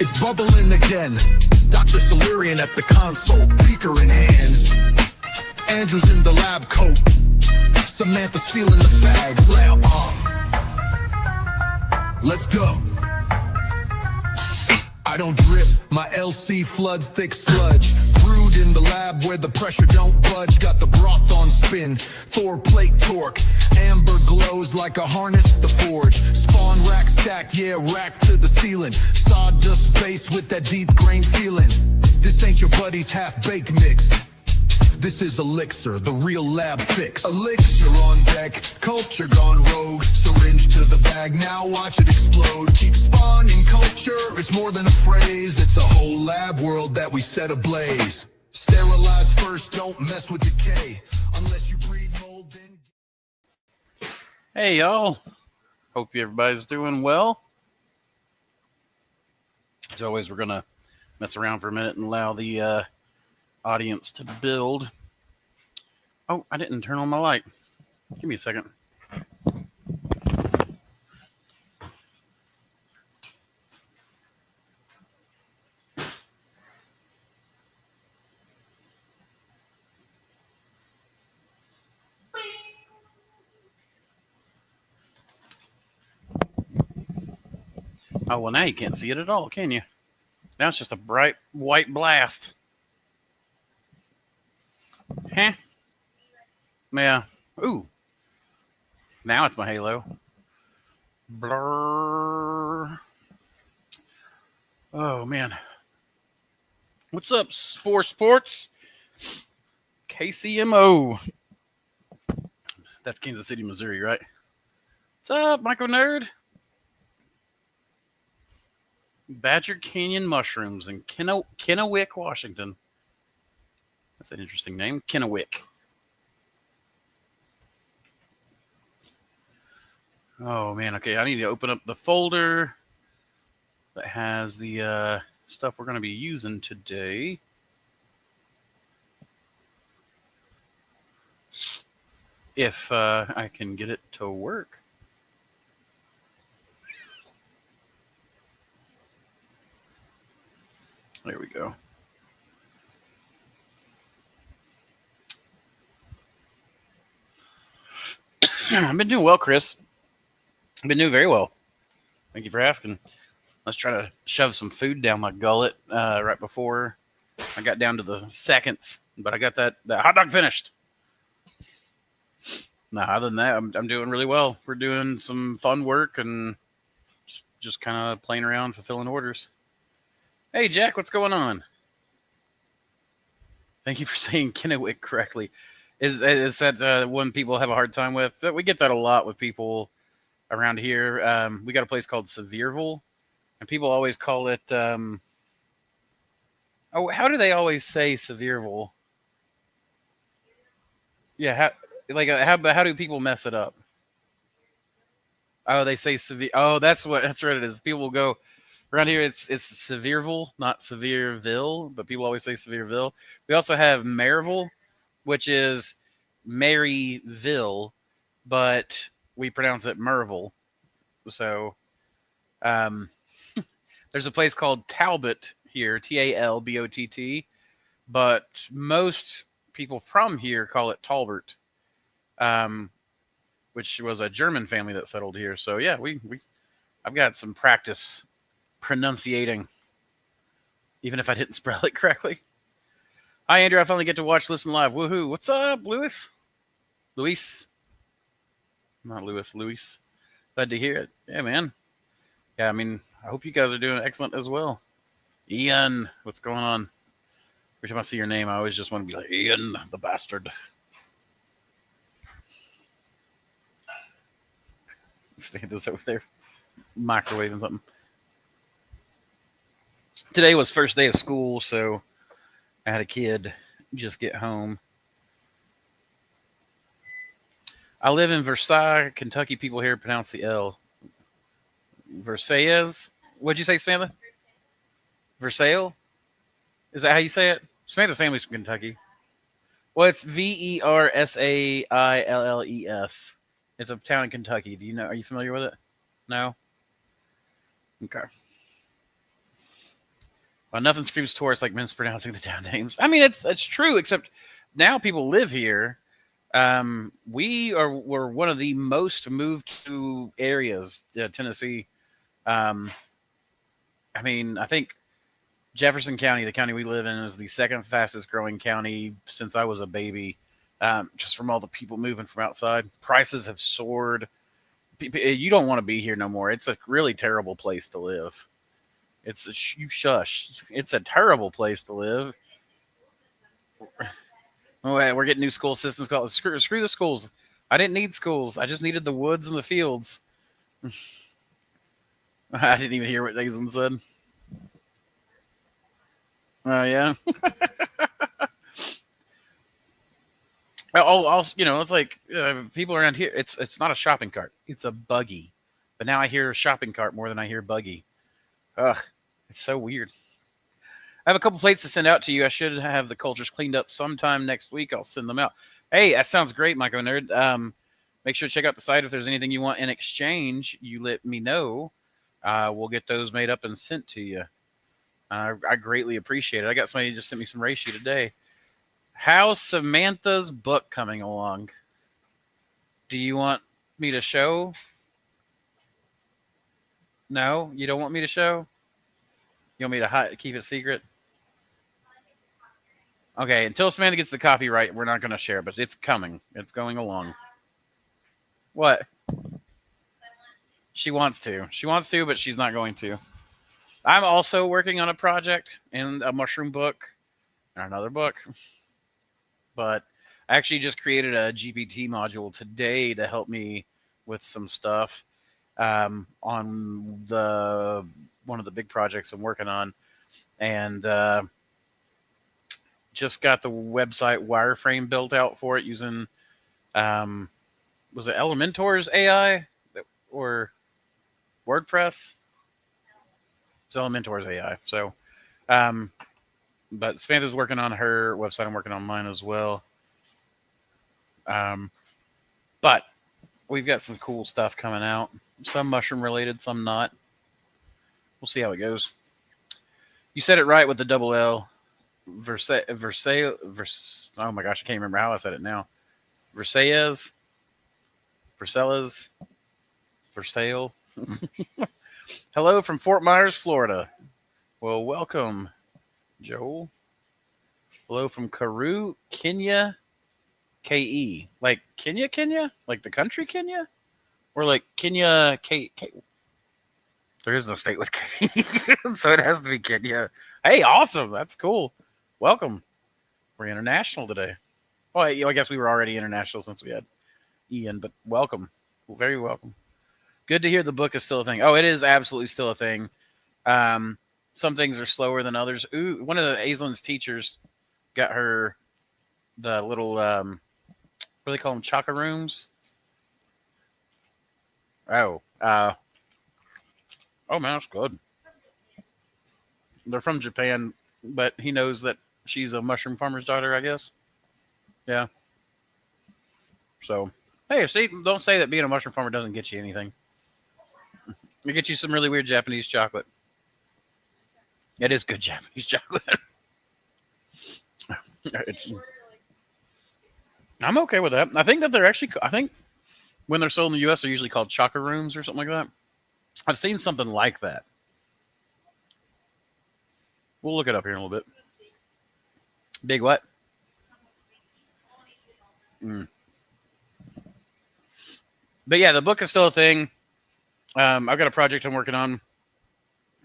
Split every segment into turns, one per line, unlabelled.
It's bubbling again. Dr. Solarian at the console, beaker in hand. Andrew's in the lab coat. Samantha sealing the bags. Lab on. Let's go. I don't drip, my LC floods thick sludge. Brewed in the lab where the pressure don't budge. Got the broth on spin, Thor plate torque. Amber glows like a harness, the forge. Spawn rack stacked, yeah, rack to the ceiling. Sawdust base with that deep grain feeling. This ain't your buddy's half-baked mix. This is Elixir, the real lab fix. Elixir on deck, culture gone rogue. Syringe to the bag, now watch it explode. Keep spawning culture, it's more than a phrase. It's a whole lab world that we set ablaze. Sterilize first, don't mess with decay. Unless you breed mold in.
Hey y'all, hope everybody's doing well. As always, we're gonna mess around for a minute and allow the audience to build. Oh, I didn't turn on my light. Give me a second. Oh, well, now you can't see it at all, can you? Now it's just a bright white blast. Huh? Yeah. Ooh. Now it's my halo. Blur. Oh, man. What's up, Spore Sports? KCMO. That's Kansas City, Missouri, right? What's up, Micro Nerd? Badger Canyon Mushrooms in Kennewick, Washington. That's an interesting name, Kennewick. Oh, man. Okay, I need to open up the folder that has the stuff we're going to be using today. If I can get it to work. There we go. I've been doing well, Chris. I've been doing very well. Thank you for asking. Let's try to shove some food down my gullet right before I got down to the seconds, but I got that hot dog finished. No, other than that, I'm doing really well. We're doing some fun work and just kind of playing around, fulfilling orders. Hey, Jack, what's going on? Thank you for saying Kennewick correctly. Is that one people have a hard time with? We get that a lot with people around here. We got a place called Sevierville, and people always call it. Oh, how do they always say Sevierville? Yeah, how do people mess it up? Oh, they say Severe. Oh, that's what it is. People will go around here. It's Sevierville, not Sevierville, but people always say Sevierville. We also have Maryville, which is Maryville, but we pronounce it Merville. So, there's a place called Talbot here, Talbott, but most people from here call it Talbert, which was a German family that settled here. So yeah, I've got some practice pronunciating, even if I didn't spell it correctly. Hi, Andrew. I finally get to listen live. Woohoo. What's up, Luis? Not Lewis, Luis. Glad to hear it. Yeah, man. Yeah, I mean, I hope you guys are doing excellent as well. Ian, what's going on? Every time I see your name, I always just want to be like, Ian, the bastard. This over there, microwaving something. Today was first day of school, so I had a kid just get home. I live in Versailles, Kentucky. People here pronounce the L. Versailles? What'd you say, Samantha? Versailles? Is that how you say it? Samantha's family's from Kentucky. Well, it's Versailles. It's a town in Kentucky. Do you know? Are you familiar with it? No? Okay. Well, nothing screams tourist like mispronouncing the town names. I mean, it's true, except now people live here. We're one of the most moved to areas, Tennessee. I mean, I think Jefferson County, the county we live in, is the second fastest growing county since I was a baby. Just from all the people moving from outside, prices have soared. You don't want to be here no more. It's a really terrible place to live. You shush. It's a terrible place to live. Oh, we're getting new school systems. Called screw the schools. I didn't need schools. I just needed the woods and the fields. I didn't even hear what Nathan said. Oh yeah. It's like people around here. It's not a shopping cart. It's a buggy. But now I hear shopping cart more than I hear buggy. Ugh, it's so weird. I have a couple plates to send out to you. I should have the cultures cleaned up sometime next week. I'll send them out. Hey, that sounds great, Micro Nerd. Make sure to check out the site. If there's anything you want in exchange, you let me know. We'll get those made up and sent to you. I greatly appreciate it. I got somebody who just sent me some reishi today. How's Samantha's book coming along? Do you want me to show? No? You don't want me to show? You want me to keep it secret? Okay, until Samantha gets the copyright, we're not going to share, but it's coming. It's going along. What? She wants to. She wants to, but she's not going to. I'm also working on a project and a mushroom book and another book. But I actually just created a GPT module today to help me with some stuff on one of the big projects I'm working on. And just got the website wireframe built out for it using, was it Elementor's AI or WordPress? It's Elementor's AI. So, but Samantha's working on her website. I'm working on mine as well. But we've got some cool stuff coming out. Some mushroom related, some not. We'll see how it goes. You said it right with the double L. Oh my gosh, I can't remember how I said it now. Versailles. Versailles. Hello from Fort Myers, Florida. Well, welcome, Joel. Hello from Karoo, Kenya, KE. Like Kenya? Like the country Kenya? Or like Kenya, K. There is no state with K, so it has to be Kenya. Hey, awesome. That's cool. Welcome. We're international today. Well, I guess we were already international since we had Ian, but welcome. Very welcome. Good to hear the book is still a thing. Oh, it is absolutely still a thing. Some things are slower than others. Ooh, one of the Aislin's teachers got her the little, what do they call them? Chaka rooms? Oh, man, that's good. They're from Japan, but he knows that she's a mushroom farmer's daughter, I guess. Yeah. So, hey, see, don't say that being a mushroom farmer doesn't get you anything. It gets you some really weird Japanese chocolate. It is good Japanese chocolate. I'm okay with that. I think that they're actually, when they're sold in the U.S., they're usually called Chaka rooms or something like that. I've seen something like that. We'll look it up here in a little bit. Big what? But yeah, the book is still a thing. I've got a project I'm working on.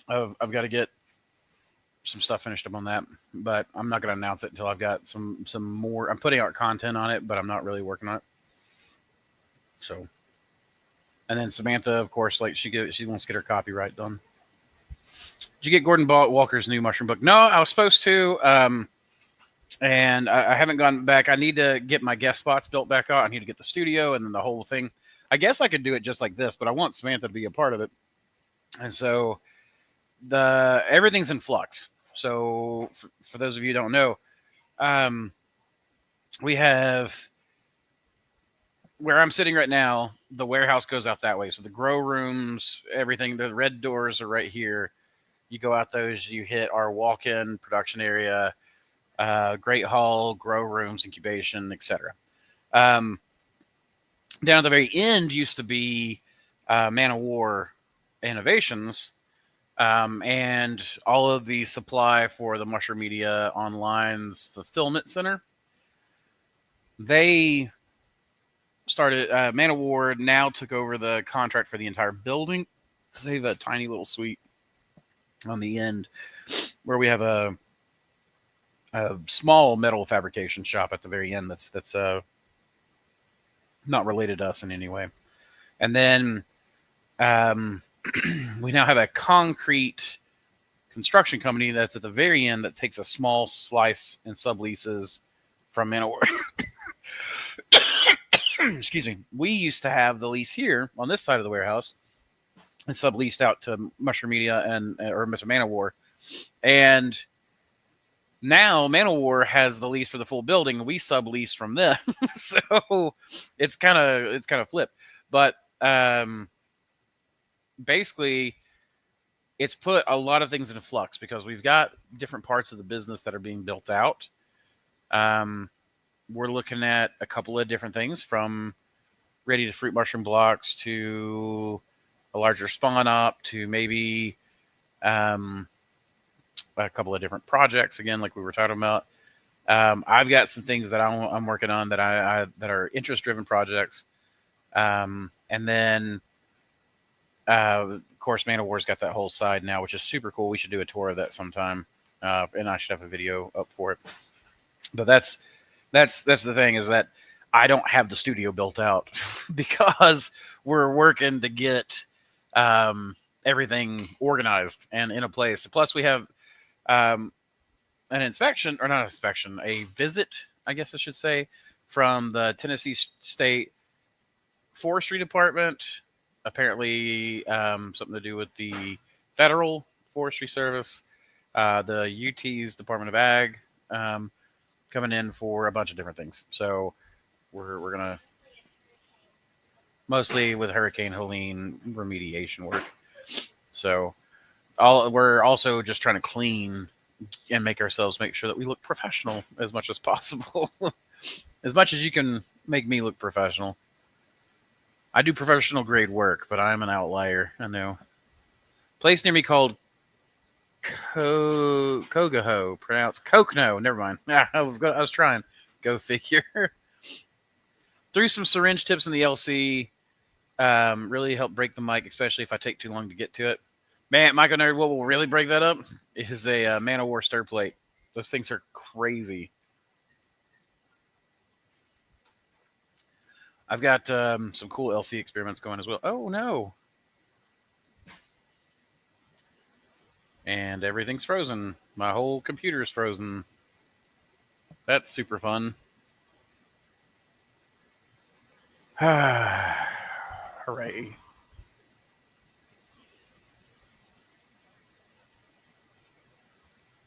I've got to get some stuff finished up on that, but I'm not going to announce it until I've got some more. I'm putting out content on it, but I'm not really working on it. So, and then Samantha, of course, like she wants to get her copyright done. Did you get Gordon Walker's new mushroom book? No, I was supposed to, and I haven't gone back. I need to get my guest spots built back out. I need to get the studio and then the whole thing. I guess I could do it just like this, but I want Samantha to be a part of it. And so everything's in flux. So for those of you who don't know, we have where I'm sitting right now, the warehouse goes out that way. So the grow rooms, everything, the red doors are right here. You go out those, you hit our walk-in production area, great hall, grow rooms, incubation, etc. Down at the very end used to be Man of War Innovations, and all of the supply for the Mushroom Media Online's fulfillment center. They started, Man of War now took over the contract for the entire building. They have a tiny little suite on the end where we have a small metal fabrication shop at the very end that's not related to us in any way. And then we now have a concrete construction company that's at the very end that takes a small slice and subleases from Man of War. Excuse me. We used to have the lease here on this side of the warehouse and subleased out to Mushroom Media or to Man of War. And now Man of War has the lease for the full building, and we sublease from them. So it's kind of flipped. But basically, it's put a lot of things into flux because we've got different parts of the business that are being built out. We're looking at a couple of different things, from ready to fruit mushroom blocks to a larger spawn up to maybe a couple of different projects, again, like we were talking about. I've got some things that I'm working on that that are interest-driven projects. And then, of course, Man of War's got that whole side now, which is super cool. We should do a tour of that sometime, and I should have a video up for it. But that's the thing, is that I don't have the studio built out because we're working to get everything organized and in a place. Plus, we have an inspection, or not inspection, a visit, I guess I should say, from the Tennessee State Forestry Department. Apparently, something to do with the Federal Forestry Service, the UT's Department of Ag, coming in for a bunch of different things. So we're gonna mostly with Hurricane Helene remediation work. So we're also just trying to clean and make sure that we look professional as much as possible. As much as you can make me look professional. I do professional grade work, but I'm an outlier. I know. Place near me called Kogaho, pronounced Kokno. Never mind. I was trying. Go figure. Threw some syringe tips in the LC. Really helped break the mic, especially if I take too long to get to it. Man, Michael Nerd, what will really break that up is a Man of War stir plate. Those things are crazy. I've got some cool LC experiments going as well. Oh, no. And everything's frozen. My whole computer's frozen. That's super fun. Hooray.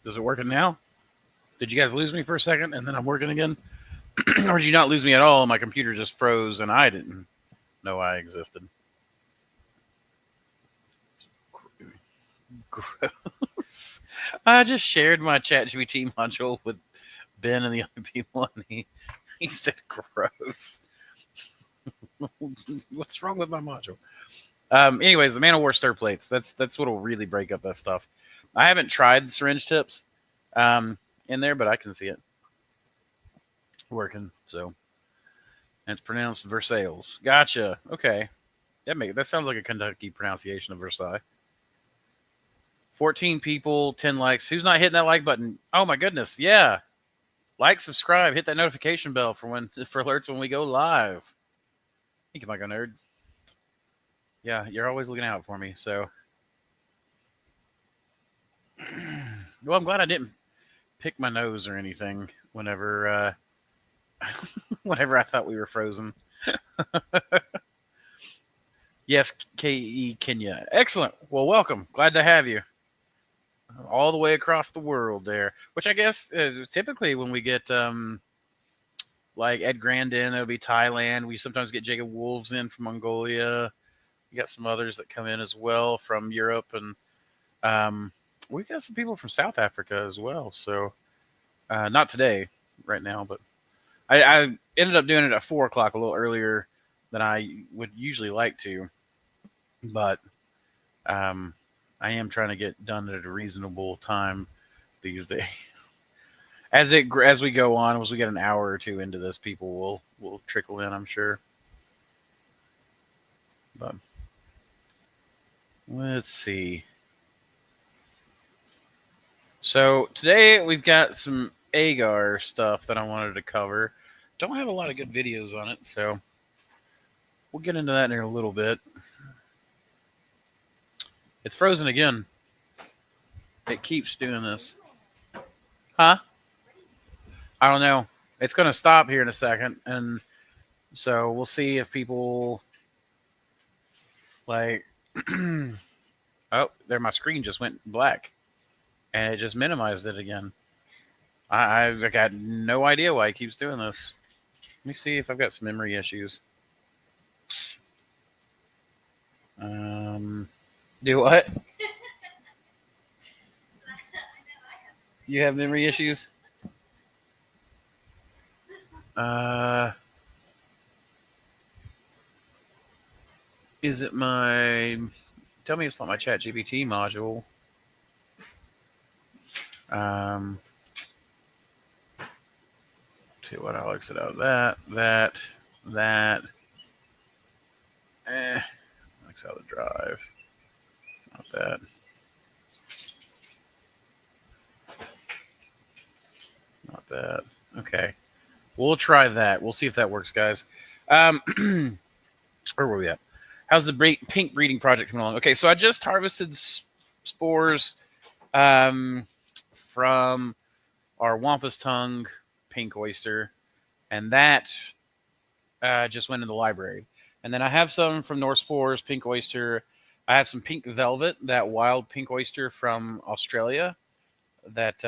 Is it working now? Did you guys lose me for a second and then I'm working again? Or did you not lose me at all? My computer just froze and I didn't know I existed. Crazy. Gross. I just shared my ChatGPT module with Ben and the other people, and he said gross. What's wrong with my module? Anyways, the Man of War stir plates. That's what'll really break up that stuff. I haven't tried syringe tips in there, but I can see it working. So, and it's pronounced Versailles. Gotcha. Okay, that sounds like a Kentucky pronunciation of Versailles. 14 people, 10 likes. Who's not hitting that like button? Oh my goodness, yeah. Like, subscribe, hit that notification bell for alerts when we go live. Thank you, Michael Nerd. Yeah, you're always looking out for me, so. Well, I'm glad I didn't pick my nose or anything whenever I thought we were frozen. Yes, K.E. Kenya. Excellent. Well, welcome. Glad to have you. All the way across the world there. Which I guess typically when we get like Ed Grand in, it'll be Thailand. We sometimes get Jacob Wolves in from Mongolia. We got some others that come in as well from Europe and we got some people from South Africa as well. So not today, right now, but I ended up doing it at 4 o'clock, a little earlier than I would usually like to. But I am trying to get done at a reasonable time these days. As we go on, as we get an hour or two into this, people will trickle in, I'm sure. But let's see. So today we've got some Agar stuff that I wanted to cover. Don't have a lot of good videos on it, so we'll get into that in a little bit. It's frozen again. It keeps doing this. Huh? I don't know. It's going to stop here in a second, and so we'll see if people like. Oh, there! My screen just went black, and it just minimized it again. I've got no idea why it keeps doing this. Let me see if I've got some memory issues. Do what? You have memory issues? Is it my... Tell me it's not my ChatGPT module. See what I'll exit out. That. Exit out the drive. Not that. Not that. Okay. We'll try that. We'll see if that works, guys. Where were we at? How's the pink breeding project coming along? Okay, so I just harvested spores from our Wampus Tongue pink oyster, and that just went in the library. And then I have some from North Spores pink oyster. I have some pink velvet, that wild pink oyster from Australia that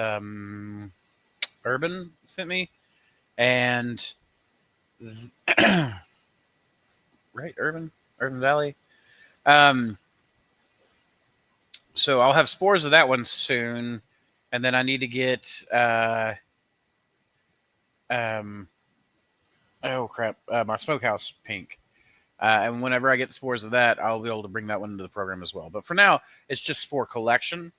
Urban sent me. And right, Urban Valley. So I'll have spores of that one soon, and then I need to get oh crap, my smokehouse pink. And whenever I get the spores of that, I'll be able to bring that one into the program as well. But for now, it's just spore collection.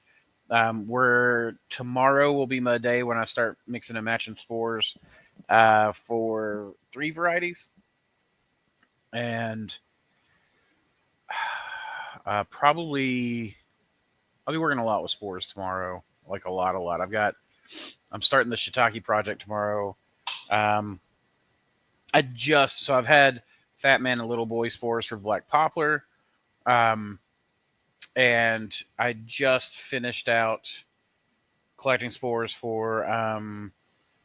Tomorrow will be my day when I start mixing and matching spores for 3 varieties. And probably I'll be working a lot with spores tomorrow, like a lot. I'm starting the shiitake project tomorrow. I've had Fat Man and Little Boy spores for black poplar. And I just finished out collecting spores for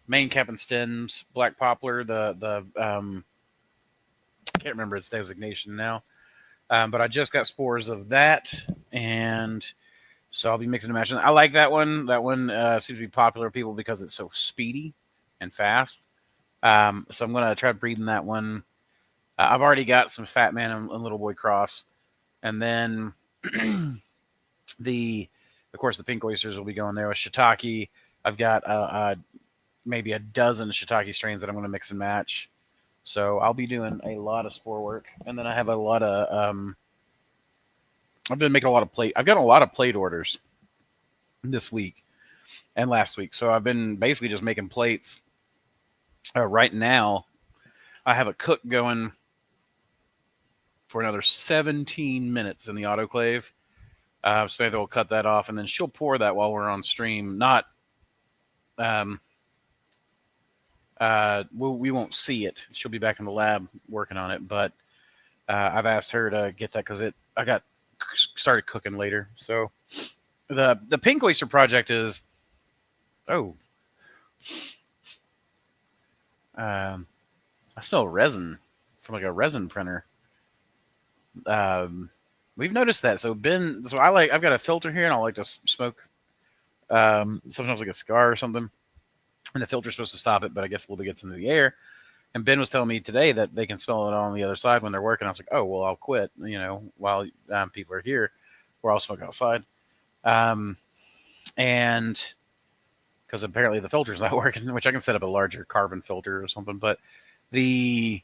Main Cap and Stems black poplar. The I can't remember its designation now, but I just got spores of that, and so I'll be mixing and matching. I like that one. That one seems to be popular with people because it's so speedy and fast. So I'm going to try breeding that one. I've already got some Fat Man and Little Boy cross, and then of course, the pink oysters will be going there with shiitake. I've got maybe a dozen shiitake strains that I'm going to mix and match. So I'll be doing a lot of spore work, and then I have a lot of. I've been making a lot of plate. I've gotten a lot of plate orders this week and last week, so I've been basically just making plates. Right now, I have a cook going for another 17 minutes in the autoclave. Samantha will cut that off, and then she'll pour that while we're on stream. We won't see it. She'll be back in the lab working on it, but I've asked her to get that because I got started cooking later. So the pink oyster project is I smell resin from like a resin printer. We've noticed that. So I've got a filter here, and I like to smoke sometimes like a cigar or something. And the filter's supposed to stop it, but I guess a little bit gets into the air. And Ben was telling me today that they can smell it on the other side when they're working. I was like, oh, well, I'll quit, while people are here, or I'll smoke outside. and because apparently the filter's not working, which I can set up a larger carbon filter or something. But the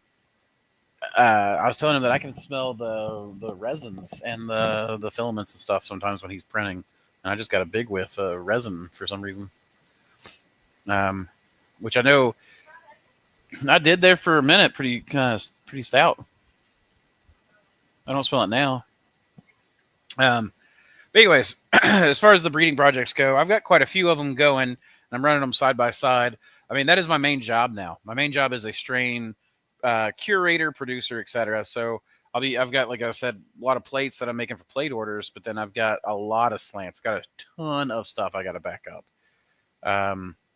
I was telling him that I can smell the resins and the filaments and stuff sometimes when he's printing, and I just got a big whiff of resin for some reason, which I know I did there for a minute, pretty stout. I don't smell it now. But anyways, as far as the breeding projects go, I've got quite a few of them going, and I'm running them side by side. I mean, that is my main job now. My main job is a strain curator, producer, etc. So I've got, like I said, a lot of plates that I'm making for plate orders, but then I've got a lot of slants. Got a ton of stuff I got to back up.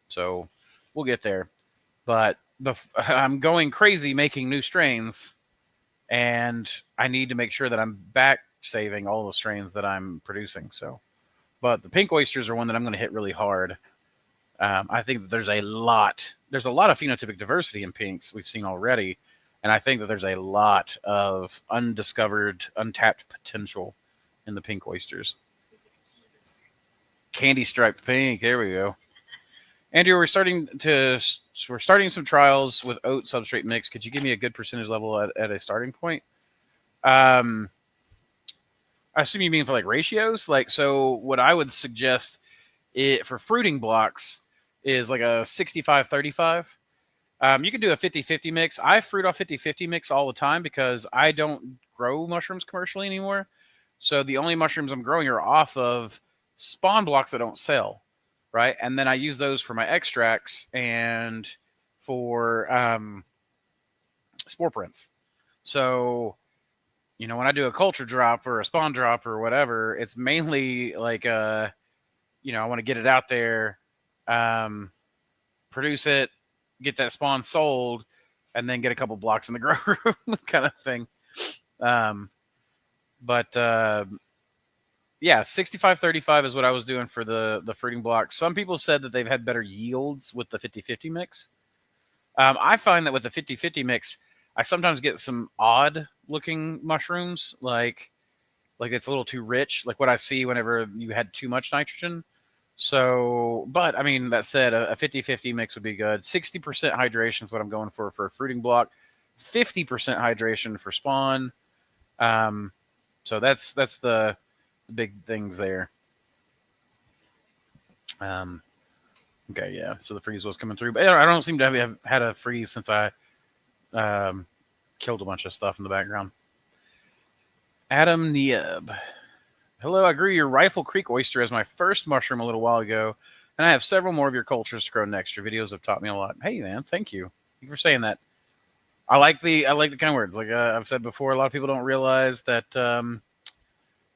So we'll get there. But I'm going crazy making new strains, and I need to make sure that I'm back saving all the strains that I'm producing. So, but the pink oysters are one that I'm going to hit really hard. I think that there's a lot of phenotypic diversity in pinks we've seen already, and I think that there's a lot of undiscovered, untapped potential in the pink oysters. Candy striped pink. There we go. Andrew, we're starting some trials with oat substrate mix. Could you give me a good percentage level at a starting point? I assume you mean for like ratios. Like, so what I would suggest for fruiting blocks is like a 65-35. You can do a 50-50 mix. I fruit off 50-50 mix all the time because I don't grow mushrooms commercially anymore. So the only mushrooms I'm growing are off of spawn blocks that don't sell, right? And then I use those for my extracts and for spore prints. So, you know, when I do a culture drop or a spawn drop or whatever, it's mainly like, I want to get it out there, produce it, get that spawn sold, and then get a couple blocks in the grow room kind of thing. Yeah, 65-35 is what I was doing for the fruiting blocks. Some people said that they've had better yields with the 50-50 mix. I find that with the 50-50 mix, I sometimes get some odd looking mushrooms, like it's a little too rich, like what I see whenever you had too much nitrogen. So, but I mean, that said, a 50-50 mix would be good. 60% hydration is what I'm going for a fruiting block. 50% hydration for spawn. So that's the big things there. Okay, yeah. So the freeze was coming through, but I don't seem to have had a freeze since I killed a bunch of stuff in the background. Adam Nieb. Hello, I grew your Rifle Creek oyster as my first mushroom a little while ago, and I have several more of your cultures to grow next. Your videos have taught me a lot. Hey, man, thank you. Thank you for saying that. I like the kind words. Like I've said before, a lot of people don't realize that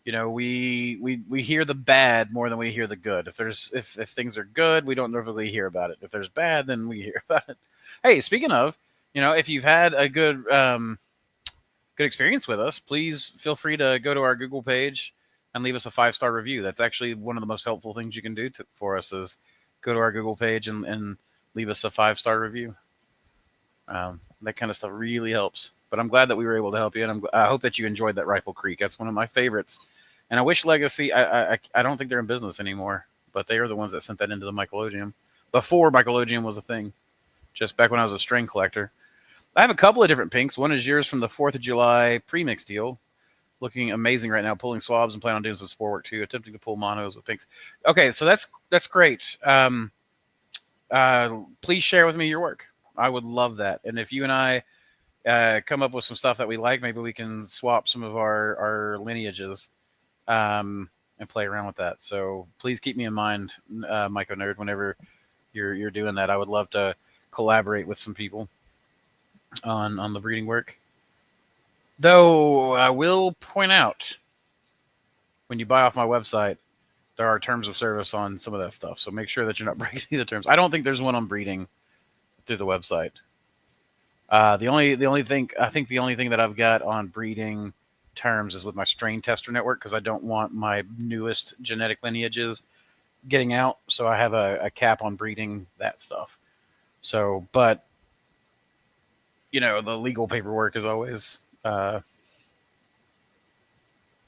we hear the bad more than we hear the good. If things are good, we don't normally hear about it. If there's bad, then we hear about it. Hey, speaking of, if you've had a good experience with us, please feel free to go to our Google page and leave us a 5-star review. That's actually one of the most helpful things you can do for us is go to our Google page and leave us a 5-star review. That kind of stuff really helps. But I'm glad that we were able to help you, and I hope that you enjoyed that Rifle Creek. That's one of my favorites. And I wish Legacy, I don't think they're in business anymore, but they are the ones that sent that into the Mycologium before Mycologium was a thing, just back when I was a strain collector. I have a couple of different pinks. One is yours from the 4th of July pre-mix deal. Looking amazing right now, pulling swabs and planning on doing some spore work too, attempting to pull monos with pinks. Okay, so that's great. Please share with me your work. I would love that. And if you and I come up with some stuff that we like, maybe we can swap some of our lineages and play around with that. So please keep me in mind, Myco Nerd, whenever you're doing that. I would love to collaborate with some people on the breeding work. Though I will point out, when you buy off my website, there are terms of service on some of that stuff. So make sure that you're not breaking any of the terms. I don't think there's one on breeding through the website. The only thing that I've got on breeding terms is with my strain tester network, because I don't want my newest genetic lineages getting out. So I have a cap on breeding that stuff. So, but the legal paperwork is always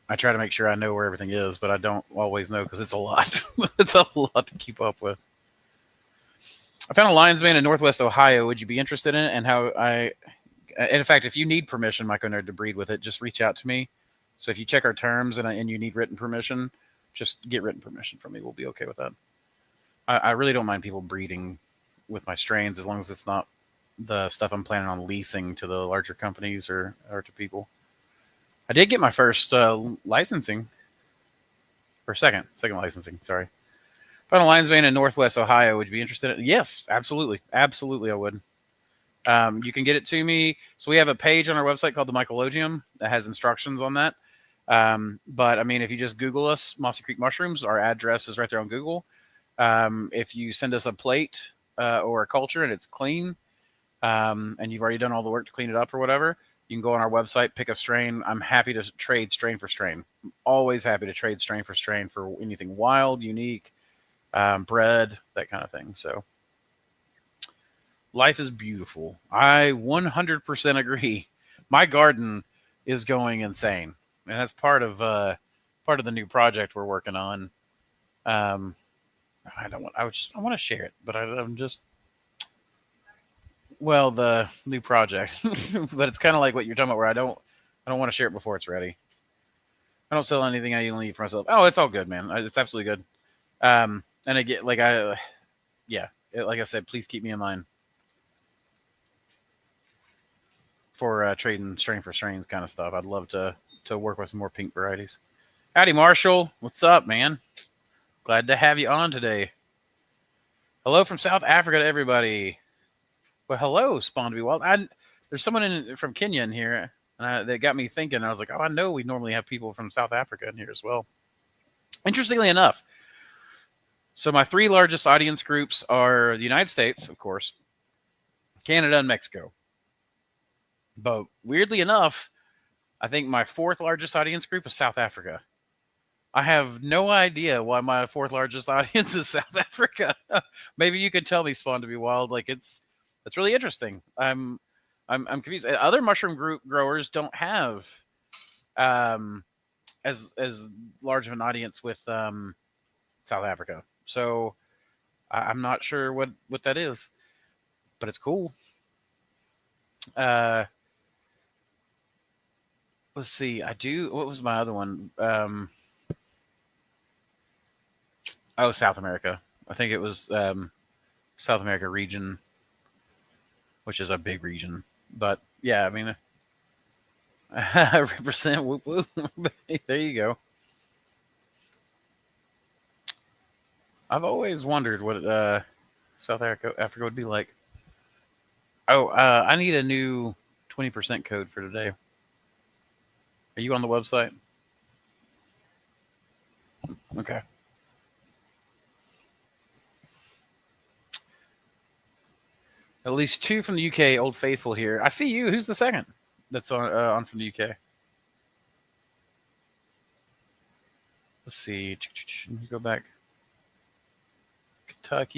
I try to make sure I know where everything is, but I don't always know because it's a lot. It's a lot to keep up with. I found a lion's mane in Northwest Ohio. Would you be interested in it? And how I, and in fact, if you need permission, Micro Nerd, to breed with it, just reach out to me. So if you check our terms and you need written permission, just get written permission from me. We'll be okay with that. I really don't mind people breeding with my strains as long as it's not the stuff I'm planning on leasing to the larger companies or to people. I did get my first licensing, or second licensing. Sorry. Found a lion's mane in Northwest Ohio. Would you be interested in it? Yes, absolutely. Absolutely, I would. You can get it to me. So we have a page on our website called the Ecological that has instructions on that. But I mean, if you just Google us, Mossy Creek Mushrooms, our address is right there on Google. If you send us a plate or a culture and it's clean, and you've already done all the work to clean it up or whatever, you can go on our website, pick a strain. I'm happy to trade strain for strain. I'm always happy to trade strain for anything wild, unique, bred, that kind of thing. So life is beautiful. I 100% agree. My garden is going insane, and that's part of the new project we're working on. I want to share it, but I'm just, well, the new project, but it's kind of like what you're talking about, where I don't want to share it before it's ready. I don't sell anything I only eat for myself. Oh, it's all good, man. It's absolutely good. And again, like like I said, please keep me in mind for trading strain for strains kind of stuff. I'd love to work with some more pink varieties. Howdy, Marshall. What's up, man? Glad to have you on today. Hello from South Africa to everybody. Well, hello, Spawn to be Wild. There's someone from Kenya in here that got me thinking. I was like, oh, I know we normally have people from South Africa in here as well. Interestingly enough, so my 3 largest audience groups are the United States, of course, Canada, and Mexico. But weirdly enough, I think my 4th largest audience group is South Africa. I have no idea why my 4th largest audience is South Africa. Maybe you could tell me, Spawn to be Wild. Like it's really interesting. I'm confused. Other mushroom group growers don't have as large of an audience with South Africa. So I'm not sure what that is, but it's cool. Let's see. What was my other one? South America. I think it was South America region, which is a big region. But yeah, I mean, I represent whoop whoop. There you go. I've always wondered what South Africa would be like. Oh, I need a new 20% code for today. Are you on the website? Okay. At least 2 from the UK, Old Faithful here. I see you. Who's the second that's on from the UK? Let's see. Let me go back. Kentucky.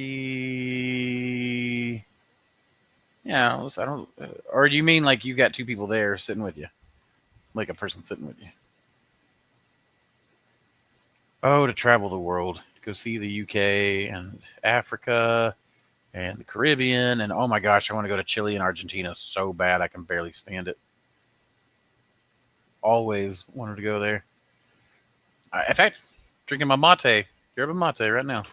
Yeah, I don't. Or do you mean like you've got 2 people there sitting with you, like a person sitting with you? Oh, to travel the world, to go see the UK and Africa and the Caribbean, and oh my gosh, I want to go to Chile and Argentina so bad. I can barely stand it. Always wanted to go there. In fact, drinking my mate, yerba mate right now.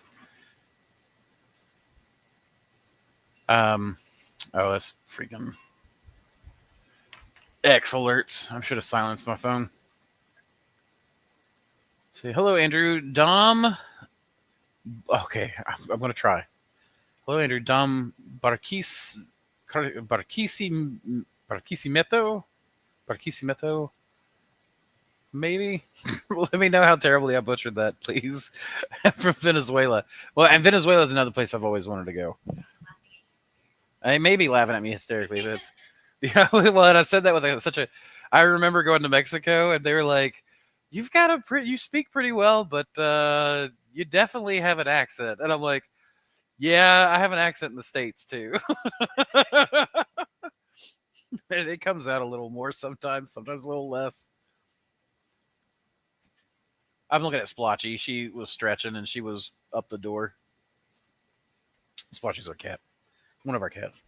Oh, that's freaking X alerts. I should have silenced my phone. Say hello, Andrew. Dom. Okay, I'm going to try. Hello, Andrew. Dom Barquisimeto. Maybe. Let me know how terribly I butchered that, please. From Venezuela. Well, and Venezuela is another place I've always wanted to go. They may be laughing at me hysterically, but it's, well, and I said that with such a. I remember going to Mexico, and they were like, "You've got you speak pretty well, but you definitely have an accent." And I'm like, "Yeah, I have an accent in the States too." And it comes out a little more sometimes a little less. I'm looking at Splotchy. She was stretching and she was up the door. Splotchy's our cat. One of our cats.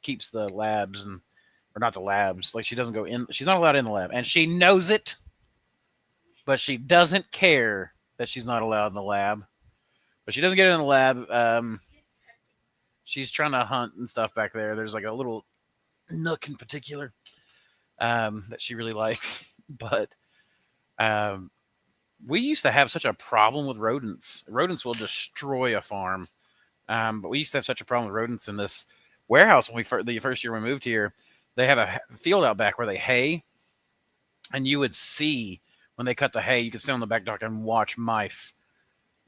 Keeps the labs or not the labs. Like she doesn't go in. She's not allowed in the lab, and she knows it, but she doesn't care that she's not allowed in the lab. But she doesn't get in the lab. She's trying to hunt and stuff back there. There's like a little nook in particular that she really likes, but we used to have such a problem with rodents. Rodents will destroy a farm. But we used to have such a problem with rodents in this warehouse when the first year we moved here. They have a field out back where they hay, and you would see when they cut the hay, you could sit on the back dock and watch mice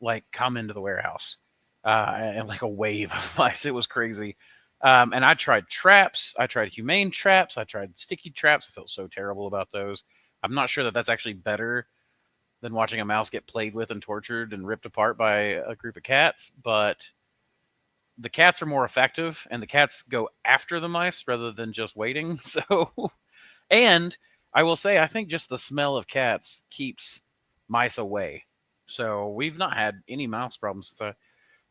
like come into the warehouse, and like a wave of mice. It was crazy. And I tried traps. I tried humane traps. I tried sticky traps. I felt so terrible about those. I'm not sure that that's actually better than watching a mouse get played with and tortured and ripped apart by a group of cats, but the cats are more effective, and the cats go after the mice rather than just waiting. So, and I will say, I think just the smell of cats keeps mice away. So we've not had any mouse problems since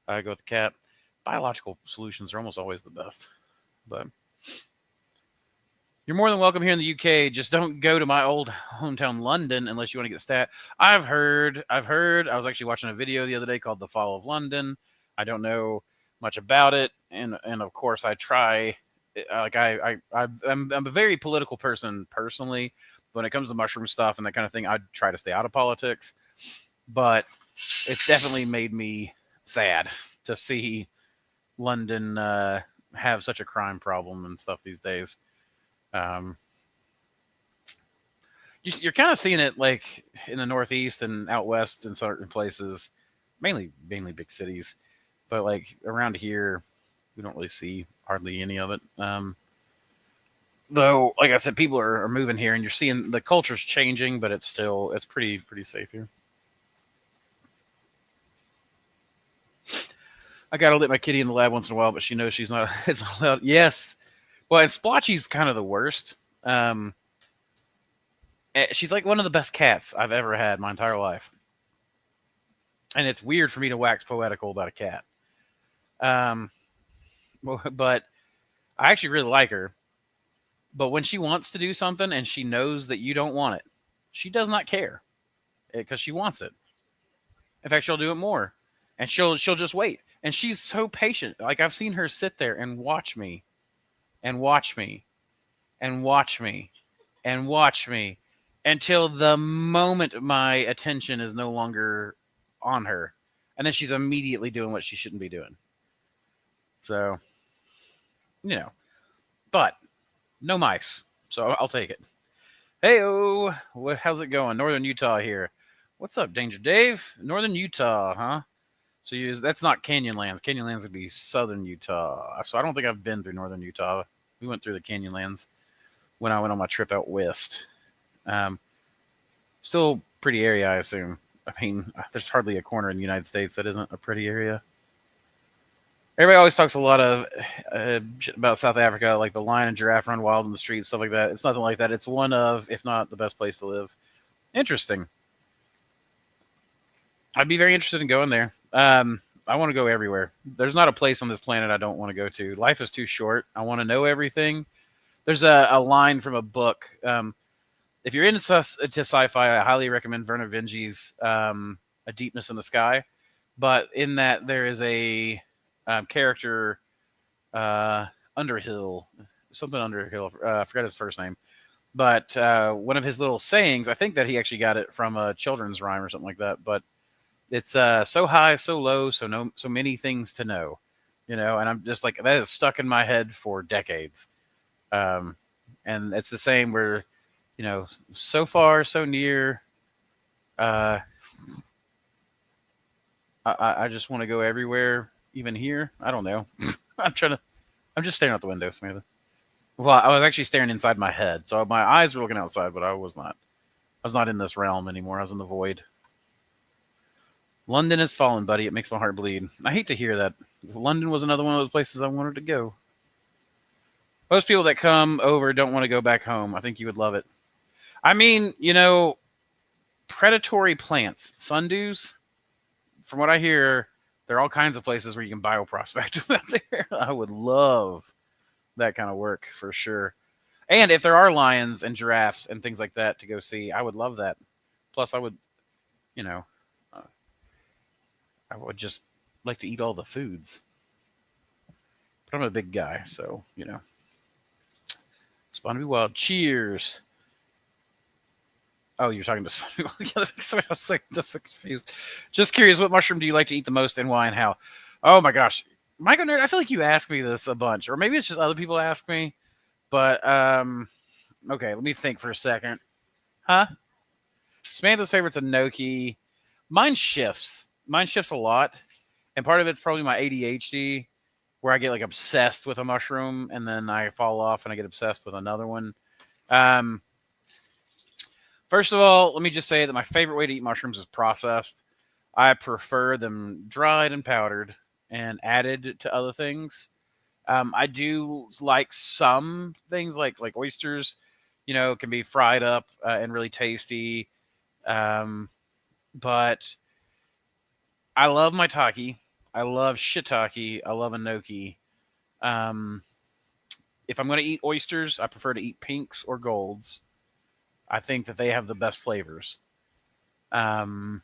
I go with the cat. Biological solutions are almost always the best. But you're more than welcome here in the UK. Just don't go to my old hometown, London, unless you want to get a stat. I've heard. I was actually watching a video the other day called "The Fall of London." I don't know much about it, and of course I try. Like I'm a very political person personally. When it comes to mushroom stuff and that kind of thing, I try to stay out of politics. But it's definitely made me sad to see London have such a crime problem and stuff these days. You're kind of seeing it like in the Northeast and out west in certain places, mainly big cities, but like around here, we don't really see hardly any of it. Though, like I said, people are moving here, and you're seeing the culture's changing, but it's pretty safe here. I gotta let my kitty in the lab once in a while, but she knows she's not. It's not allowed. Yes, well, and Splotchy's kind of the worst. She's like one of the best cats I've ever had my entire life, and it's weird for me to wax poetical about a cat. But I actually really like her. But when she wants to do something and she knows that you don't want it, she does not care because she wants it. In fact, she'll do it more, and she'll just wait. And she's so patient. Like I've seen her sit there and watch me, and watch me, and watch me, and watch me, until the moment my attention is no longer on her, and then she's immediately doing what she shouldn't be doing. So, but no mice, so I'll take it. Hey-o, how's it going? Northern Utah here. What's up, Danger Dave? Northern Utah, huh? So that's not Canyonlands. Canyonlands would be Southern Utah. So I don't think I've been through Northern Utah. We went through the Canyonlands when I went on my trip out west. Still pretty area, I assume. I mean, there's hardly a corner in the United States that isn't a pretty area. Everybody always talks a lot of shit about South Africa, like the lion and giraffe run wild in the streets, stuff like that. It's nothing like that. It's one of, if not the best place to live. Interesting. I'd be very interested in going there. I want to go everywhere. There's not a place on this planet I don't want to go to. Life is too short. I want to know everything. There's a line from a book. If you're into sci-fi, I highly recommend Werner Vinge's A Deepness in the Sky. But in that, there is a character, Underhill, something Underhill. I forgot his first name. But one of his little sayings, I think that he actually got it from a children's rhyme or something like that. But it's so high, so low, so many things to know, and I'm just like, that is stuck in my head for decades. And it's the same where, so far, so near. I just want to go everywhere, even here. I don't know. I'm just staring out the window, Samantha. Well, I was actually staring inside my head. So my eyes were looking outside, but I was not. I was not in this realm anymore. I was in the void. London has fallen, buddy. It makes my heart bleed. I hate to hear that. London was another one of those places I wanted to go. Most people that come over don't want to go back home. I think you would love it. I mean, predatory plants, sundews. From what I hear, there are all kinds of places where you can bioprospect them out there. I would love that kind of work for sure. And if there are lions and giraffes and things like that to go see, I would love that. Plus, I would, you know, uh, I would just like to eat all the foods. But I'm a big guy, so, Spawn to be wild. Cheers. Oh, you're talking to Spawn to be wild. I was like, just so confused. Just curious, what mushroom do you like to eat the most and why and how? Oh my gosh. Michael Nerd, I feel like you ask me this a bunch, or maybe it's just other people ask me. But, okay, let me think for a second. Huh? Samantha's favorite's Enoki. Mine shifts. Mine shifts a lot. And part of it's probably my ADHD, where I get like obsessed with a mushroom and then I fall off and I get obsessed with another one. First of all, let me just say that my favorite way to eat mushrooms is processed. I prefer them dried and powdered and added to other things. I do like some things like oysters, can be fried up and really tasty. But I love maitake. I love shiitake. I love enoki. If I'm going to eat oysters, I prefer to eat pinks or golds. I think that they have the best flavors. Golds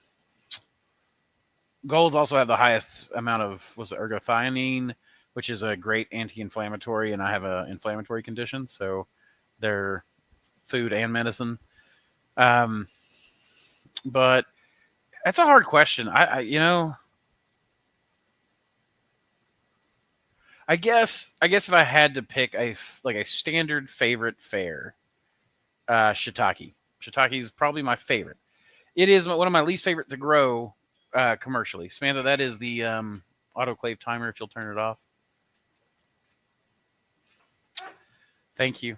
also have the highest amount of ergothioneine, which is a great anti-inflammatory, and I have an inflammatory condition, so they're food and medicine. But that's a hard question. I guess if I had to pick a standard favorite fare, shiitake. Shiitake is probably my favorite. It is one of my least favorite to grow commercially. Samantha, that is the autoclave timer. If you'll turn it off, thank you.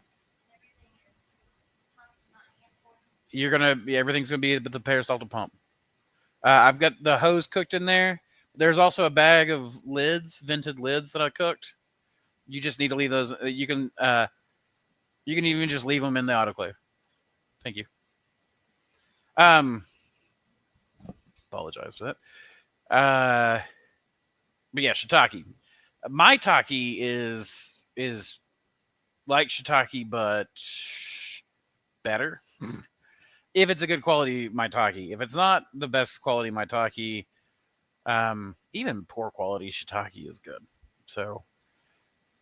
Everything's gonna be the peristaltic pump. I've got the hose cooked in there. There's also a bag of vented lids that I cooked. You just need to leave those. You can even just leave them in the autoclave. Thank you. Apologize for that. But yeah, shiitake. Maitake is like shiitake, but better. If it's a good quality maitake. If it's not the best quality maitake, even poor quality shiitake is good. So,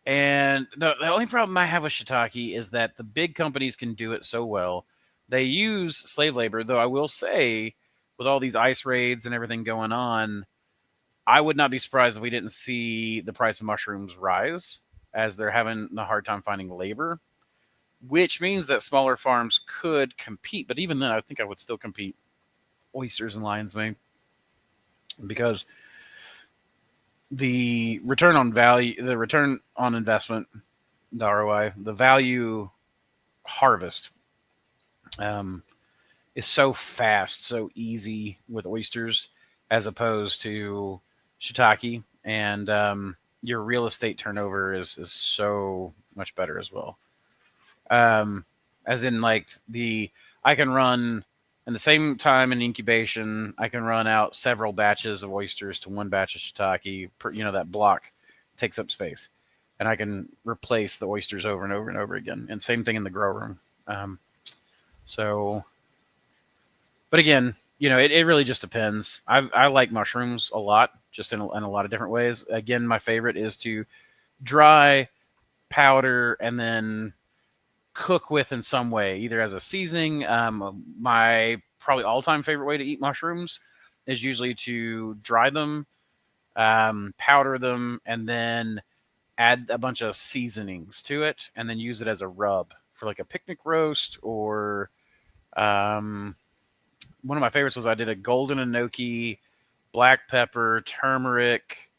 and the only problem I have with shiitake is that the big companies can do it so well. They use slave labor, though I will say, with all these ice raids and everything going on, I would not be surprised if we didn't see the price of mushrooms rise, as they're having a hard time finding labor, which means that smaller farms could compete. But even then, I think I would still compete oysters and lion's mane, because the return on value, the return on investment, the ROI, the value harvest is so fast, so easy with oysters, as opposed to shiitake, and your real estate turnover is so much better as well. As in, I can run in the same time in incubation, I can run out several batches of oysters to one batch of shiitake. That block takes up space, and I can replace the oysters over and over and over again. And same thing in the grow room. But again, it really just depends. I like mushrooms a lot, just in a lot of different ways. Again, my favorite is to dry, powder, and then cook with in some way, either as a seasoning. My probably all-time favorite way to eat mushrooms is usually to dry them, powder them, and then add a bunch of seasonings to it, and then use it as a rub for like a picnic roast. Or one of my favorites was I did a golden enoki, black pepper, turmeric,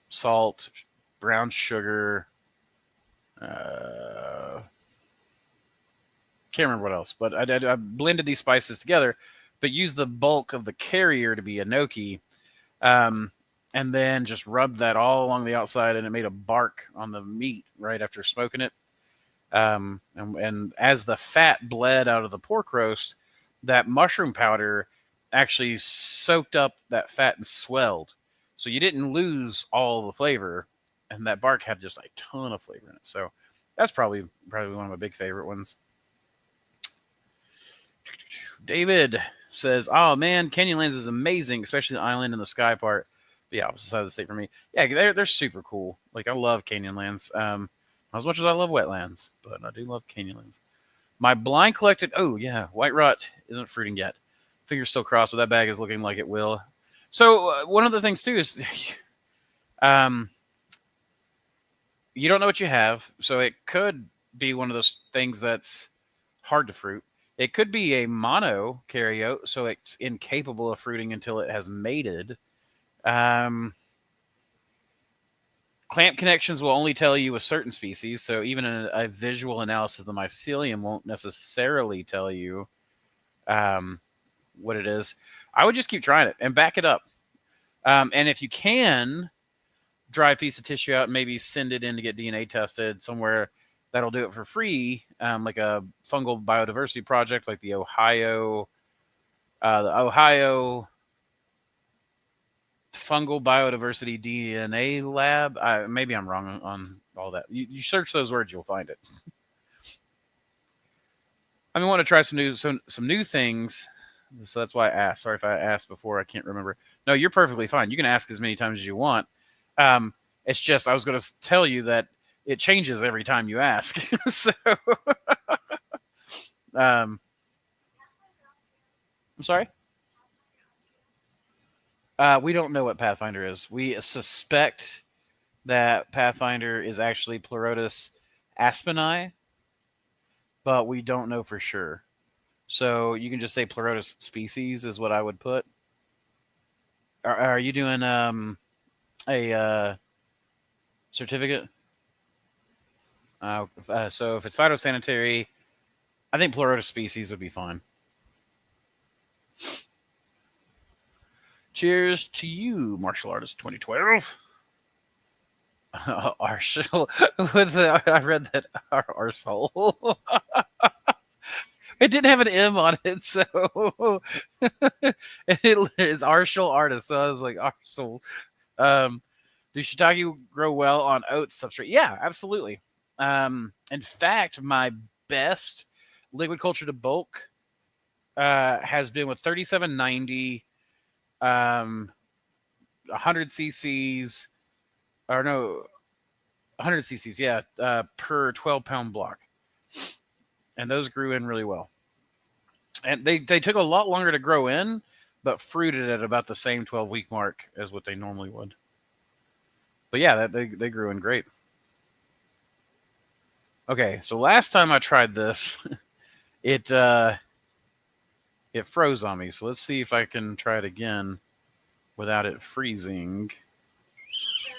salt, brown sugar. Can't remember what else, but I blended these spices together, but used the bulk of the carrier to be enoki, and then just rubbed that all along the outside, and it made a bark on the meat right after smoking it. And as the fat bled out of the pork roast, that mushroom powder actually soaked up that fat and swelled. So you didn't lose all the flavor, and that bark had just a ton of flavor in it. So that's probably one of my big favorite ones. David says, "Oh man, Canyonlands is amazing, especially the island and the sky part." But yeah, opposite side of the state for me. Yeah, they're super cool. Like I love Canyonlands, not as much as I love wetlands, but I do love Canyonlands. My blind collected. Oh yeah, white rot isn't fruiting yet. Fingers still crossed, but that bag is looking like it will. So one of the things too is, you don't know what you have, so it could be one of those things that's hard to fruit. It could be a mono karyote, so it's incapable of fruiting until it has mated. Clamp connections will only tell you a certain species, so even a visual analysis of the mycelium won't necessarily tell you what it is. I would just keep trying it and back it up. And if you can, dry a piece of tissue out and maybe send it in to get DNA tested somewhere that'll do it for free, like a fungal biodiversity project, like the Ohio Fungal Biodiversity DNA Lab. Maybe I'm wrong on all that. You search those words, you'll find it. I want to try some new things, so that's why I asked. Sorry if I asked before. I can't remember. No, you're perfectly fine. You can ask as many times as you want. It's just I was going to tell you that it changes every time you ask. So, I'm sorry. We don't know what Pathfinder is. We suspect that Pathfinder is actually Pleurotus aspeni, but we don't know for sure. So you can just say Pleurotus species is what I would put. Are you doing a certificate? So if it's phytosanitary, I think Pleurotus species would be fine. Cheers to you, Martial Artist 2012. Arshel with I read that Arsehole. It didn't have an M on it, so it is Arshel Artist. So I was like Arsehole. Do shiitake grow well on oat substrate? Yeah, absolutely. In fact, my best liquid culture to bulk has been with 3790, 100 cc's, or no, 100 cc's, yeah, per 12-pound block. And those grew in really well. And they took a lot longer to grow in, but fruited at about the same 12-week mark as what they normally would. But yeah, they grew in great. Okay, so last time I tried this, it froze on me. So let's see if I can try it again without it freezing.
So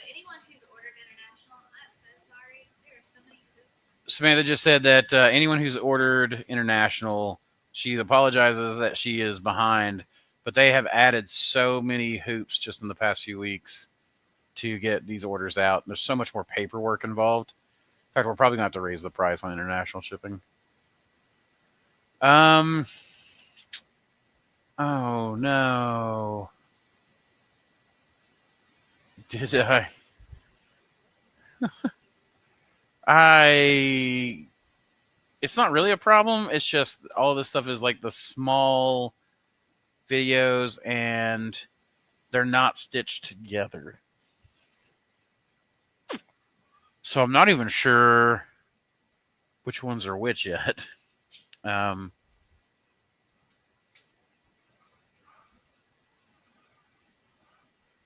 anyone who's ordered international, I'm so sorry. There are so many hoops.
Samantha just said that anyone who's ordered international, she apologizes that she is behind, but they have added so many hoops just in the past few weeks to get these orders out. There's so much more paperwork involved. In fact, we're probably going to have to raise the price on international shipping. Oh no. Did it's not really a problem. It's just all this stuff is like the small videos and they're not stitched together. So I'm not even sure which ones are which yet.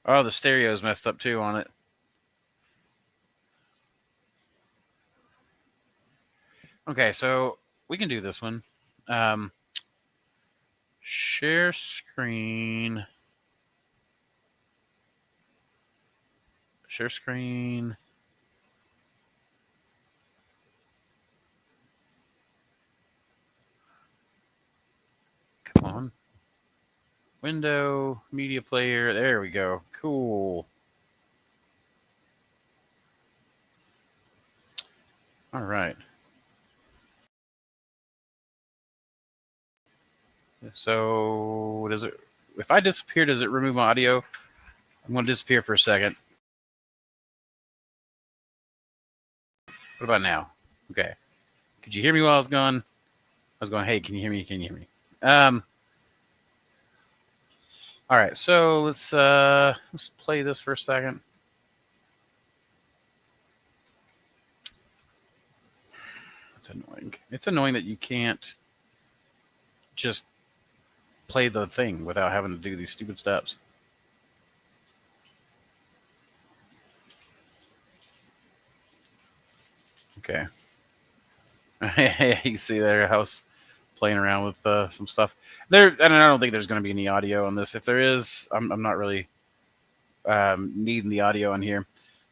Oh, the stereo's messed up too on it. Okay, so we can do this one. Share screen. Share screen. Come on. Window, media player. There we go. Cool. All right. So does it? If I disappear, does it remove my audio? I'm going to disappear for a second. What about now? Okay. Could you hear me while I was gone? I was going, hey, can you hear me? Can you hear me? All right, so let's play this for a second. It's annoying. It's annoying that you can't just play the thing without having to do these stupid steps. Okay. You see there, I was playing around with some stuff. And I don't think there's going to be any audio on this. If there is, I'm not really needing the audio on here.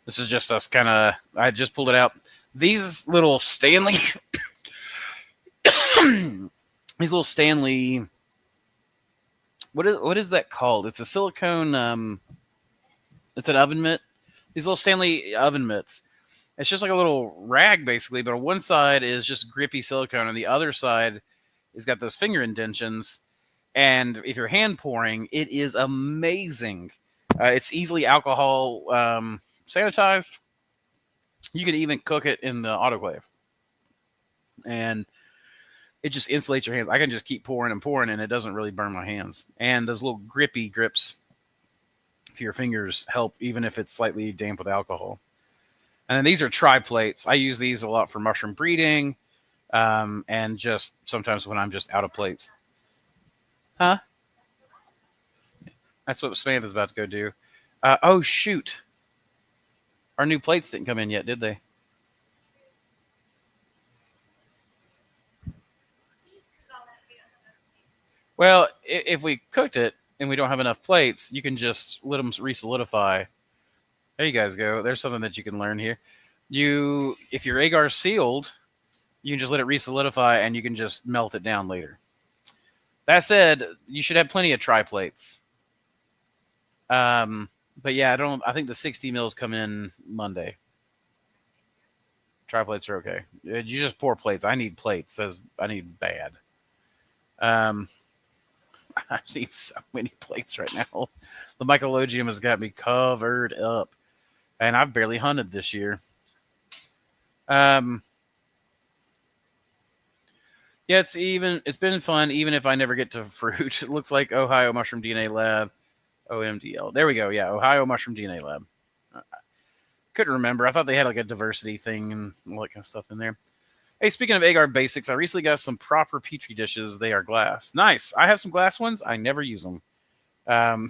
This is just us kind of. I just pulled it out. These little Stanley, What is that called? It's a silicone. It's an oven mitt. These little Stanley oven mitts. It's just like a little rag, basically, but on one side is just grippy silicone, and the other side has got those finger indentions. And if you're hand pouring, it is amazing. It's easily alcohol sanitized. You could even cook it in the autoclave, and it just insulates your hands. I can just keep pouring and pouring, and it doesn't really burn my hands. And those little grippy grips for your fingers help, even if it's slightly damp with alcohol. And then these are tri-plates. I use these a lot for mushroom breeding, and just sometimes when I'm just out of plates. Huh? That's what Samantha's about to go do. Oh, shoot. Our new plates didn't come in yet, did they? Well, if we cooked it and we don't have enough plates, you can just let them re-solidify. There you guys go. There's something that you can learn here. If your agar is sealed, you can just let it re-solidify and you can just melt it down later. That said, you should have plenty of tri-plates. But yeah, I think the 60 mils come in Monday. Tri-plates are okay. You just pour plates. I need plates. I need bad. I need so many plates right now. The mycologium has got me covered up. And I've barely hunted this year. Yeah, it's been fun, even if I never get to fruit. It looks like Ohio Mushroom DNA Lab. OMDL. There we go. Yeah, Ohio Mushroom DNA Lab. Couldn't remember. I thought they had like a diversity thing and all that kind of stuff in there. Hey, speaking of agar basics, I recently got some proper petri dishes. They are glass. Nice. I have some glass ones. I never use them. Huh?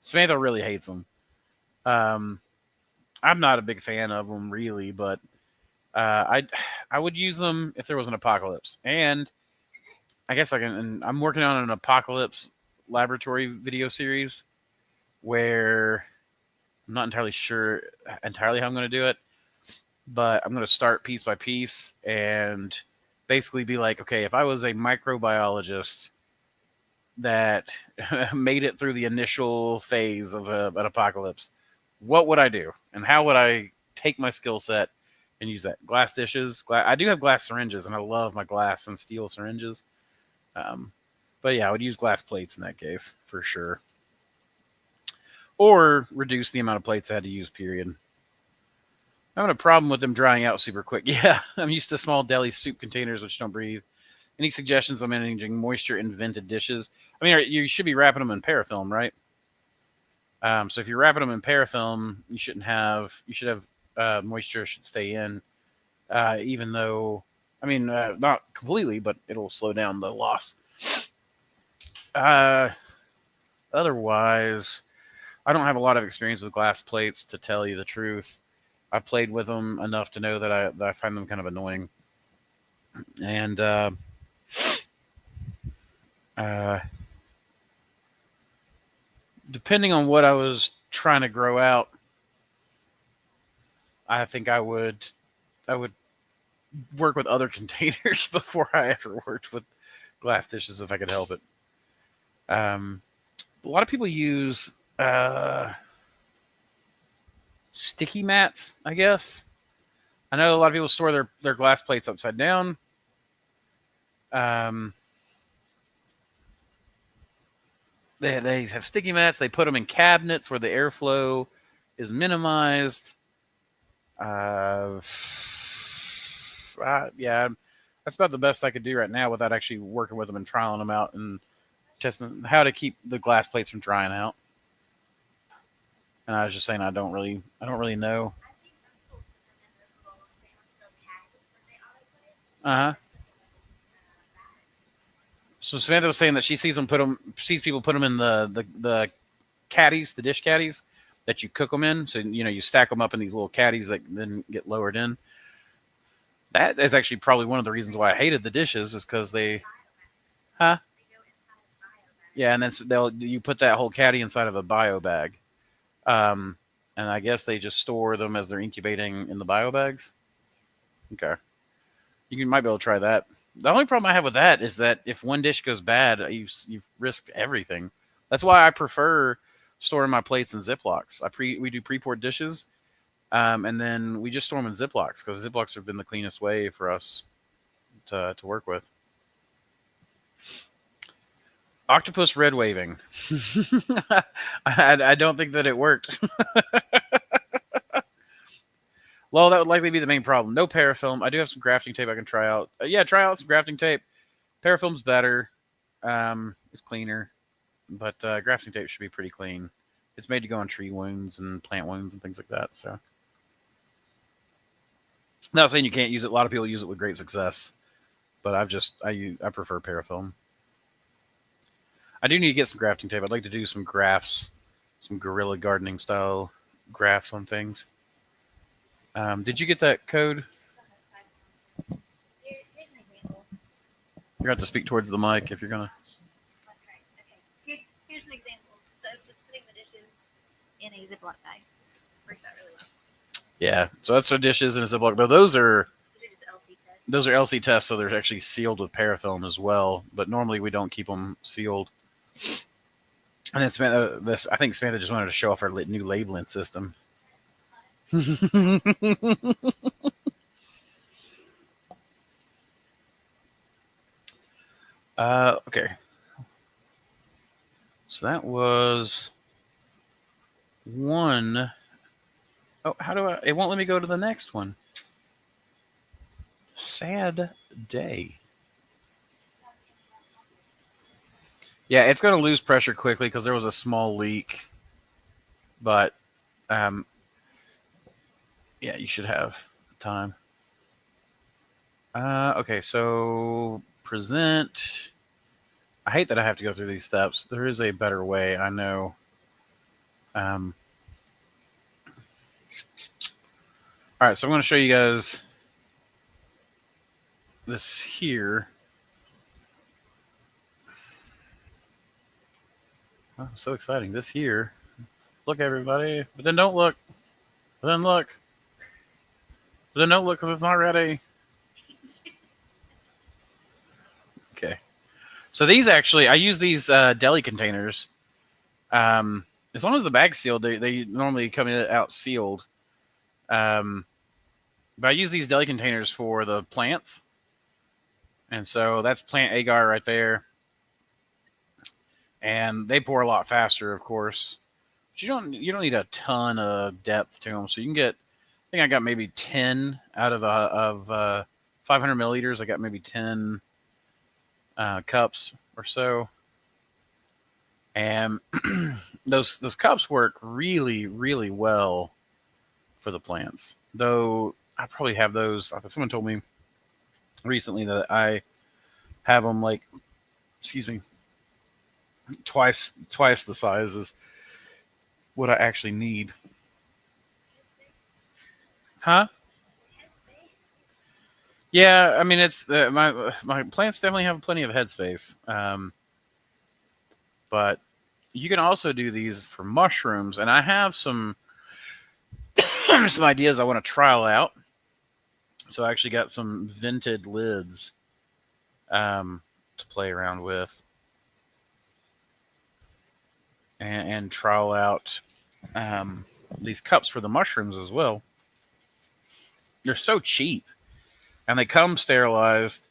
Samantha really hates them. I'm not a big fan of them, really, but I would use them if there was an apocalypse. And I guess I'm working on an apocalypse laboratory video series where I'm not entirely sure how I'm going to do it, but I'm going to start piece by piece and basically be like, okay, if I was a microbiologist that made it through the initial phase of an apocalypse, what would I do? And how would I take my skill set and use that? Glass dishes. I do have glass syringes, and I love my glass and steel syringes. But yeah, I would use glass plates in that case, for sure. Or reduce the amount of plates I had to use, period. I'm having a problem with them drying out super quick. Yeah, I'm used to small deli soup containers which don't breathe. Any suggestions on managing moisture in vented dishes? I mean, you should be wrapping them in parafilm, right? So if you're wrapping them in parafilm, you should have moisture should stay in, even though, I mean, not completely, but it'll slow down the loss. Otherwise, I don't have a lot of experience with glass plates, to tell you the truth. I played with them enough to know that I find them kind of annoying. And depending on what I was trying to grow out, I think I would work with other containers before I ever worked with glass dishes if I could help it. A lot of people use sticky mats, I guess. I know a lot of people store their glass plates upside down. They have sticky mats. They put them in cabinets where the airflow is minimized. Yeah, that's about the best I could do right now without actually working with them and trialing them out and testing how to keep the glass plates from drying out. And I was just saying I don't really know.
I've seen some people put them in this little stainless steel cactus that they autoclave.
Uh huh. So Samantha was saying that she sees people put them in the caddies, the dish caddies that you cook them in. So you stack them up in these little caddies that then get lowered in. That is actually probably one of the reasons why I hated the dishes is because they, huh? Yeah, and then you put that whole caddy inside of a bio bag, and I guess they just store them as they're incubating in the bio bags. Okay, you might be able to try that. The only problem I have with that is that if one dish goes bad, you've risked everything. That's why I prefer storing my plates in Ziplocs. We do pre-poured dishes, and then we just store them in Ziplocs because Ziplocs have been the cleanest way for us to work with. Octopus red waving. I don't think that it worked. Well, that would likely be the main problem. No parafilm. I do have some grafting tape I can try out. Try out some grafting tape. Parafilm's better. It's cleaner. But grafting tape should be pretty clean. It's made to go on tree wounds and plant wounds and things like that. So, not saying you can't use it. A lot of people use it with great success. But I prefer parafilm. I do need to get some grafting tape. I'd like to do some grafts, some guerrilla gardening style grafts on things. Did you get that code?
Here's an example.
You're going to have to speak towards the mic if you're going to.
Okay. Here's an example. So just putting the dishes in a Ziploc bag works out really well.
Yeah, so that's our dishes in a Ziploc. But those are
just LC tests.
Those are LC tests, so they're actually sealed with parafilm as well. But normally we don't keep them sealed. And then Samantha, I think Samantha just wanted to show off our new labeling system. Okay. So that was one. Oh, it won't let me go to the next one. Sad day. Yeah, it's going to lose pressure quickly because there was a small leak. But, yeah, you should have time. Okay, so present. I hate that I have to go through these steps. There is a better way, I know. All right, so I'm going to show you guys this here. Oh, so exciting. This here. Look, everybody. But then don't look. But then look. But then don't look because it's not ready. Okay. So these actually, I use these deli containers. As long as the bag's sealed, they normally come out sealed. But I use these deli containers for the plants. And so that's plant agar right there. And they pour a lot faster, of course. But you don't need a ton of depth to them. So you can get, I think I got maybe 10 out of 500 milliliters. I got maybe 10 cups or so. And those cups work really, really well for the plants. Though I probably have those. Someone told me recently that I have them twice the size as what I actually need. Huh? Yeah, I mean it's my plants definitely have plenty of headspace. But you can also do these for mushrooms, and I have some ideas I want to trial out. So I actually got some vented lids to play around with and trial out these cups for the mushrooms as well. They're so cheap, and they come sterilized.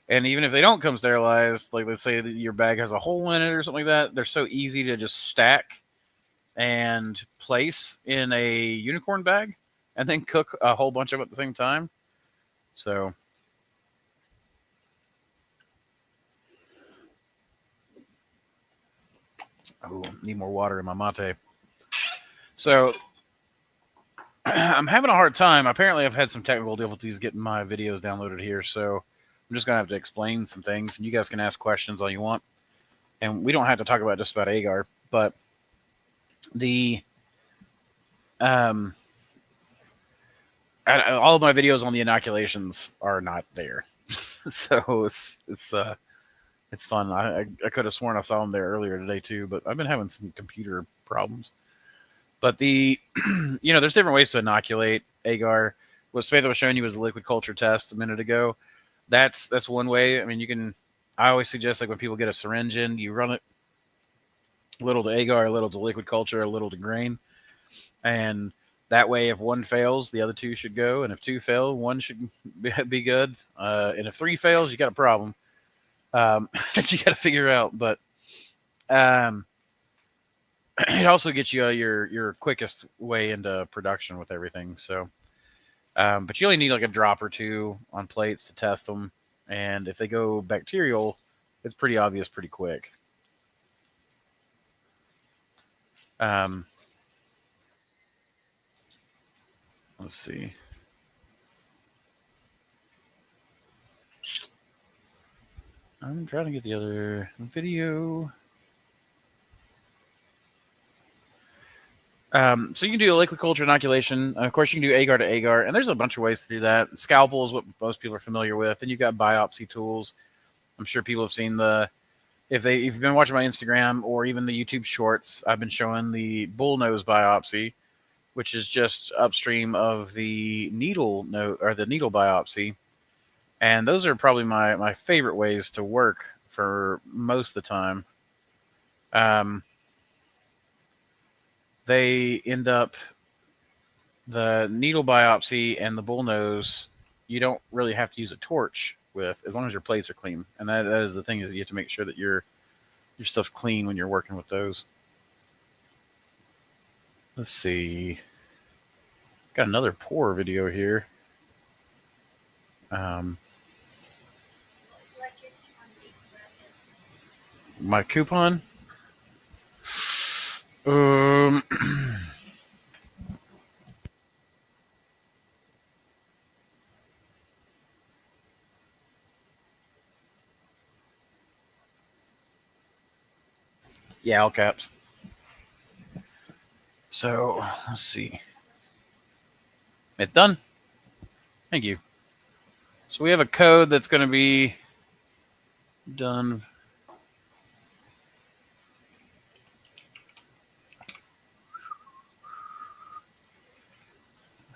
And even if they don't come sterilized, like let's say that your bag has a hole in it or something like that, they're so easy to just stack and place in a unicorn bag and then cook a whole bunch of them at the same time. So oh, need more water in my mate. So I'm having a hard time. Apparently, I've had some technical difficulties getting my videos downloaded here, so I'm just going to have to explain some things, and you guys can ask questions all you want. And we don't have to talk about just about Agar, but the all of my videos on the inoculations are not there, so it's fun. I could have sworn I saw them there earlier today too, but I've been having some computer problems. But the there's different ways to inoculate Agar. What Spatha was showing you was a liquid culture test a minute ago. That's one way. I mean, you can. I always suggest like when people get a syringe in, you run it a little to Agar, a little to liquid culture, a little to grain, and that way, if one fails, the other two should go, and if two fail, one should be good. And if three fails, you got a problem that you got to figure out. But it also gets you your quickest way into production with everything. So, but you only need like a drop or two on plates to test them, and if they go bacterial, it's pretty obvious pretty quick. Let's see. I'm trying to get the other video. So you can do a liquid culture inoculation. Of course, you can do agar to agar, and there's a bunch of ways to do that. Scalpel is what most people are familiar with, and you've got biopsy tools. I'm sure people have seen if you've been watching my Instagram or even the YouTube shorts, I've been showing the bullnose biopsy, which is just upstream of the needle biopsy. And those are probably my favorite ways to work for most of the time. They end up the needle biopsy and the bullnose. You don't really have to use a torch with, as long as your plates are clean. And that is the thing, is you have to make sure that your stuff's clean when you're working with those. Let's see. Got another pour video here. My coupon. Yeah, all caps. So let's see. It's done. Thank you. So we have a code that's going to be done.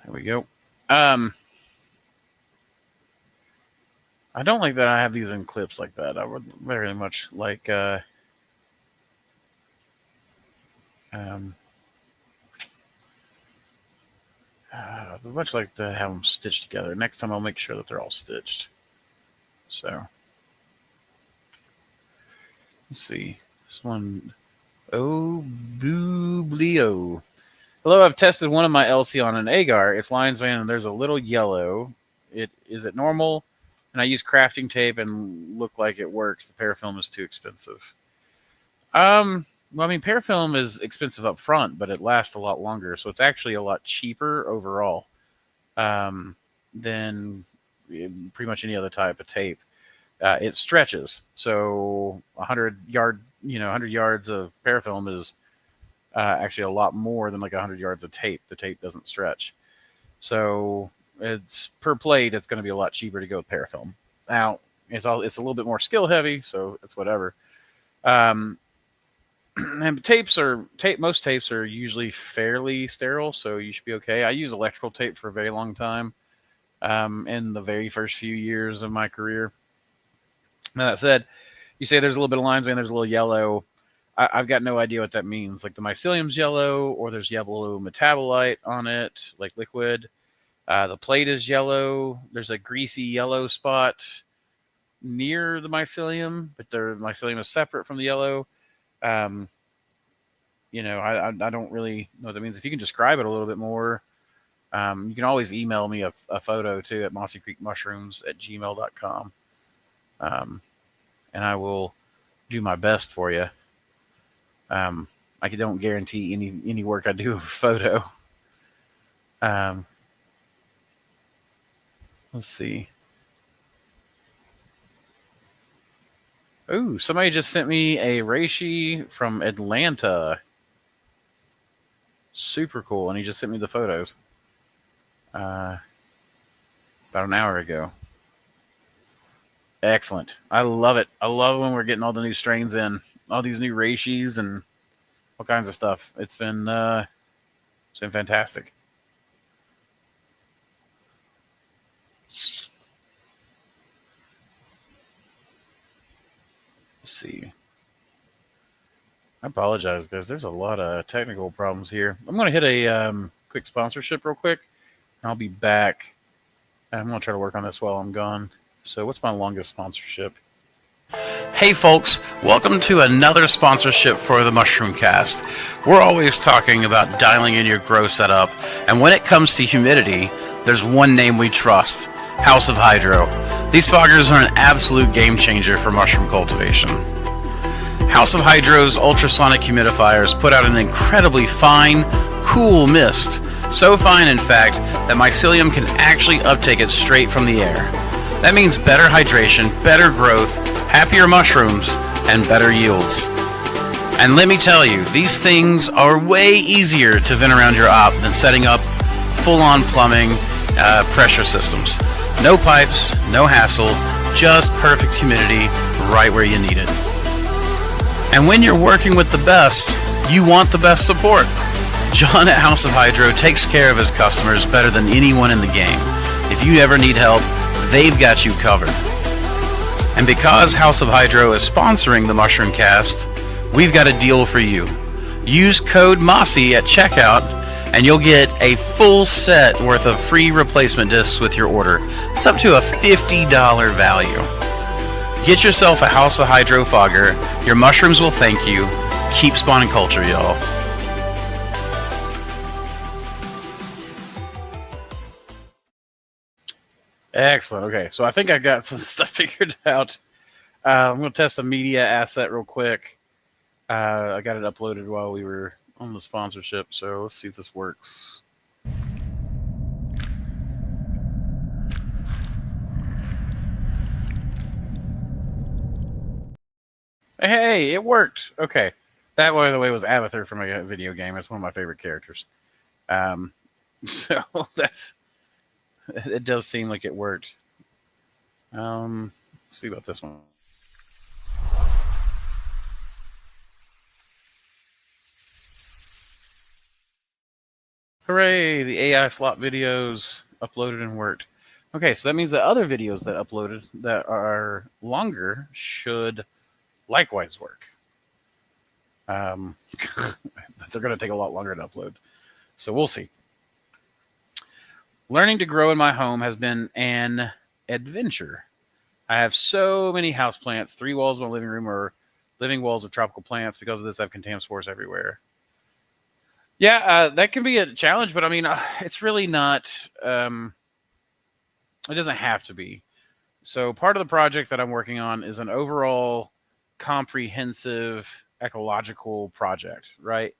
There we go. I don't like that I have these in clips like that. I would very much like I'd much like to have them stitched together. Next time I'll make sure that they're all stitched. So let's see. This one, oh, Bublio. Hello, I've tested one of my LC on an agar. It's lion's mane and there's a little yellow. Is it normal? And I use crafting tape and look like it works. The parafilm is too expensive. Well, I mean, parafilm is expensive up front, but it lasts a lot longer. So it's actually a lot cheaper overall than pretty much any other type of tape. It stretches. So 100 yards of parafilm is actually a lot more than like 100 yards of tape. The tape doesn't stretch. So it's per plate, it's going to be a lot cheaper to go with parafilm. Now, it's a little bit more skill heavy, so it's whatever. And most tapes are usually fairly sterile, so you should be okay. I use electrical tape for a very long time in the very first few years of my career. Now, that said, you say there's a little bit of lines, man, there's a little yellow. I've got no idea what that means. Like the mycelium's yellow, or there's yellow metabolite on it, like liquid. The plate is yellow. There's a greasy yellow spot. near the mycelium, but the mycelium is separate from the yellow. You know, I don't really know what that means. If you can describe it a little bit more, you can always email me a photo too at mossycreekmushrooms@gmail.com. And I will do my best for you. I don't guarantee any work I do over photo. Let's see. Ooh, somebody just sent me a reishi from Atlanta. Super cool. And he just sent me the photos about an hour ago. Excellent. I love it. I love when we're getting all the new strains in, all these new reishis and all kinds of stuff. It's been fantastic. Let's see. I apologize, guys. There's a lot of technical problems here. I'm going to hit a quick sponsorship real quick. I'll be back. I'm going to try to work on this while I'm gone. So what's my longest sponsorship? Hey folks, welcome to another sponsorship for the MushRune Cast. We're always talking about dialing in your grow setup, and when it comes to humidity, there's one name we trust, House of Hydro. These foggers are an absolute game changer for mushroom cultivation. House of Hydro's ultrasonic humidifiers put out an incredibly fine, cool mist. So fine, in fact, that mycelium can actually uptake it straight from the air. That means better hydration, better growth, happier mushrooms, and better yields. And let me tell you, these things are way easier to vent around your op than setting up full-on plumbing pressure systems. No pipes, no hassle, just perfect humidity right where you need it. And when you're working with the best, you want the best support. John at House of Hydro takes care of his customers better than anyone in the game. If you ever need help, they've got you covered. And because House of Hydro is sponsoring the MushRune Cast, we've got a deal for you. Use code Mossy at checkout, and you'll get a full set worth of free replacement discs with your order. It's up to a $50 value. Get yourself a House of Hydro fogger. Your mushrooms will thank you. Keep spawning culture, y'all. Excellent. Okay, so I think I got some stuff figured out. I'm going to test the media asset real quick. I got it uploaded while we were on the sponsorship, so let's see if this works. Hey, it worked. Okay. That, by the way, was Abathur from a video game. It's one of my favorite characters. So that's... It does seem like it worked. Let's see about this one. Hooray! The AI slot videos uploaded and worked. Okay, so that means that other videos that uploaded that are longer should likewise work. But they're going to take a lot longer to upload. So we'll see. Learning to grow in my home has been an adventure. I have so many houseplants. 3 walls of my living room are living walls of tropical plants. Because of this, I have contam spores everywhere. Yeah, that can be a challenge, but I mean, it's really not... it doesn't have to be. So part of the project that I'm working on is an overall comprehensive ecological project, right?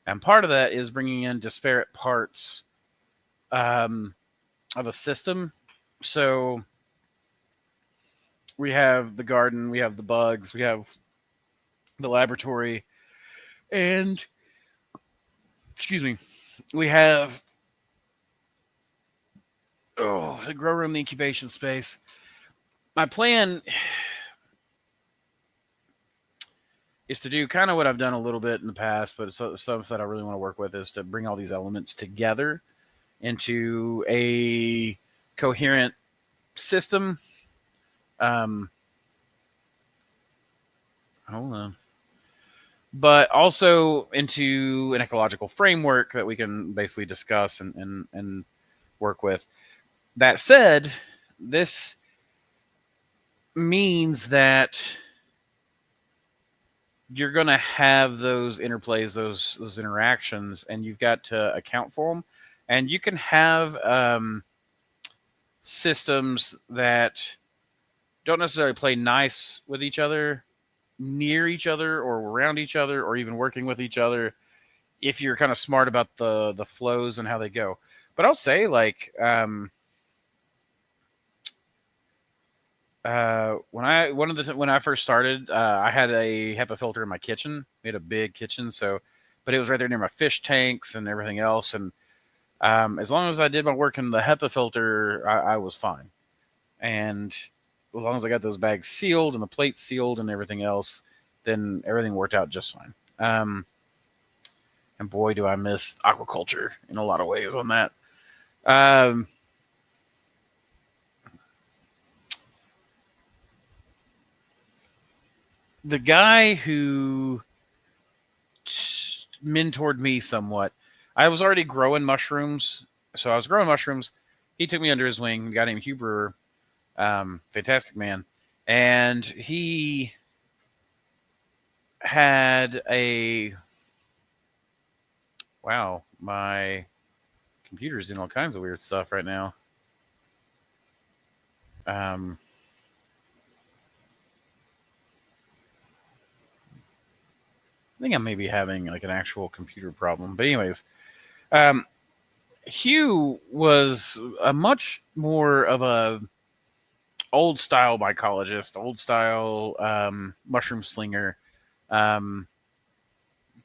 And part of that is bringing in disparate parts of a system. So we have the garden, we have the bugs, we have the laboratory, and excuse me, we have the grow room, the incubation space. My plan is to do kind of what I've done a little bit in the past, but stuff that I really want to work with is to bring all these elements together into a coherent system. Hold on. But also into an ecological framework that we can basically discuss and work with. That said, this means that you're going to have those interplays, those interactions, and you've got to account for them. And you can have systems that don't necessarily play nice with each other, near each other, or around each other, or even working with each other, if you're kind of smart about the flows and how they go. But I'll say, like, when I first started, I had a HEPA filter in my kitchen. We had a big kitchen, but it was right there near my fish tanks and everything else. And as long as I did my work in the HEPA filter, I was fine. And as long as I got those bags sealed and the plates sealed and everything else, then everything worked out just fine. And boy, do I miss aquaculture in a lot of ways on that. The guy who mentored me somewhat, I was already growing mushrooms. So I was growing mushrooms. He took me under his wing, a guy named Hugh Brewer, fantastic man. And he had wow, my computer's doing all kinds of weird stuff right now. I think I may be having like an actual computer problem. But anyways, Hugh was a much more of a old style mycologist, old style mushroom slinger, kind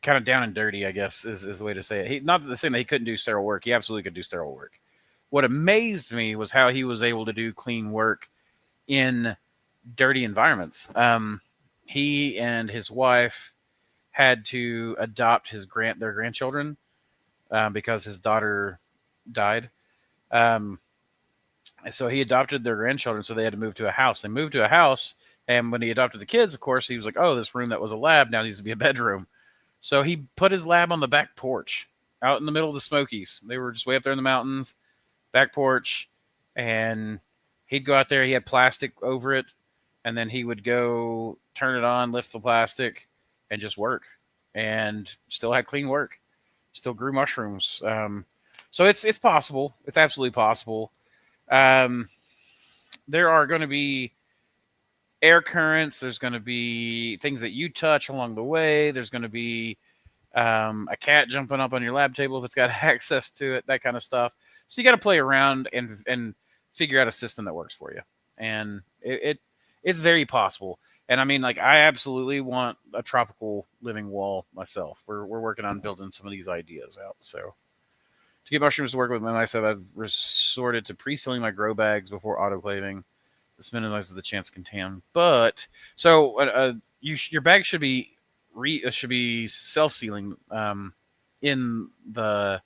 of down and dirty, I guess is the way to say it. Not the saying that he couldn't do sterile work. He absolutely could do sterile work. What amazed me was how he was able to do clean work in dirty environments. He and his wife had to adopt their grandchildren because his daughter died. So he adopted their grandchildren, so they had to move to a house. They moved to a house, and when he adopted the kids, of course, he was like, oh, this room that was a lab now needs to be a bedroom. So he put his lab on the back porch out in the middle of the Smokies. They were just way up there in the mountains, back porch, and he'd go out there. He had plastic over it, and then he would go turn it on, lift the plastic, and just work. And still had clean work. Still grew mushrooms. So it's possible. It's absolutely possible. There are going to be air currents. There's going to be things that you touch along the way. There's going to be a cat jumping up on your lab table if it's got access to it, that kind of stuff. So you got to play around and figure out a system that works for you. And it's very possible. And I mean, like, I absolutely want a tropical living wall myself. We're working on building some of these ideas out. So to get mushrooms to work with myself, I've resorted to pre-sealing my grow bags before autoclaving. This minimizes the chance of contamination. But so your bag should be self-sealing in the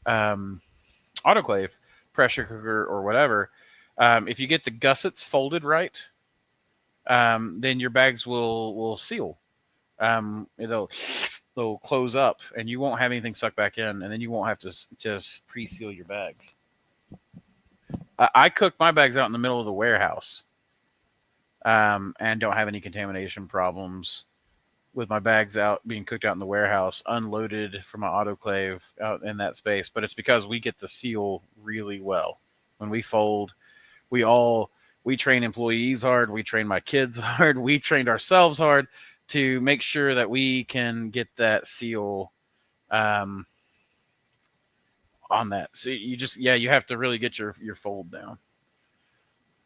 autoclave, pressure cooker, or whatever. If you get the gussets folded right, then your bags will seal. They'll close up, and you won't have anything suck back in, and then you won't have to just pre-seal your bags. I cook my bags out in the middle of the warehouse, and don't have any contamination problems with my bags being cooked out in the warehouse, unloaded from my autoclave out in that space. But it's because we get the seal really well. When we fold, we train employees hard. We train my kids hard. We trained ourselves hard to make sure that we can get that seal on that. So you have to really get your fold down.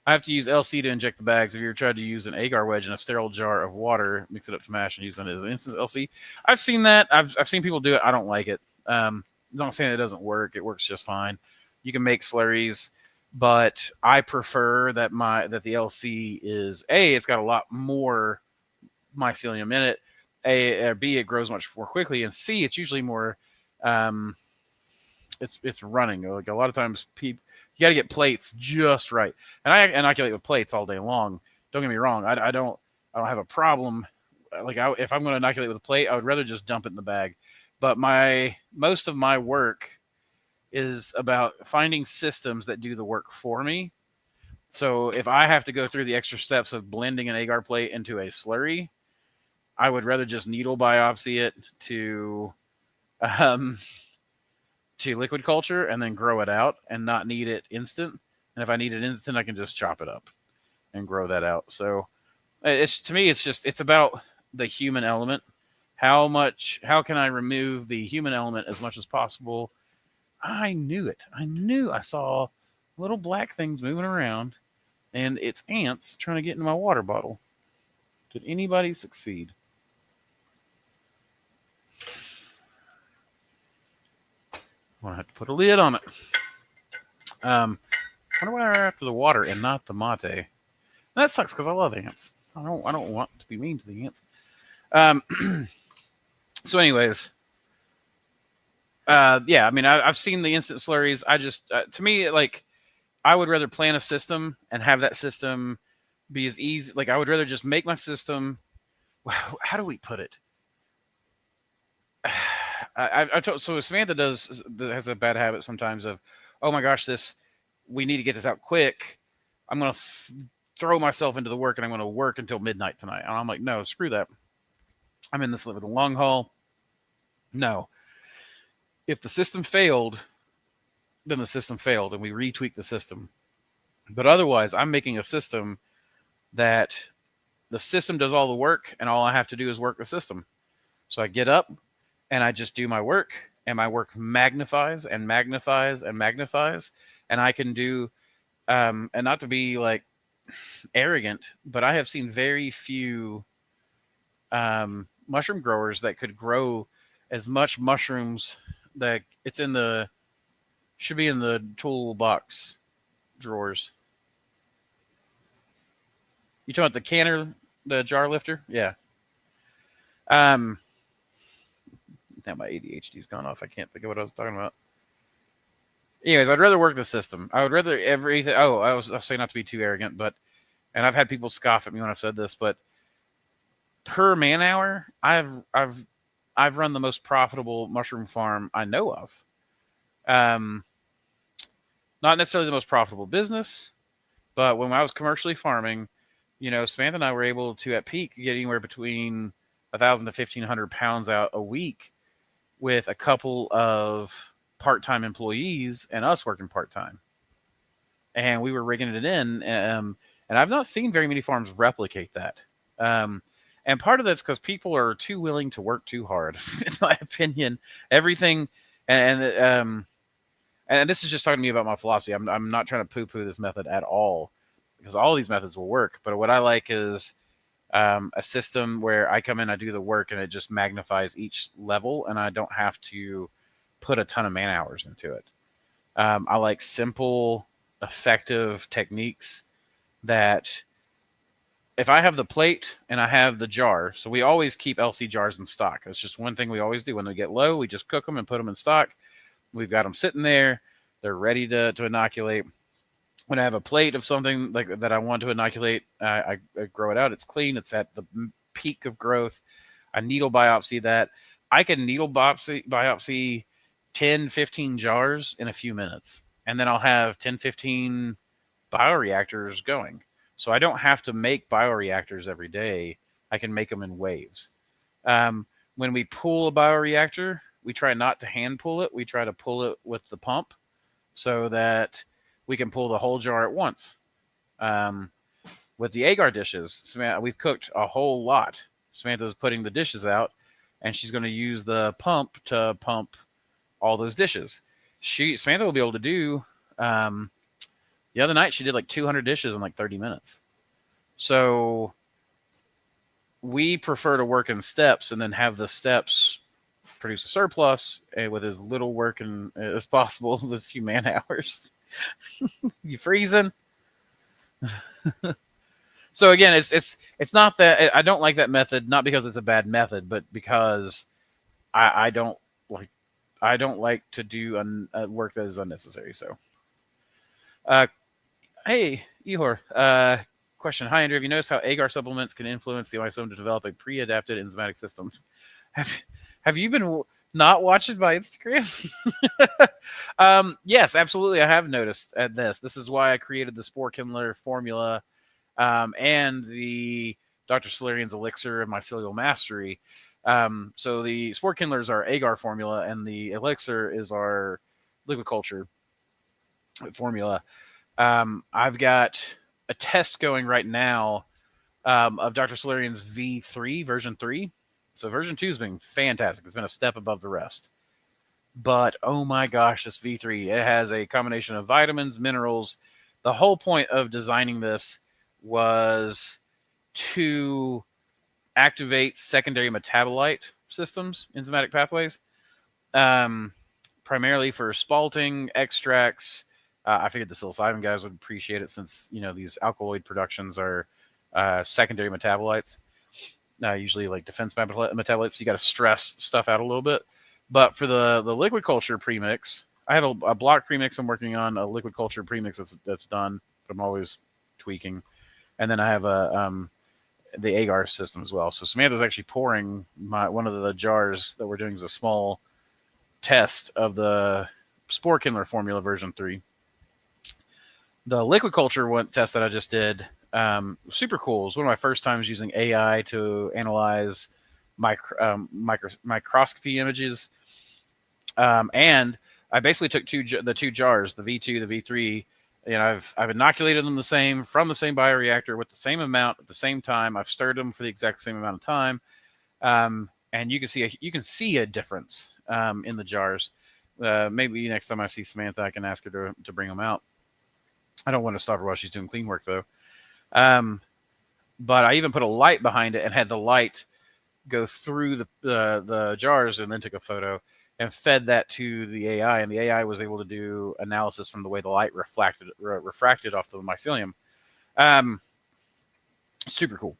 I have to use LC to inject the bags. Have you ever tried to use an agar wedge in a sterile jar of water, mix it up to mash, and use it as an instant LC? I've seen that. I've seen people do it. I don't like it. I'm not saying it doesn't work. It works just fine. You can make slurries, but I prefer that the LC is it's got a lot more mycelium in it. B, it grows much more quickly, and C, it's usually more. It's running. Like, a lot of times, you got to get plates just right. And I inoculate with plates all day long. Don't get me wrong. I don't have a problem. Like, if I'm going to inoculate with a plate, I would rather just dump it in the bag. But most of my work is about finding systems that do the work for me. So if I have to go through the extra steps of blending an agar plate into a slurry, I would rather just needle biopsy it um, to liquid culture and then grow it out and not need it instant. And if I need it instant, I can just chop it up and grow that out. So to me, it's about the human element. How can I remove the human element as much as possible? I knew it. I saw little black things moving around, and it's ants trying to get into my water bottle. Did anybody succeed? I'm gonna have to put a lid on it. I wonder why we're after the water and not the mate. That sucks because I love ants. I don't want to be mean to the ants. So, anyways, yeah. I mean, I've seen the instant slurries. I just, to me, like, I would rather plan a system and have that system be as easy. Like, I would rather just make my system. How do we put it? I told, so Samantha has a bad habit sometimes of, oh my gosh, we need to get this out quick. I'm gonna throw myself into the work and I'm gonna work until midnight tonight. And I'm like, no, screw that. I'm in this for the long haul. No. If the system failed, then the system failed and we retweak the system. But otherwise, I'm making a system that the system does all the work and all I have to do is work the system. So I get up and I just do my work and my work magnifies and magnifies and magnifies. And I can do, and not to be like arrogant, but I have seen very few mushroom growers that could grow as much mushrooms that should be in the toolbox drawers. You talking about the canner, the jar lifter? Yeah. Now my ADHD's gone off. I can't think of what I was talking about. Anyways, I'd rather work the system. I would rather everything. Oh, I was saying not to be too arrogant, and I've had people scoff at me when I've said this, but per man hour, I've run the most profitable mushroom farm I know of. Not necessarily the most profitable business, but when I was commercially farming, Samantha and I were able to at peak get anywhere between 1,000 to 1,500 pounds out a week with a couple of part-time employees and us working part-time. And we were rigging it in. And I've not seen very many farms replicate that. And part of that's because people are too willing to work too hard, in my opinion. Everything, and this is just talking to me about my philosophy. I'm not trying to poo-poo this method at all, because all these methods will work. But what I like is a system where I come in, I do the work, and it just magnifies each level, and I don't have to put a ton of man hours into it. I like simple, effective techniques that if I have the plate and I have the jar, so we always keep LC jars in stock. It's just one thing we always do. When they get low, we just cook them and put them in stock. We've got them sitting there. They're ready to inoculate. When I have a plate of something like that I want to inoculate, I grow it out. It's clean. It's at the peak of growth. I needle biopsy that. I can needle biopsy 10, 15 jars in a few minutes. And then I'll have 10, 15 bioreactors going. So I don't have to make bioreactors every day. I can make them in waves. When we pull a bioreactor, we try not to hand pull it. We try to pull it with the pump so that we can pull the whole jar at once. With the agar dishes, we've cooked a whole lot. Samantha's putting the dishes out, and she's going to use the pump to pump all those dishes. Samantha will be able to do, the other night she did like 200 dishes in like 30 minutes. So we prefer to work in steps and then have the steps produce a surplus with as little work as possible, as few man hours. You freezing? So again, it's not that I don't like that method, not because it's a bad method, but because I don't like to do work that is unnecessary. So, hey, Ihor, question. Hi, Andrew. Have you noticed how agar supplements can influence the rhizome to develop a pre-adapted enzymatic system? Have you been Not watching my Instagram. Yes, absolutely. I have noticed at this. This is why I created the Spore Kindler formula and the Dr. Solarian's Elixir and Mycelial Mastery. So the Spore Kindler is our Agar formula, and the Elixir is our liquid culture formula. I've got a test going right now of Dr. Solarian's V3, version 3. So version 2 has been fantastic. It's been a step above the rest. But, oh my gosh, this V3, it has a combination of vitamins, minerals. The whole point of designing this was to activate secondary metabolite systems, enzymatic pathways, primarily for spalting, extracts. I figured the psilocybin guys would appreciate it since, these alkaloid productions are secondary metabolites, usually like defense metabolites. So you got to stress stuff out a little bit. But for the liquid culture premix, I have a block premix I'm working on, a liquid culture premix that's done, but I'm always tweaking. And then I have the Agar system as well. So Samantha's actually pouring one of the jars that we're doing is a small test of the Spore Kindler formula version 3. The liquid culture test that I just did, super cool. It was one of my first times using AI to analyze microscopy images. And I basically took the two jars, the V2, the V3, and I've inoculated them from the same bioreactor with the same amount at the same time. I've stirred them for the exact same amount of time. And you can see a difference in the jars. Maybe next time I see Samantha, I can ask her to bring them out. I don't want to stop her while she's doing clean work, though. But I even put a light behind it and had the light go through the jars, and then took a photo and fed that to the AI, and the AI was able to do analysis from the way the light refracted off the mycelium. Super cool.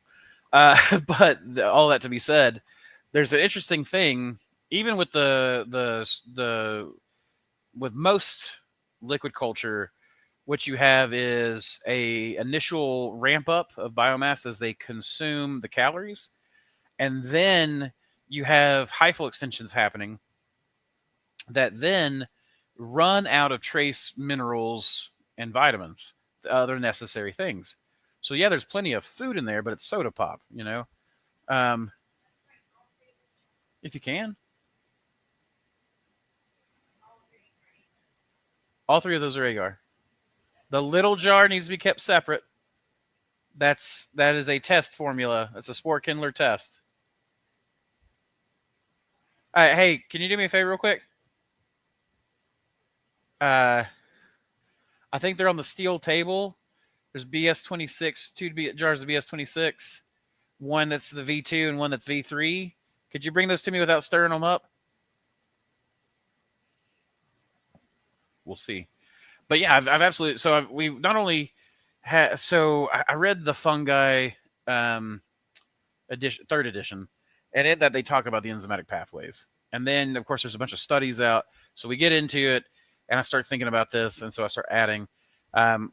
But all that to be said, there's an interesting thing, even with with most liquid culture. What you have is a initial ramp up of biomass as they consume the calories, and then you have hyphal extensions happening that then run out of trace minerals and vitamins, the other necessary things. So yeah, there's plenty of food in there, but it's soda pop, if you can. All three of those are agar. The little jar needs to be kept separate. That is a test formula. That's a Spore Kindler test. All right, hey, can you do me a favor real quick? I think they're on the steel table. There's BS26, two jars of BS26, one that's the V2 and one that's V3. Could you bring those to me without stirring them up? We'll see. But yeah, I've absolutely. So we've not only had. So I read the fungi edition, third edition, and in that they talk about the enzymatic pathways. And then of course there's a bunch of studies out. So we get into it, and I start thinking about this, and so I start adding.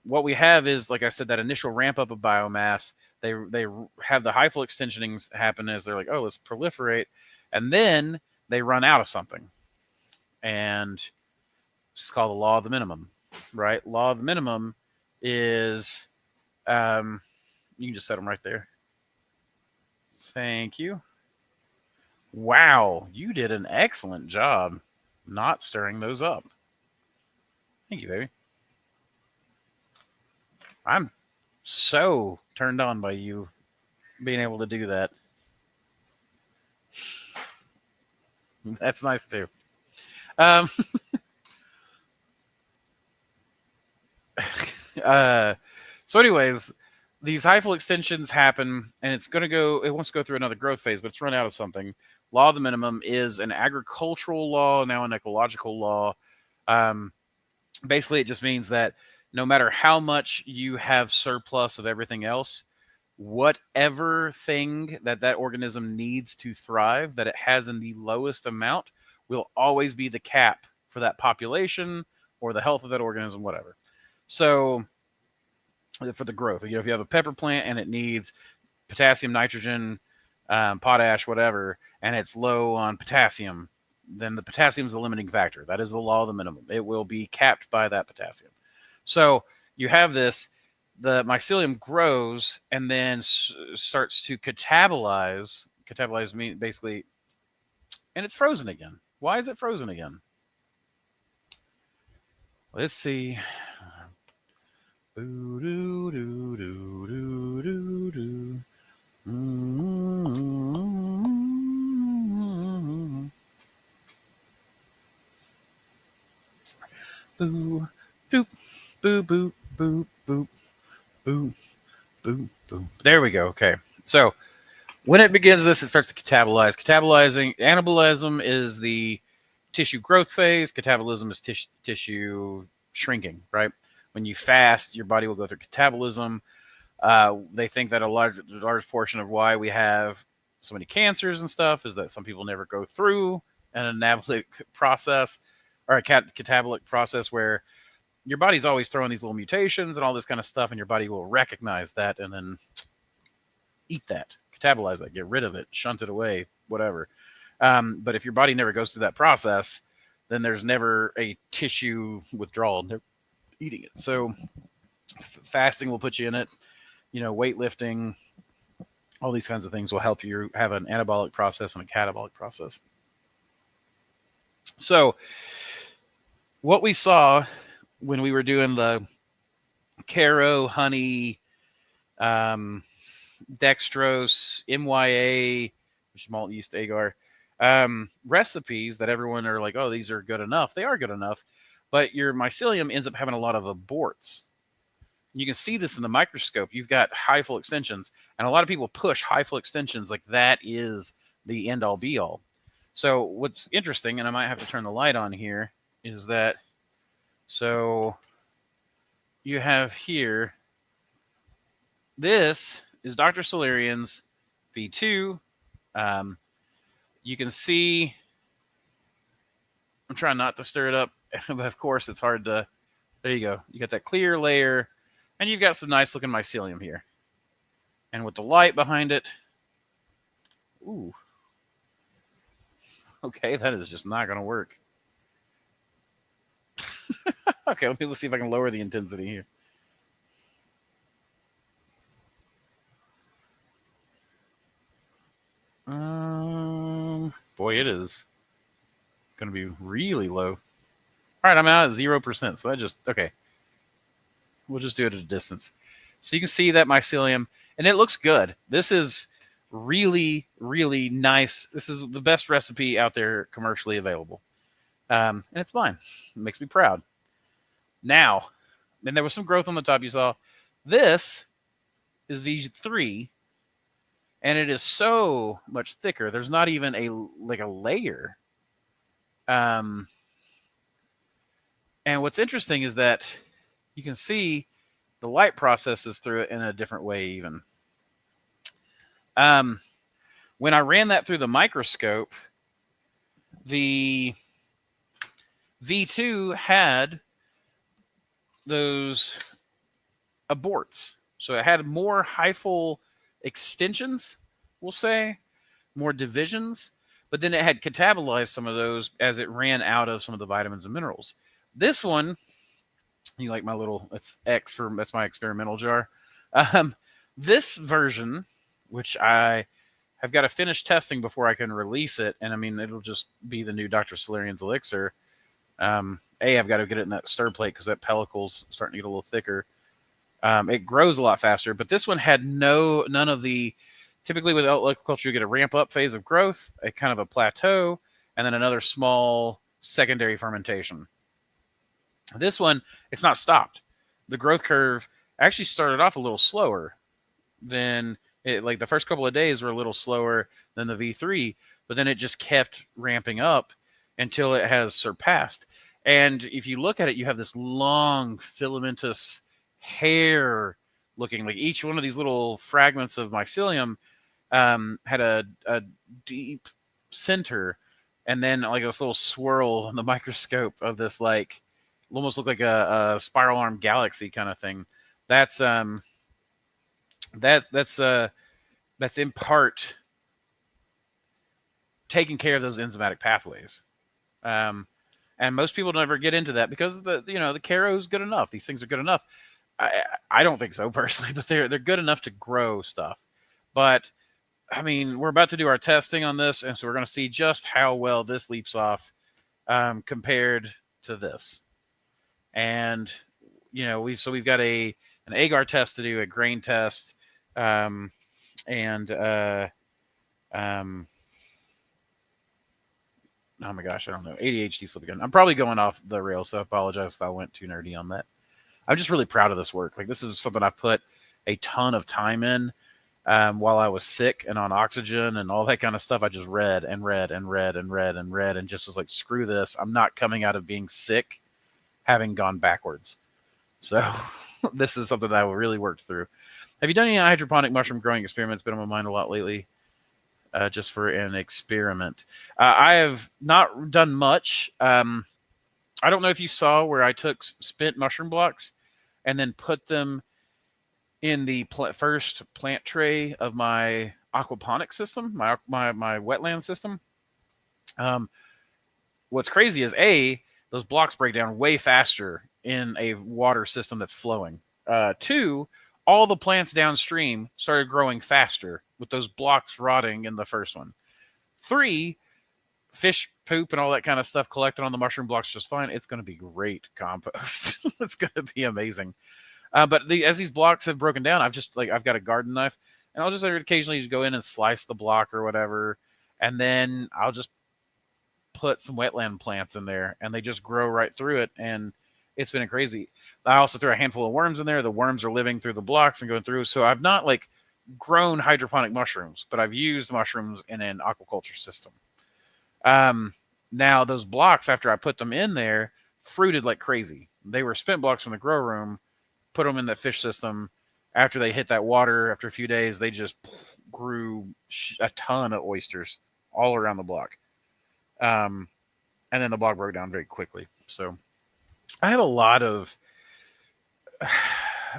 What we have is, like I said, that initial ramp up of biomass. They have the hyphal extensionings happen as they're like, oh, let's proliferate, and then they run out of something, and it's called the law of the minimum. Right? Law of the minimum is, you can just set them right there. Thank you. Wow, you did an excellent job not stirring those up. Thank you, baby. I'm so turned on by you being able to do that. That's nice too. So anyways, these hyphal extensions happen, and it wants to go through another growth phase, but it's run out of something. Law of the minimum is an agricultural law, now an ecological law. Basically, it just means that no matter how much you have surplus of everything else, whatever thing that organism needs to thrive, that it has in the lowest amount, will always be the cap for that population or the health of that organism, whatever. So for the growth, if you have a pepper plant and it needs potassium, nitrogen, potash, whatever, and it's low on potassium, then the potassium is the limiting factor. That is the law of the minimum. It will be capped by that potassium. So you have this, the mycelium grows and then starts to catabolize. Catabolize means basically, and it's frozen again. Why is it frozen again? Let's see. Boo doo doo doo doo doo doo. Boo, boop, boo, boop, boop, boop, boop, boop, boop. There we go. Okay. So when it begins this, it starts to catabolize. Catabolizing, anabolism is the tissue growth phase. Catabolism is tissue shrinking, right? When you fast, your body will go through catabolism. They think that a large portion of why we have so many cancers and stuff is that some people never go through an anabolic process or a catabolic process where your body's always throwing these little mutations and all this kind of stuff, and your body will recognize that and then eat that, catabolize that, get rid of it, shunt it away, whatever. But if your body never goes through that process, then there's never a tissue withdrawal. They're eating it. So fasting will put you in it. Weightlifting, all these kinds of things will help you have an anabolic process and a catabolic process. So what we saw when we were doing the Caro, honey, dextrose, MYA, which is malt yeast agar, recipes that everyone are like, oh, these are good enough. They are good enough, but your mycelium ends up having a lot of aborts. You can see this in the microscope. You've got high full extensions, and a lot of people push high full extensions like that is the end all be all. So what's interesting, and I might have to turn the light on here, is that so you have here, this is Dr. Solarian's V2. You can see, I'm trying not to stir it up, but of course it's hard to, there you go. You got that clear layer, and you've got some nice looking mycelium here. And with the light behind it, ooh. Okay, that is just not going to work. Okay, let's see if I can lower the intensity here. Boy, it is going to be really low. All right, I'm out at 0%, so that just, okay. We'll just do it at a distance. So you can see that mycelium, and it looks good. This is really, really nice. This is the best recipe out there commercially available. And it's mine. It makes me proud. Now, and there was some growth on the top you saw. This is V3, and it is so much thicker. There's not even a layer. And what's interesting is that you can see the light processes through it in a different way even. When I ran that through the microscope, the V2 had those aborts. So it had more hyphal extensions, we'll say, more divisions, but then it had catabolized some of those as it ran out of some of the vitamins and minerals. This one, you like my little, that's X for, that's my experimental jar. This version, which I have got to finish testing before I can release it, and I mean, it'll just be the new Dr. Solarian's elixir. I've got to get it in that stir plate because that pellicle's starting to get a little thicker. It grows a lot faster, but this one had none of the, typically with Ecological, you get a ramp up phase of growth, a kind of a plateau, and then another small secondary fermentation. This one, it's not stopped. The growth curve actually started off a little slower than it, like the first couple of days were a little slower than the V3, but then it just kept ramping up until it has surpassed. And if you look at it, you have this long filamentous hair looking, like each one of these little fragments of mycelium had a deep center, and then like this little swirl on the microscope of this, like, almost look like a spiral arm galaxy kind of thing. That's in part taking care of those enzymatic pathways. And most people never get into that because the Caro is good enough. These things are good enough. I don't think so personally, but they're good enough to grow stuff. But I mean, we're about to do our testing on this, and so we're going to see just how well this leaps off compared to this. And we've got an agar test to do, a grain test, and oh my gosh, I don't know. ADHD slip again. I'm probably going off the rails, so I apologize if I went too nerdy on that. I'm just really proud of this work. Like, this is something I put a ton of time in while I was sick and on oxygen and all that kind of stuff. I just read and read and read and read and read and just was like, screw this. I'm not coming out of being sick having gone backwards. So this is something that I really worked through. Have you done any hydroponic mushroom growing experiments? Been on my mind a lot lately. Just for an experiment. I have not done much. I don't know if you saw where I took spent mushroom blocks and then put them in the first plant tray of my aquaponic system, my wetland system. What's crazy is those blocks break down way faster in a water system that's flowing. 2, all the plants downstream started growing faster with those blocks rotting in the first one. 3, fish poop and all that kind of stuff collected on the mushroom blocks just fine. It's going to be great compost. It's going to be amazing. But as these blocks have broken down, I've got a garden knife, and I'll just occasionally just go in and slice the block or whatever, and then I'll just put some wetland plants in there, and they just grow right through it, and it's been crazy. I also threw a handful of worms in there. The worms are living through the blocks and going through. So I've not grown hydroponic mushrooms, but I've used mushrooms in an aquaculture system. Now those blocks, after I put them in there, fruited like crazy. They were spent blocks from the grow room, put them in that fish system. After they hit that water, after a few days, they just grew a ton of oysters all around the block. And then the block broke down very quickly. So I have a lot of,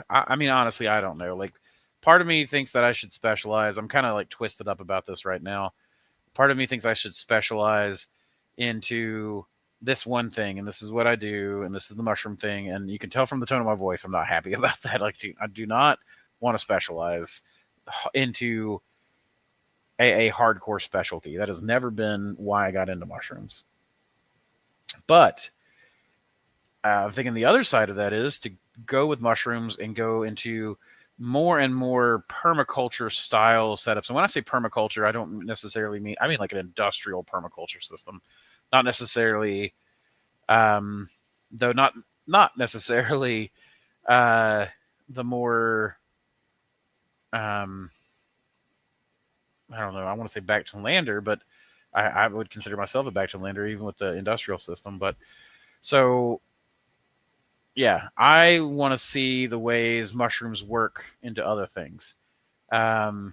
I mean, honestly, I don't know. Part of me thinks that I should specialize. I'm kind of twisted up about this right now. Part of me thinks I should specialize into this one thing, and this is what I do, and this is the mushroom thing. And you can tell from the tone of my voice, I'm not happy about that. I do not want to specialize into a hardcore specialty. That has never been why I got into mushrooms. But I'm thinking the other side of that is to go with mushrooms and go into more and more permaculture style setups. And when I say permaculture, I don't necessarily mean, I mean like an industrial permaculture system, not necessarily, though not necessarily the more, I don't know, I want to say back to lander, but I would consider myself a back to lander even with the industrial system. But so, yeah, I want to see the ways mushrooms work into other things. We'll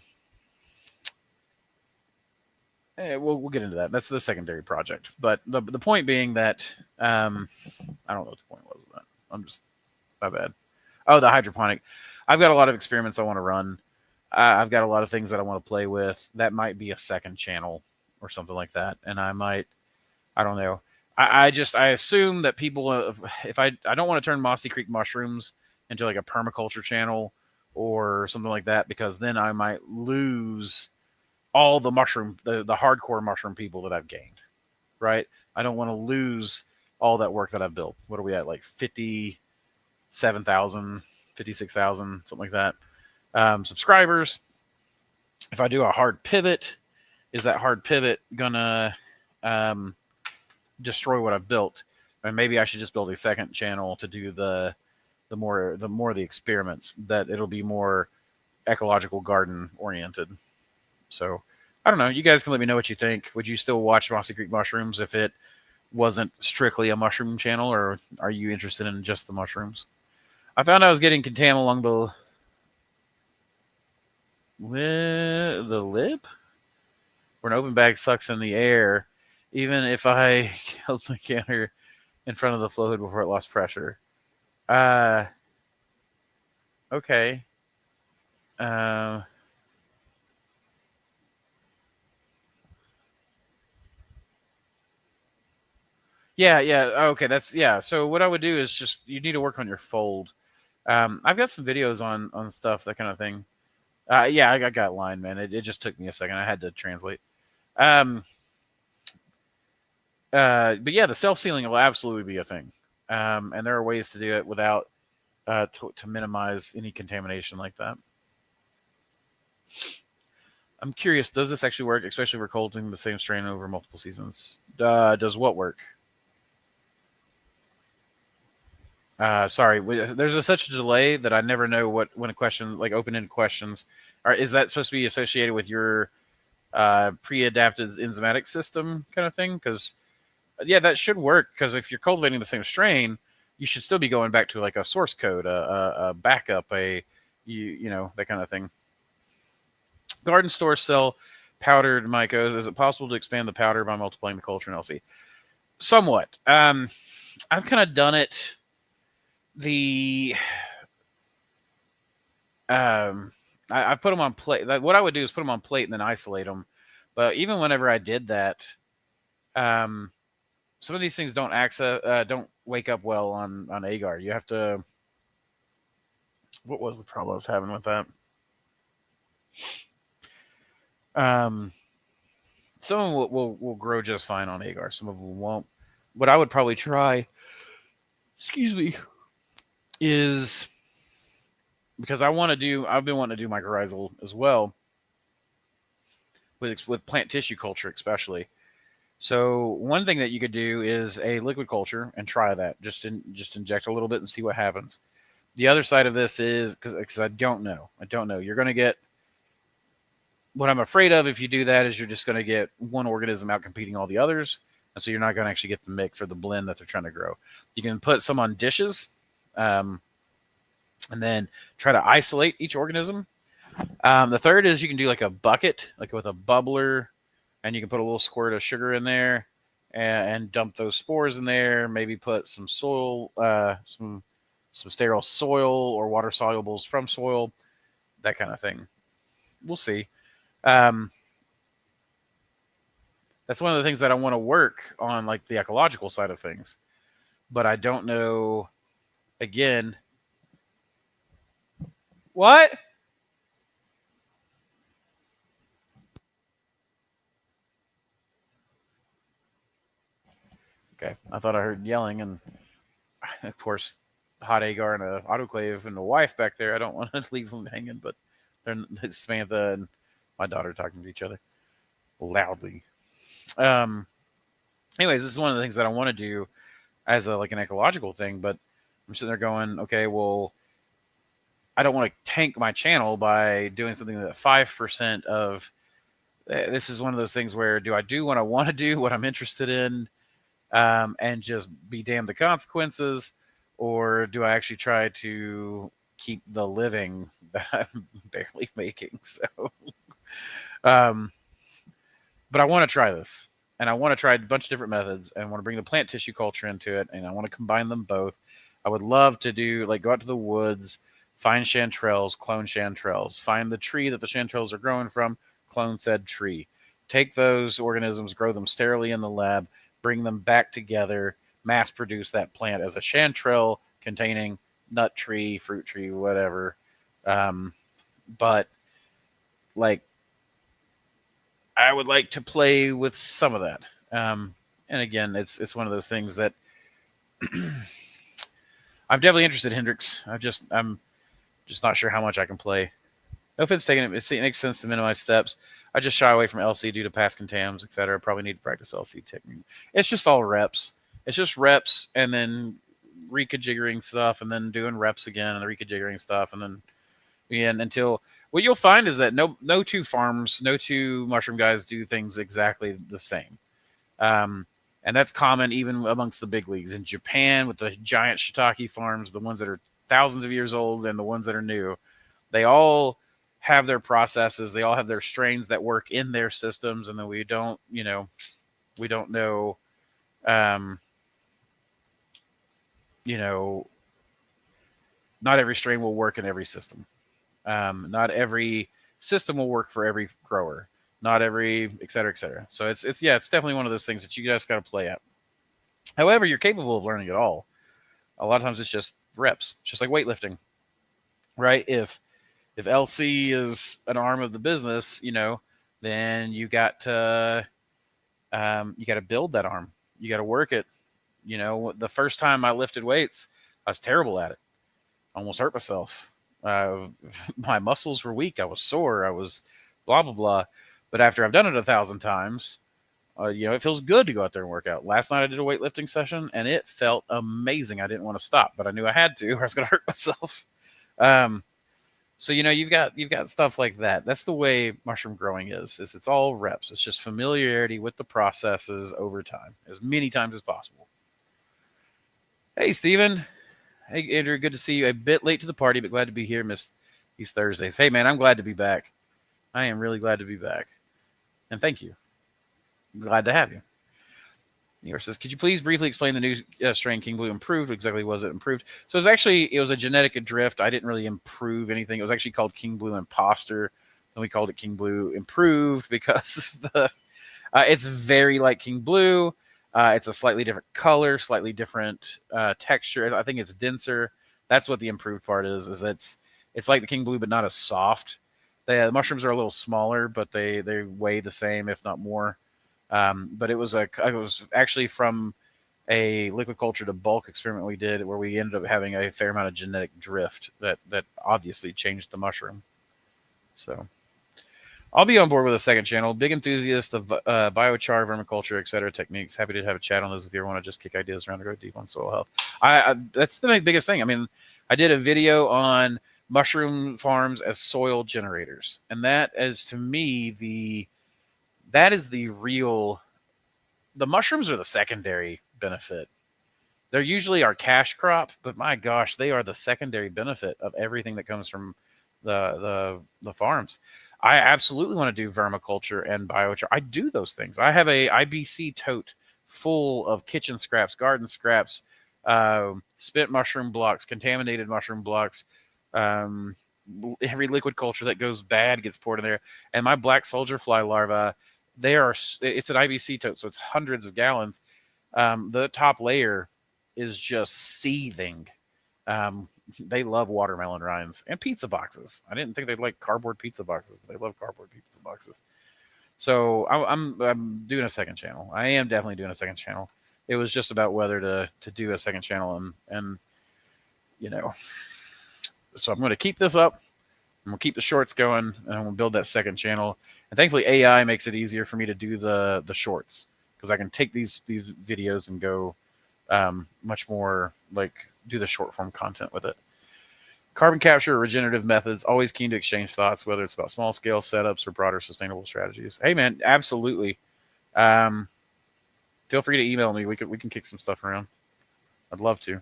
get into that. That's the secondary project. But the point being that I don't know what the point was of that. I'm just, my bad. Oh, the hydroponic. I've got a lot of experiments I want to run. I've got a lot of things that I want to play with. That might be a second channel or something like that. And I don't know. I assume that people, if I don't want to turn Mossy Creek mushrooms into a permaculture channel or something like that, because then I might lose all the hardcore mushroom people that I've gained, right? I don't want to lose all that work that I've built. What are we at? 57,000, 56,000, something like that. Subscribers. If I do a hard pivot, is that hard pivot gonna destroy what I've built? And maybe I should just build a second channel to do the more the experiments, that it'll be more ecological garden oriented. So I don't know. You guys can let me know what you think. Would you still watch Mossy Creek Mushrooms if it wasn't strictly a mushroom channel, or are you interested in just the mushrooms? I found I was getting contam along the lip, where an open bag sucks in the air, even if I held the canner in front of the flow hood before it lost pressure. Okay. Yeah, yeah. Okay, that's yeah. So what I would do is just you need to work on your fold. I've got some videos on stuff, that kind of thing. Yeah, I got line, man. It just took me a second. I had to translate. Um, but yeah, the self sealing will absolutely be a thing. And there are ways to do it without to minimize any contamination like that. I'm curious, does this actually work, especially if we're cultivating the same strain over multiple seasons? Does what work? Sorry, there's such a delay that I never know what when a question like open-ended questions are. Is that supposed to be associated with your pre-adapted enzymatic system kind of thing? Because yeah, that should work. Because if you're cultivating the same strain, you should still be going back to like a source code, a backup, you know, that kind of thing. Garden stores sell powdered mycos. Is it possible to expand the powder by multiplying the culture in LC? Somewhat. I've kind of done it. The I put them on plate. What I would do is put them on plate and then isolate them. But even whenever I did that, some of these things don't wake up well on Agar. You have to. What was the problem I was having with that? Some of them will grow just fine on Agar. Some of them won't. What I would probably try, excuse me, is because I've been wanting to do mycorrhizal as well with plant tissue culture especially. So one thing that you could do is a liquid culture and try that. Just inject a little bit and see what happens. The other side of this is because I don't know. You're going to get what I'm afraid of if you do that is you're just going to get one organism out competing all the others, and so you're not going to actually get the mix or the blend that they're trying to grow. You can put some on dishes, and then try to isolate each organism. The third is you can do like a bucket, like with a bubbler, and you can put a little squirt of sugar in there and dump those spores in there. Maybe put some soil, some sterile soil or water solubles from soil, that kind of thing. We'll see. That's one of the things that I want to work on, like the ecological side of things. But I don't know. Again, what? Okay, I thought I heard yelling, and of course, hot Agar and an autoclave and a wife back there. I don't want to leave them hanging, but it's Samantha and my daughter talking to each other loudly. Anyways, this is one of the things that I want to do as like an ecological thing, but I'm sitting there going, okay, well, I don't want to tank my channel by doing something that 5% of. This is one of those things where do I do what I want to do, what I'm interested in, and just be damned the consequences, or do I actually try to keep the living that I'm barely making? So, but I want to try this, and I want to try a bunch of different methods, and I want to bring the plant tissue culture into it, and I want to combine them both. I would love to do like go out to the woods, find chanterelles, clone chanterelles, find the tree that the chanterelles are growing from, clone said tree, take those organisms, grow them sterilely in the lab, bring them back together, mass produce that plant as a chanterelle containing nut tree, fruit tree, whatever. But like, I would like to play with some of that. And again, it's one of those things that I'm definitely interested in, Hendrix. I'm just not sure how much I can play. No offense taken, it makes sense to minimize steps. I just shy away from LC due to past contams, etc. Probably need to practice LC technique. It's just all reps. It's just reps and then reconfiguring stuff and then doing reps again and the reconfiguring stuff and then again until what you'll find is that no two farms, no two mushroom guys do things exactly the same. And that's common even amongst the big leagues. In Japan, with the giant shiitake farms, the ones that are thousands of years old and the ones that are new, they all have their processes. They all have their strains that work in their systems, and then we don't know, not every strain will work in every system. Not every system will work for every grower. Not every, et cetera, et cetera. So it's definitely one of those things that you guys got to play at. However, you're capable of learning it all. A lot of times it's just reps, it's just like weightlifting, right? If LC is an arm of the business, then you got to build that arm. You got to work it. The first time I lifted weights, I was terrible at it. I almost hurt myself. My muscles were weak. I was sore. I was blah blah blah. But after I've done it 1,000 times, it feels good to go out there and work out. Last night I did a weightlifting session, and it felt amazing. I didn't want to stop, but I knew I had to, or I was going to hurt myself. So you've got stuff like that. That's the way mushroom growing is it's all reps. It's just familiarity with the processes over time, as many times as possible. Hey, Steven. Hey, Andrew. Good to see you. A bit late to the party, but glad to be here. Missed these Thursdays. Hey, man, I'm glad to be back. I am really glad to be back. And thank you. I'm glad to have you. Newer says, could you please briefly explain the new strain King Blue improved? Exactly was it improved? So it was a genetic drift. I didn't really improve anything. It was actually called King Blue Imposter. And we called it King Blue Improved because it's very like King Blue. It's a slightly different color, slightly different texture. I think it's denser. That's what the improved part is it's like the King Blue, but not as soft. The mushrooms are a little smaller, but they weigh the same, if not more. But it was actually from a liquid culture to bulk experiment we did where we ended up having a fair amount of genetic drift that obviously changed the mushroom. So I'll be on board with a second channel. Big enthusiast of biochar, vermiculture, etc. techniques. Happy to have a chat on those if you ever want to just kick ideas around to go deep on soil health. That's the biggest thing. I mean, I did a video on mushroom farms as soil generators, and that is, to me, that is the real. The mushrooms are the secondary benefit. They're usually our cash crop, but my gosh, they are the secondary benefit of everything that comes from the farms. I absolutely want to do vermiculture and biochar. I do those things. I have a IBC tote full of kitchen scraps, garden scraps, spent mushroom blocks, contaminated mushroom blocks. Every liquid culture that goes bad gets poured in there. And my black soldier fly larvae, it's an IBC tote, so it's hundreds of gallons. The top layer is just seething. They love watermelon rinds and pizza boxes. I didn't think they'd like cardboard pizza boxes, but they love cardboard pizza boxes. So I'm doing a second channel. I am definitely doing a second channel. It was just about whether to do a second channel and so I'm going to keep this up. I'm going to keep the shorts going, and I'm going to build that second channel. And thankfully, AI makes it easier for me to do the shorts because I can take these videos and go much more like do the short form content with it. Carbon capture or regenerative methods, always keen to exchange thoughts, whether it's about small scale setups or broader sustainable strategies. Hey, man, absolutely. Feel free to email me. We can kick some stuff around. I'd love to.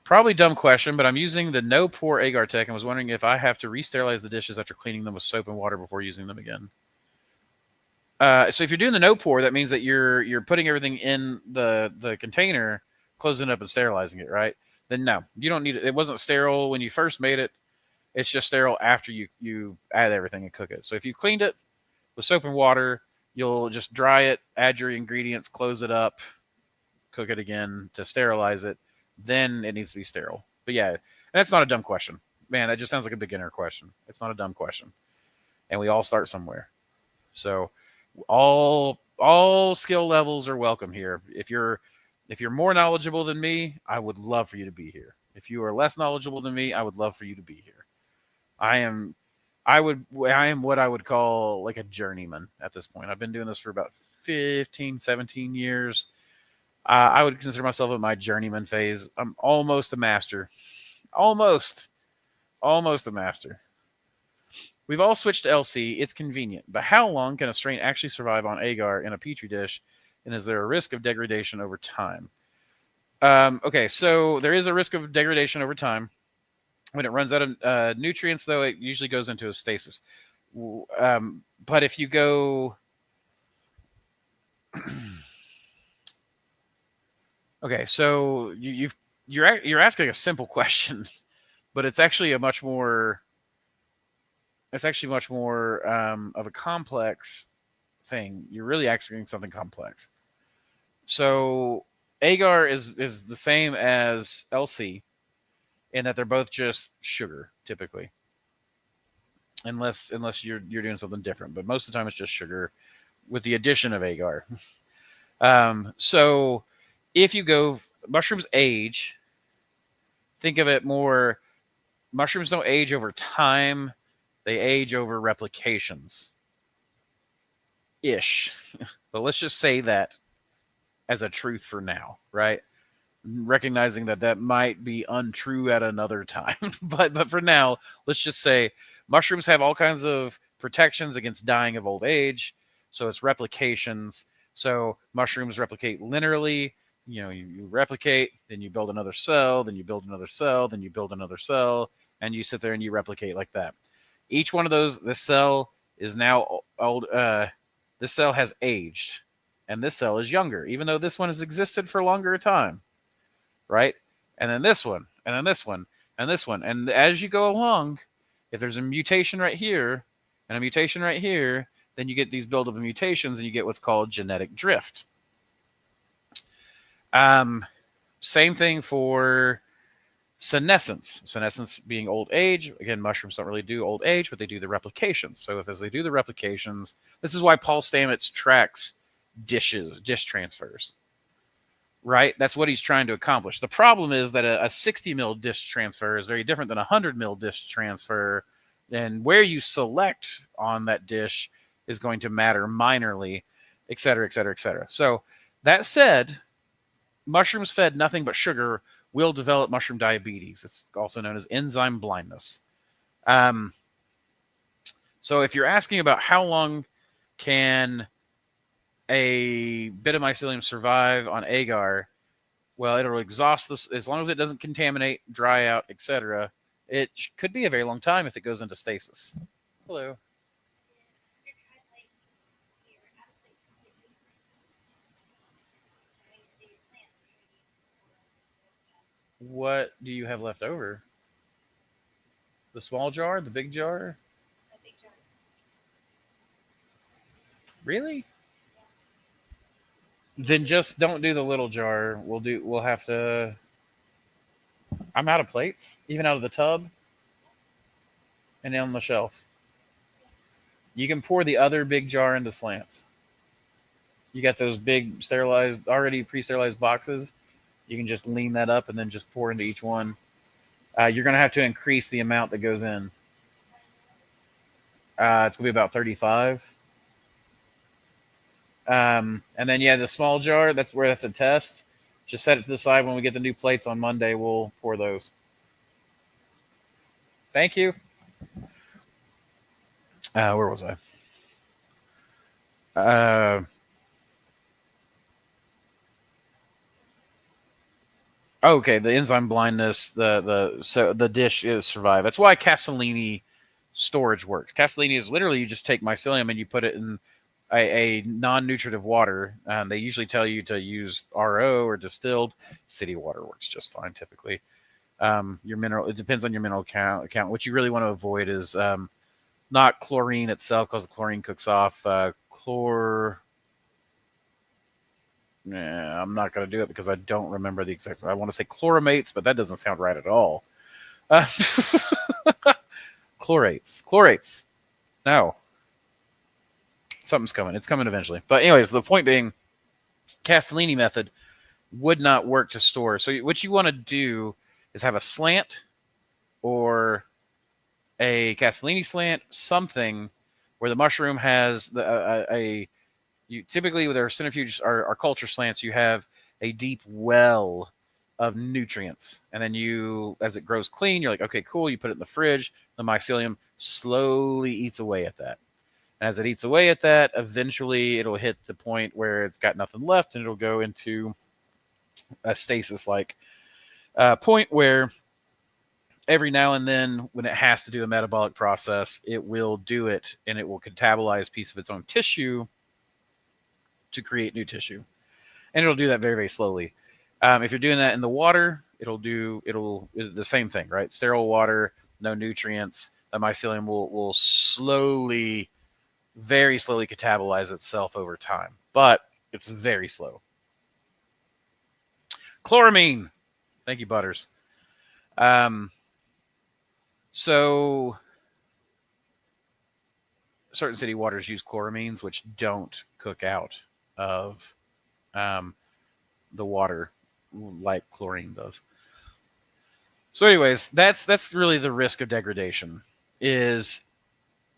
Probably dumb question, but I'm using the no pour Agar tech and was wondering if I have to re-sterilize the dishes after cleaning them with soap and water before using them again. So if you're doing the no pour, that means that you're putting everything in the container, closing it up and sterilizing it, right? Then no, you don't need it. It wasn't sterile when you first made it. It's just sterile after you add everything and cook it. So if you cleaned it with soap and water, you'll just dry it, add your ingredients, close it up, cook it again to sterilize it. Then it needs to be sterile. But yeah, that's not a dumb question. Man, that just sounds like a beginner question. It's not a dumb question. And we all start somewhere. So all skill levels are welcome here. If you're more knowledgeable than me, I would love for you to be here. If you are less knowledgeable than me, I would love for you to be here. I am what I would call like a journeyman at this point. I've been doing this for about 15, 17 years. I would consider myself in my journeyman phase. I'm almost a master. Almost a master. We've all switched to LC. It's convenient. But how long can a strain actually survive on agar in a petri dish? And is there a risk of degradation over time? Okay, so there is a risk of degradation over time. When it runs out of nutrients, though, it usually goes into a stasis. But if you go... Okay, so you're asking a simple question, but it's actually much more of a complex thing. You're really asking something complex. So agar is the same as LC in that they're both just sugar typically, unless you're doing something different. But most of the time it's just sugar with the addition of agar. So if you go mushrooms age, think of it more. Mushrooms don't age over time; they age over replications. Ish, but let's just say that as a truth for now, right? Recognizing that that might be untrue at another time, but for now, let's just say mushrooms have all kinds of protections against dying of old age. So it's replications. So mushrooms replicate linearly. You replicate, then you build another cell, then you build another cell, then you build another cell, and you sit there and you replicate like that. Each one of those, this cell is now old. This cell has aged, and this cell is younger, even though this one has existed for longer time, right? And then this one, and then this one, and this one. And as you go along, if there's a mutation right here and a mutation right here, then you get these buildup of mutations, and you get what's called genetic drift. Same thing for senescence. Senescence being old age. Again, mushrooms don't really do old age, but they do the replications. So as they do the replications, this is why Paul Stamets tracks dish transfers, right? That's what he's trying to accomplish. The problem is that a 60 mil dish transfer is very different than a 100 mil dish transfer, and where you select on that dish is going to matter minorly, et cetera, et cetera, et cetera. So that said, mushrooms fed nothing but sugar will develop mushroom diabetes. It's also known as enzyme blindness. So if you're asking about how long can a bit of mycelium survive on agar, well, it'll exhaust this as long as it doesn't contaminate, dry out, etc. It could be a very long time if it goes into stasis. Hello. What do you have left over? The small jar? The big jar?
The big jar.
Really? Then just don't do the little jar. We'll have to. I'm out of plates, even out of the tub and on the shelf. You can pour the other big jar into slants. You got those big sterilized, already pre-sterilized boxes. You can just lean that up and then just pour into each one. You're going to have to increase the amount that goes in. It's going to be about 35. And then, yeah, the small jar, that's a test. Just set it to the side. When we get the new plates on Monday, we'll pour those. Thank you. Where was I? Okay, the enzyme blindness, so the dish is survive. That's why Castellini storage works. Castellini is literally you just take mycelium and you put it in a non-nutritive water. They usually tell you to use RO or distilled. City water works just fine typically. Your mineral, it depends on your mineral count. What you really want to avoid is not chlorine itself, because the chlorine cooks off. Nah, I'm not going to do it because I don't remember the exact. I want to say chloramates, but that doesn't sound right at all. Chlorates. No. Something's coming. It's coming eventually. But anyways, the point being, Castellini method would not work to store. So what you want to do is have a slant or a Castellini slant, something where the mushroom has you typically with our centrifuge, our culture slants, you have a deep well of nutrients, and then you, as it grows clean, you're like, okay, cool. You put it in the fridge. The mycelium slowly eats away at that. And as it eats away at that, eventually it'll hit the point where it's got nothing left, and it'll go into a stasis-like point where every now and then, when it has to do a metabolic process, it will do it, and it will catabolize a piece of its own tissue to create new tissue, and it'll do that very, very slowly. If you're doing that in the water, it'll the same thing, right? Sterile water, no nutrients. The mycelium will slowly very slowly catabolize itself over time, but it's very slow. Chloramine. Thank you, Butters. So certain city waters use chloramines, which don't cook out of the water like chlorine does. So, anyways, that's really the risk of degradation is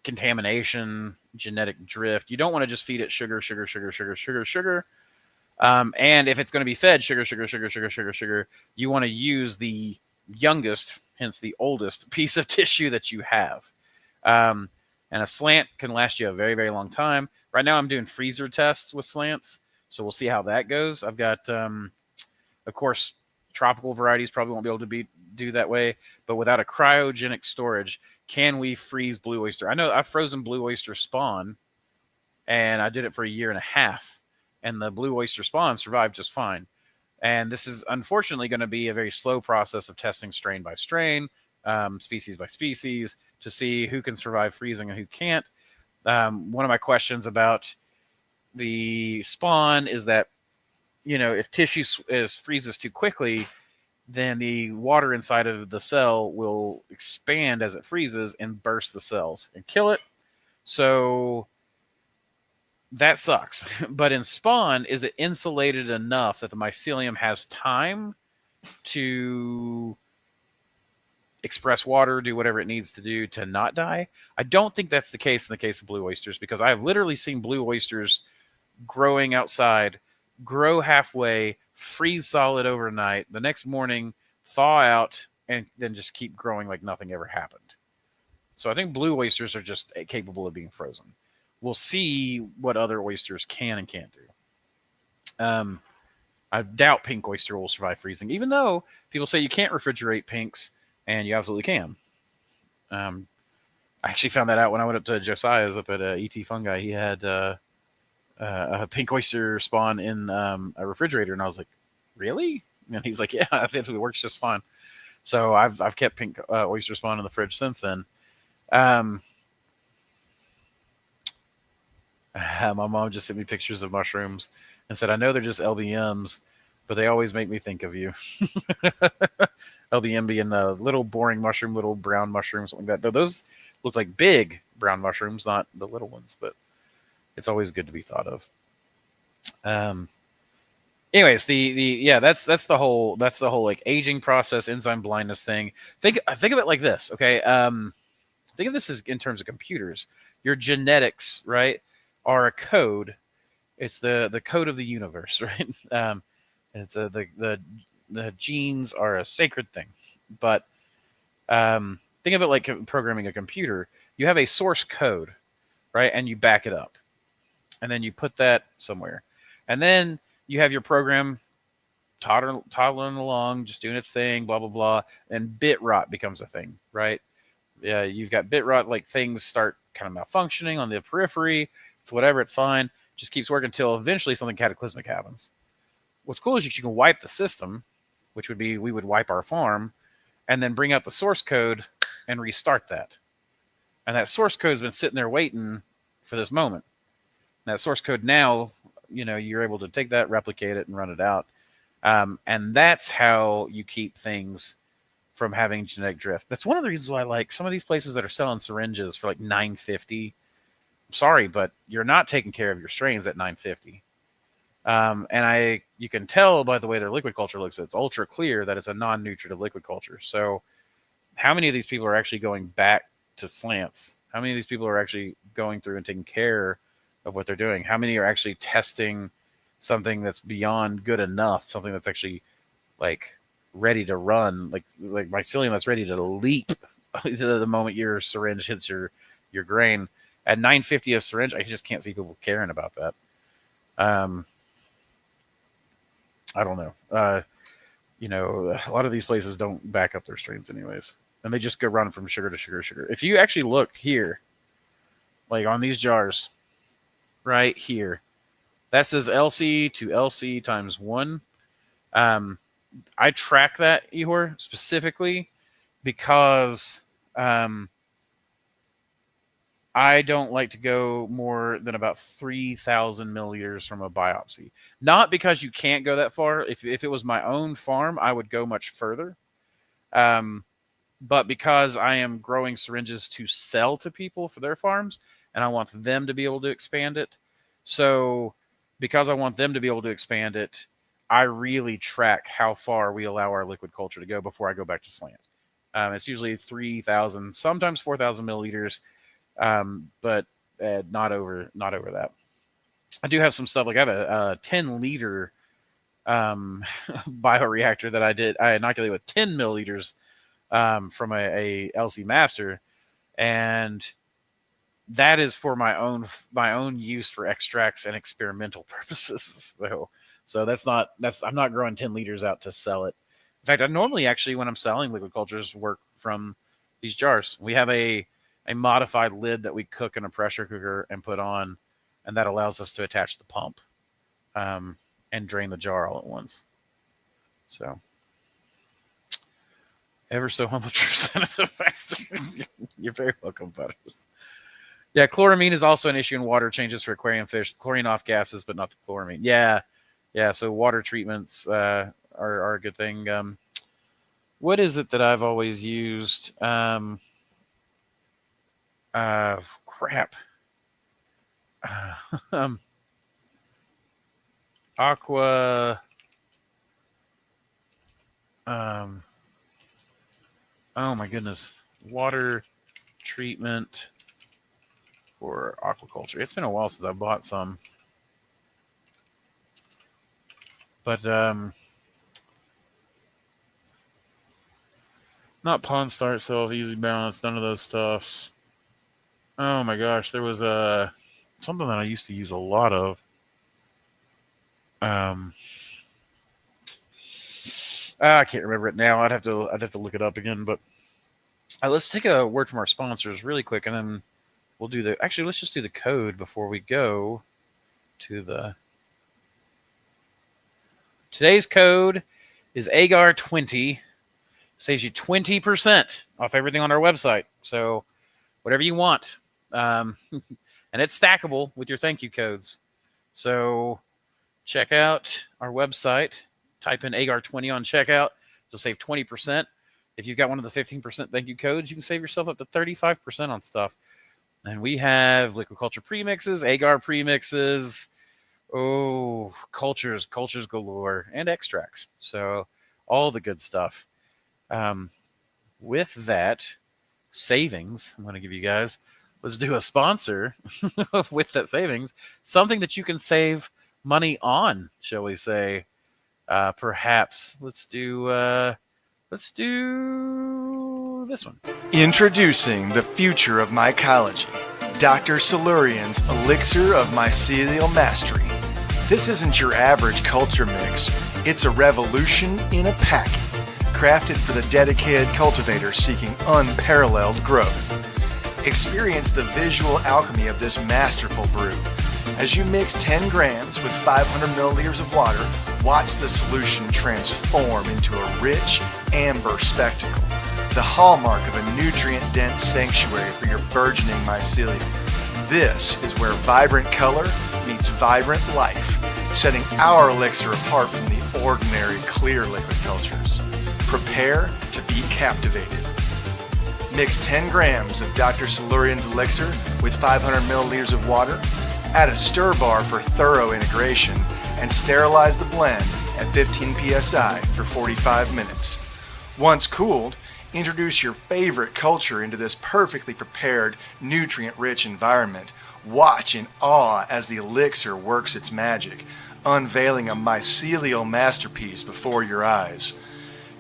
contamination, genetic drift. You don't want to just feed it sugar, sugar, sugar, sugar, sugar, sugar. And if it's going to be fed sugar, sugar, sugar, sugar, sugar, sugar, you want to use the youngest, hence the oldest piece of tissue that you have. And a slant can last you a very, very long time. Right now, I'm doing freezer tests with slants, so we'll see how that goes. I've got, of course, tropical varieties probably won't be able to do that way, but without a cryogenic storage, can we freeze blue oyster? I know I've frozen blue oyster spawn, and I did it for 1.5 years, and the blue oyster spawn survived just fine. And this is unfortunately going to be a very slow process of testing strain by strain, species by species, to see who can survive freezing and who can't. One of my questions about the spawn is that, if tissue freezes too quickly, then the water inside of the cell will expand as it freezes and burst the cells and kill it. So that sucks. But in spawn, is it insulated enough that the mycelium has time to express water, do whatever it needs to do to not die? I don't think that's the case in the case of blue oysters, because I've literally seen blue oysters growing outside, grow halfway, freeze solid overnight, the next morning thaw out, and then just keep growing like nothing ever happened. So I think blue oysters are just capable of being frozen. We'll see what other oysters can and can't do. I doubt pink oyster will survive freezing, even though people say you can't refrigerate pinks, and you absolutely can. I actually found that out when I went up to Josiah's up at ET Fungi. He had a pink oyster spawn in a refrigerator, and I was like, really? And he's like, yeah, I think it works just fine. So I've kept pink oyster spawn in the fridge since then. My mom just sent me pictures of mushrooms and said, I know they're just LBMs, but they always make me think of you. LBM being the little boring mushroom, little brown mushrooms, something like that. Though those look like big brown mushrooms, not the little ones, but it's always good to be thought of. Anyways, that's the whole like aging process, enzyme blindness thing. Think of it like this, okay? Think of this as in terms of computers. Your genetics, right, are a code. It's the code of the universe, right? It's the genes are a sacred thing. But think of it like programming a computer. You have a source code, right, and you back it up, and then you put that somewhere, and then you have your program toddling along, just doing its thing, blah blah blah, and bit rot becomes a thing, right? Yeah, you've got bit rot, like things start kind of malfunctioning on the periphery. It's whatever, it's fine. Just keeps working until eventually something cataclysmic happens. What's cool is you can wipe the system, which would be we would wipe our farm, and then bring out the source code and restart that. And that source code has been sitting there waiting for this moment. And that source code now, you're able to take that, replicate it, and run it out. And that's how you keep things from having genetic drift. That's one of the reasons why I like some of these places that are selling syringes for like $9.50. I'm sorry, but you're not taking care of your strains at $9.50. And you can tell by the way their liquid culture looks. It's ultra clear that it's a non-nutritive liquid culture. So how many of these people are actually going back to slants? How many of these people are actually going through and taking care of what they're doing? How many are actually testing something that's beyond good enough, something that's actually like ready to run, like mycelium that's ready to leap the moment your syringe hits your grain? At $9.50 a syringe, I just can't see people caring about that. I don't know. A lot of these places don't back up their strains anyways, and they just go run from sugar to sugar to sugar. If you actually look here, like on these jars, right here, that says LC to LC times 1. I track that, Ihor, specifically because I I don't like to go more than about 3,000 milliliters from a biopsy. Not because you can't go that far. If it was my own farm, I would go much further. But because I am growing syringes to sell to people for their farms, and I want them to be able to expand it. So because I want them to be able to expand it, I really track how far we allow our liquid culture to go before I go back to slant. It's usually 3,000, sometimes 4,000 milliliters, but not over that. I do have some stuff, like I have a 10-liter bioreactor that I inoculated with 10 milliliters from a LC Master, and that is for my own use for extracts and experimental purposes. So I'm not growing 10 liters out to sell it. In fact, I normally actually, when I'm selling liquid cultures, work from these jars. We have a modified lid that we cook in a pressure cooker and put on, and that allows us to attach the pump and drain the jar all at once. So, ever so humble You're very welcome, Butters. Yeah, chloramine is also an issue in water changes for aquarium fish. Chlorine off gases, but not the chloramine. Yeah. So water treatments are a good thing. What is it that I've always used? Crap. Aqua. Oh my goodness. Water treatment for aquaculture. It's been a while since I bought some. But not pond start cells, easy balance, none of those stuffs. Oh my gosh, there was something that I used to use a lot of. I can't remember it now. I'd have to look it up again. But let's take a word from our sponsors really quick, and then we'll do the. Actually, let's just do the code before we go to the. Today's code is Agar 20. Saves you 20% off everything on our website. So whatever you want. And it's stackable with your thank you codes. So check out our website. Type in Agar 20 on checkout. You'll save 20%. If you've got one of the 15% thank you codes, you can save yourself up to 35% on stuff. And we have liquid culture premixes, Agar premixes, cultures galore, and extracts. So all the good stuff. With that savings, I'm going to give you guys, let's do a sponsor with that savings, something that you can save money on, shall we say? Perhaps let's do this one.
Introducing the future of mycology, Dr. Silurian's elixir of mycelial mastery. This isn't your average culture mix. It's a revolution in a packet, crafted for the dedicated cultivator seeking unparalleled growth. Experience the visual alchemy of this masterful brew. As you mix 10 grams with 500 milliliters of water, watch the solution transform into a rich, amber spectacle, the hallmark of a nutrient-dense sanctuary for your burgeoning mycelium. This is where vibrant color meets vibrant life, setting our elixir apart from the ordinary clear liquid cultures. Prepare to be captivated. Mix 10 grams of Dr. Silurian's elixir with 500 milliliters of water, add a stir bar for thorough integration, and sterilize the blend at 15 psi for 45 minutes. Once cooled, introduce your favorite culture into this perfectly prepared, nutrient-rich environment. Watch in awe as the elixir works its magic, unveiling a mycelial masterpiece before your eyes.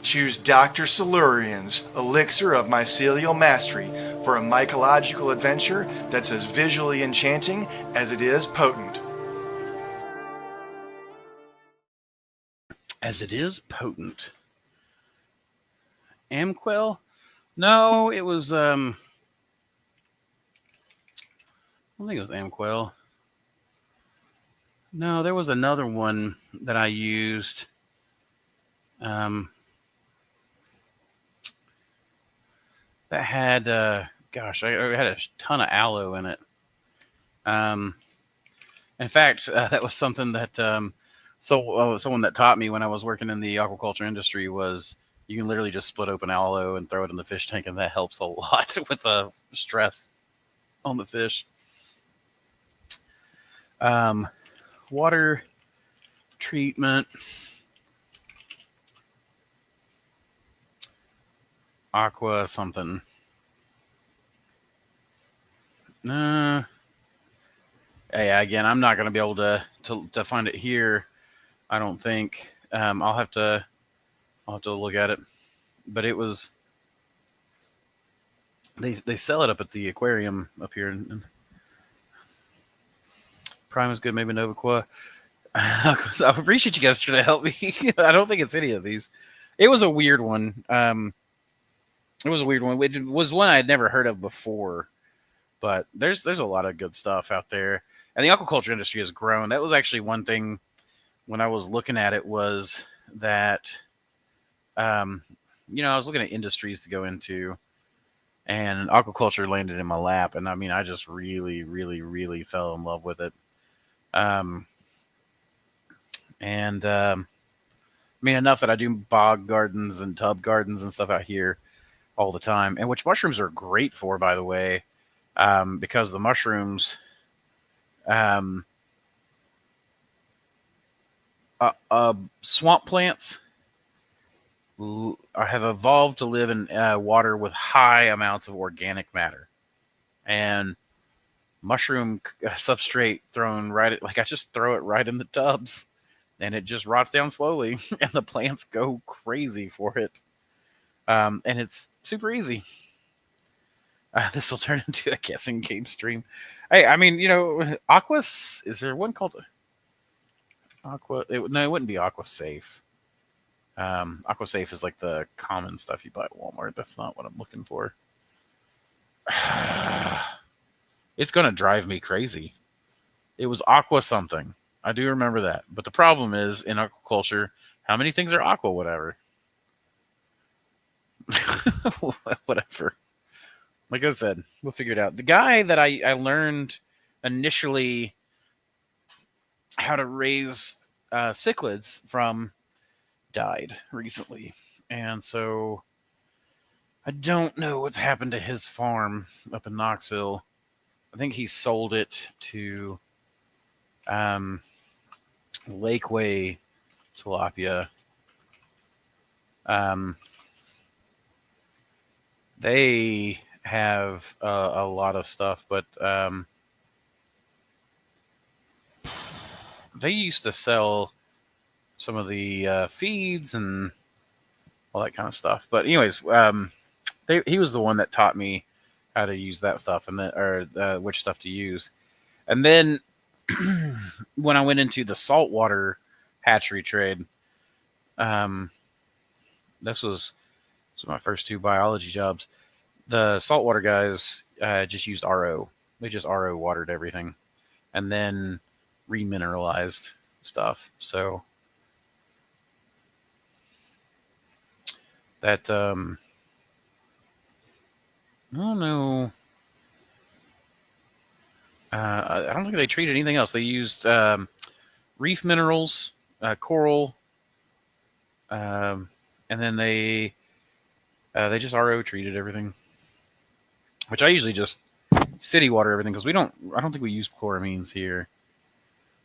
Choose Dr. Silurian's elixir of mycelial mastery for a mycological adventure that's as visually enchanting as it is potent.
As it is potent. Amquel? No, it was I don't think it was Amquel. No, there was another one that I used. That had gosh, I had a ton of aloe in it. In fact, that was something that someone that taught me when I was working in the aquaculture industry was you can literally just split open aloe and throw it in the fish tank, and that helps a lot with the stress on the fish. Water treatment, aqua something. Yeah, again, I'm not going to be able to find it here. I don't think. I'll have to look at it. But it was they sell it up at the aquarium up here. And Prime is good, maybe Novaqua. I appreciate you guys trying to help me. I don't think it's any of these. It was a weird one. It was a weird one. It was one I had never heard of before. But there's a lot of good stuff out there. And the aquaculture industry has grown. That was actually one thing when I was looking at it was that, I was looking at industries to go into, and aquaculture landed in my lap. And I mean, I just really, really, really fell in love with it. Enough that I do bog gardens and tub gardens and stuff out here all the time, and which mushrooms are great for, by the way, because the mushrooms, swamp plants have evolved to live in water with high amounts of organic matter, and mushroom substrate thrown right I just throw it right in the tubs, and it just rots down slowly, and the plants go crazy for it. And it's super easy. This will turn into a guessing game stream. Hey, Aquas, is there one called Aqua? No, it wouldn't be Aqua Safe. Aqua Safe is like the common stuff you buy at Walmart. That's not what I'm looking for. It's going to drive me crazy. It was Aqua something. I do remember that. But the problem is, in aquaculture, how many things are aqua whatever? Whatever. Like I said, we'll figure it out. The guy that I learned initially how to raise cichlids from died recently. And so I don't know what's happened to his farm up in Knoxville. I think he sold it to Lakeway Tilapia. They have a lot of stuff, but they used to sell some of the feeds and all that kind of stuff. But anyways, he was the one that taught me how to use that stuff and which stuff to use. And then when I went into the saltwater hatchery trade, this was my first 2 biology jobs. The saltwater guys just used RO. They just RO watered everything and then remineralized stuff. So that I don't know. I don't think they treated anything else. They used reef minerals, coral, and then they just RO treated everything. Which I usually just city water everything because I don't think we use chloramines here.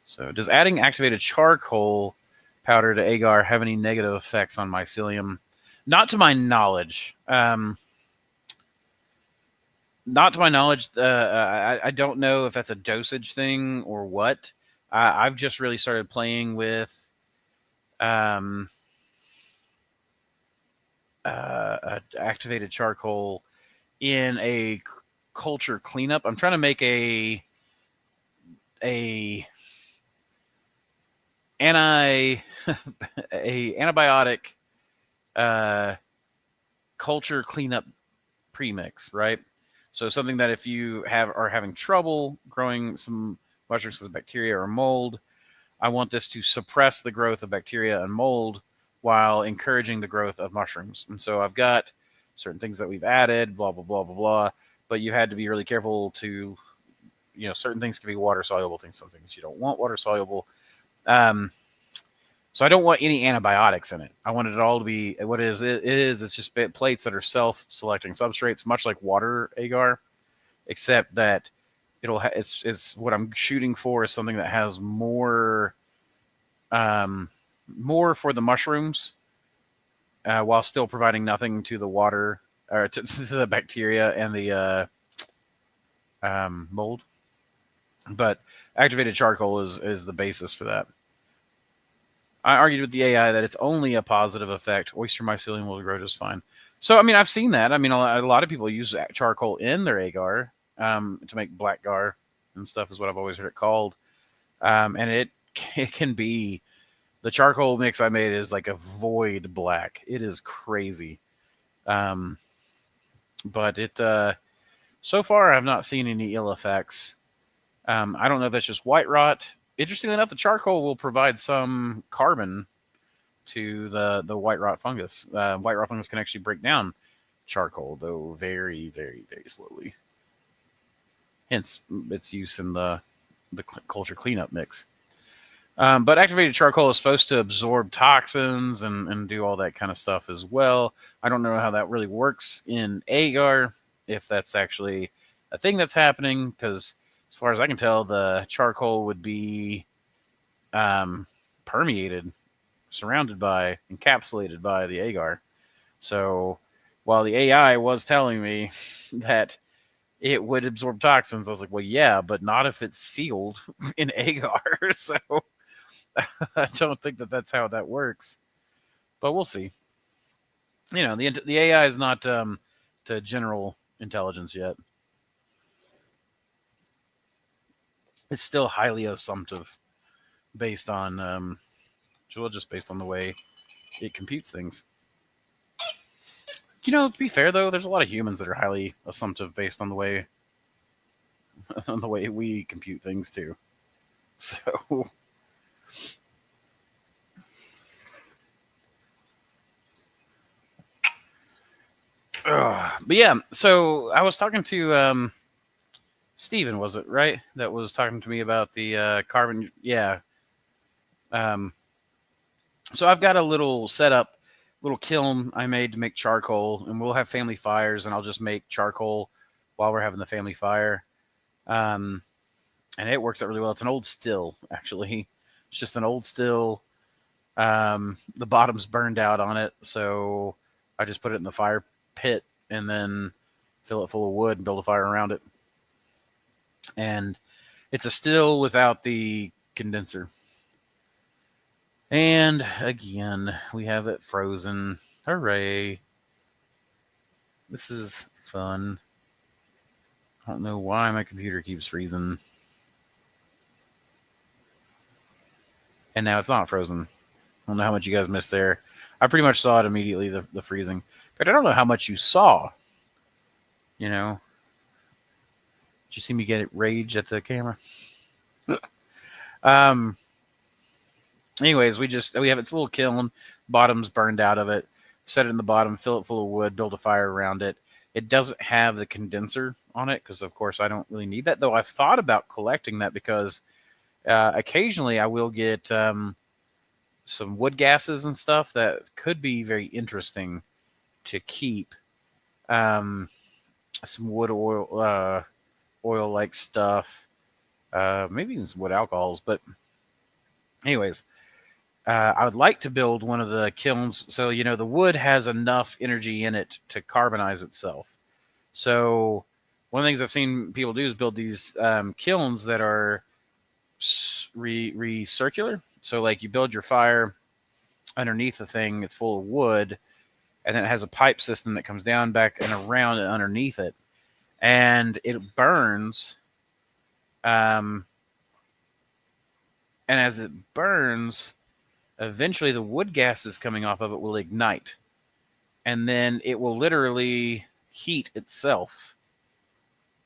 So does adding activated charcoal powder to agar have any negative effects on mycelium? Not to my knowledge. Not to my knowledge. I don't know if that's a dosage thing or what. I've just really started playing with activated charcoal in a culture cleanup. I'm trying to make a antibiotic culture cleanup premix, right? So something that if you are having trouble growing some mushrooms because of bacteria or mold, I want this to suppress the growth of bacteria and mold while encouraging the growth of mushrooms. And so I've got certain things that we've added, blah, blah, blah, blah, blah. but you had to be really careful to, certain things can be water soluble, some things you don't want water soluble. So I don't want any antibiotics in it. I want it all to be what it is. It's just plates that are self-selecting substrates, much like water agar, except that it's what I'm shooting for is something that has more for the mushrooms, while still providing nothing to the water or to the bacteria and the mold. But activated charcoal is the basis for that. I argued with the AI that it's only a positive effect. Oyster mycelium will grow just fine. So, I mean, I've seen that. I mean, a lot of people use charcoal in their agar to make black gar and stuff is what I've always heard it called. And it can be, the charcoal mix I made is like a void black. It is crazy. But so far I've not seen any ill effects. I don't know if that's just white rot. Interestingly enough, the charcoal will provide some carbon to the white rot fungus. White rot fungus can actually break down charcoal, though very, very, very slowly. Hence its use in the culture cleanup mix. But activated charcoal is supposed to absorb toxins and do all that kind of stuff as well. I don't know how that really works in agar, if that's actually a thing that's happening, because as far as I can tell, the charcoal would be permeated, surrounded by, encapsulated by the agar. So while the AI was telling me that it would absorb toxins, I was like, well, yeah, but not if it's sealed in agar. So I don't think that's how that works. But we'll see. The AI is not to general intelligence yet. It's still highly assumptive, based on just based on the way it computes things. To be fair though, there's a lot of humans that are highly assumptive based on the way we compute things too. So but yeah, so I was talking to Steven, was it right? That was talking to me about the carbon. Yeah. So I've got a little setup, little kiln I made to make charcoal, and we'll have family fires, and I'll just make charcoal while we're having the family fire. And it works out really well. It's an old still, actually. It's just an old still. The bottom's burned out on it, so I just put it in the fire pit and then fill it full of wood and build a fire around it. And it's a still without the condenser. And again, we have it frozen. Hooray. This is fun. I don't know why my computer keeps freezing. And now it's not frozen. I don't know how much you guys missed there. I pretty much saw it immediately, the freezing. But I don't know how much you saw. Did you see me get it rage at the camera? Anyways, we have its little kiln, bottom's burned out of it, set it in the bottom, fill it full of wood, build a fire around it. It doesn't have the condenser on it because, of course, I don't really need that, though I've thought about collecting that because occasionally I will get some wood gases and stuff that could be very interesting to keep. Some wood oil-like stuff, maybe even some wood alcohols, but anyways, I would like to build one of the kilns. So, the wood has enough energy in it to carbonize itself. So one of the things I've seen people do is build these kilns that are recircular. So like you build your fire underneath the thing, it's full of wood, and then it has a pipe system that comes down, back, and around and underneath it. And it burns. And as it burns, eventually the wood gases coming off of it will ignite. And then it will literally heat itself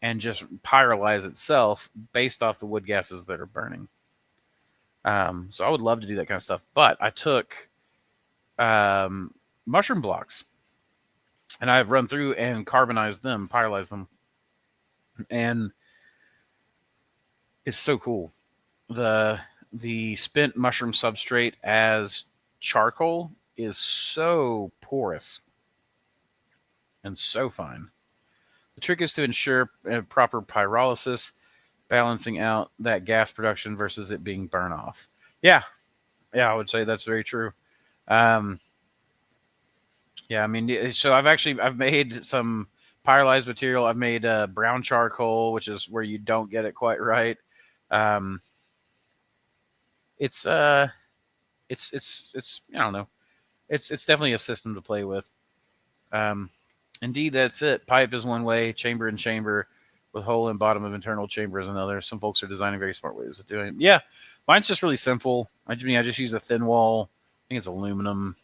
and just pyrolyze itself based off the wood gases that are burning. So I would love to do that kind of stuff. But I took mushroom blocks, and I've run through and carbonized them, pyrolyzed them. and it's so cool. The spent mushroom substrate as charcoal is so porous and so fine. The trick is to ensure proper pyrolysis, balancing out that gas production versus it being burn off. Yeah, yeah, I would say that's very true. Um, yeah, I mean, so I've made some pyrolyzed material. I've made brown charcoal, which is where you don't get it quite right. Um, it's it's I don't know. It's definitely a system to play with. Um, Indeed, that's it. Pipe is one way, chamber and chamber, with hole in bottom of internal chamber is another. Some folks are designing very smart ways of doing it. Yeah, mine's just really simple. I just use a thin wall. I think it's aluminum.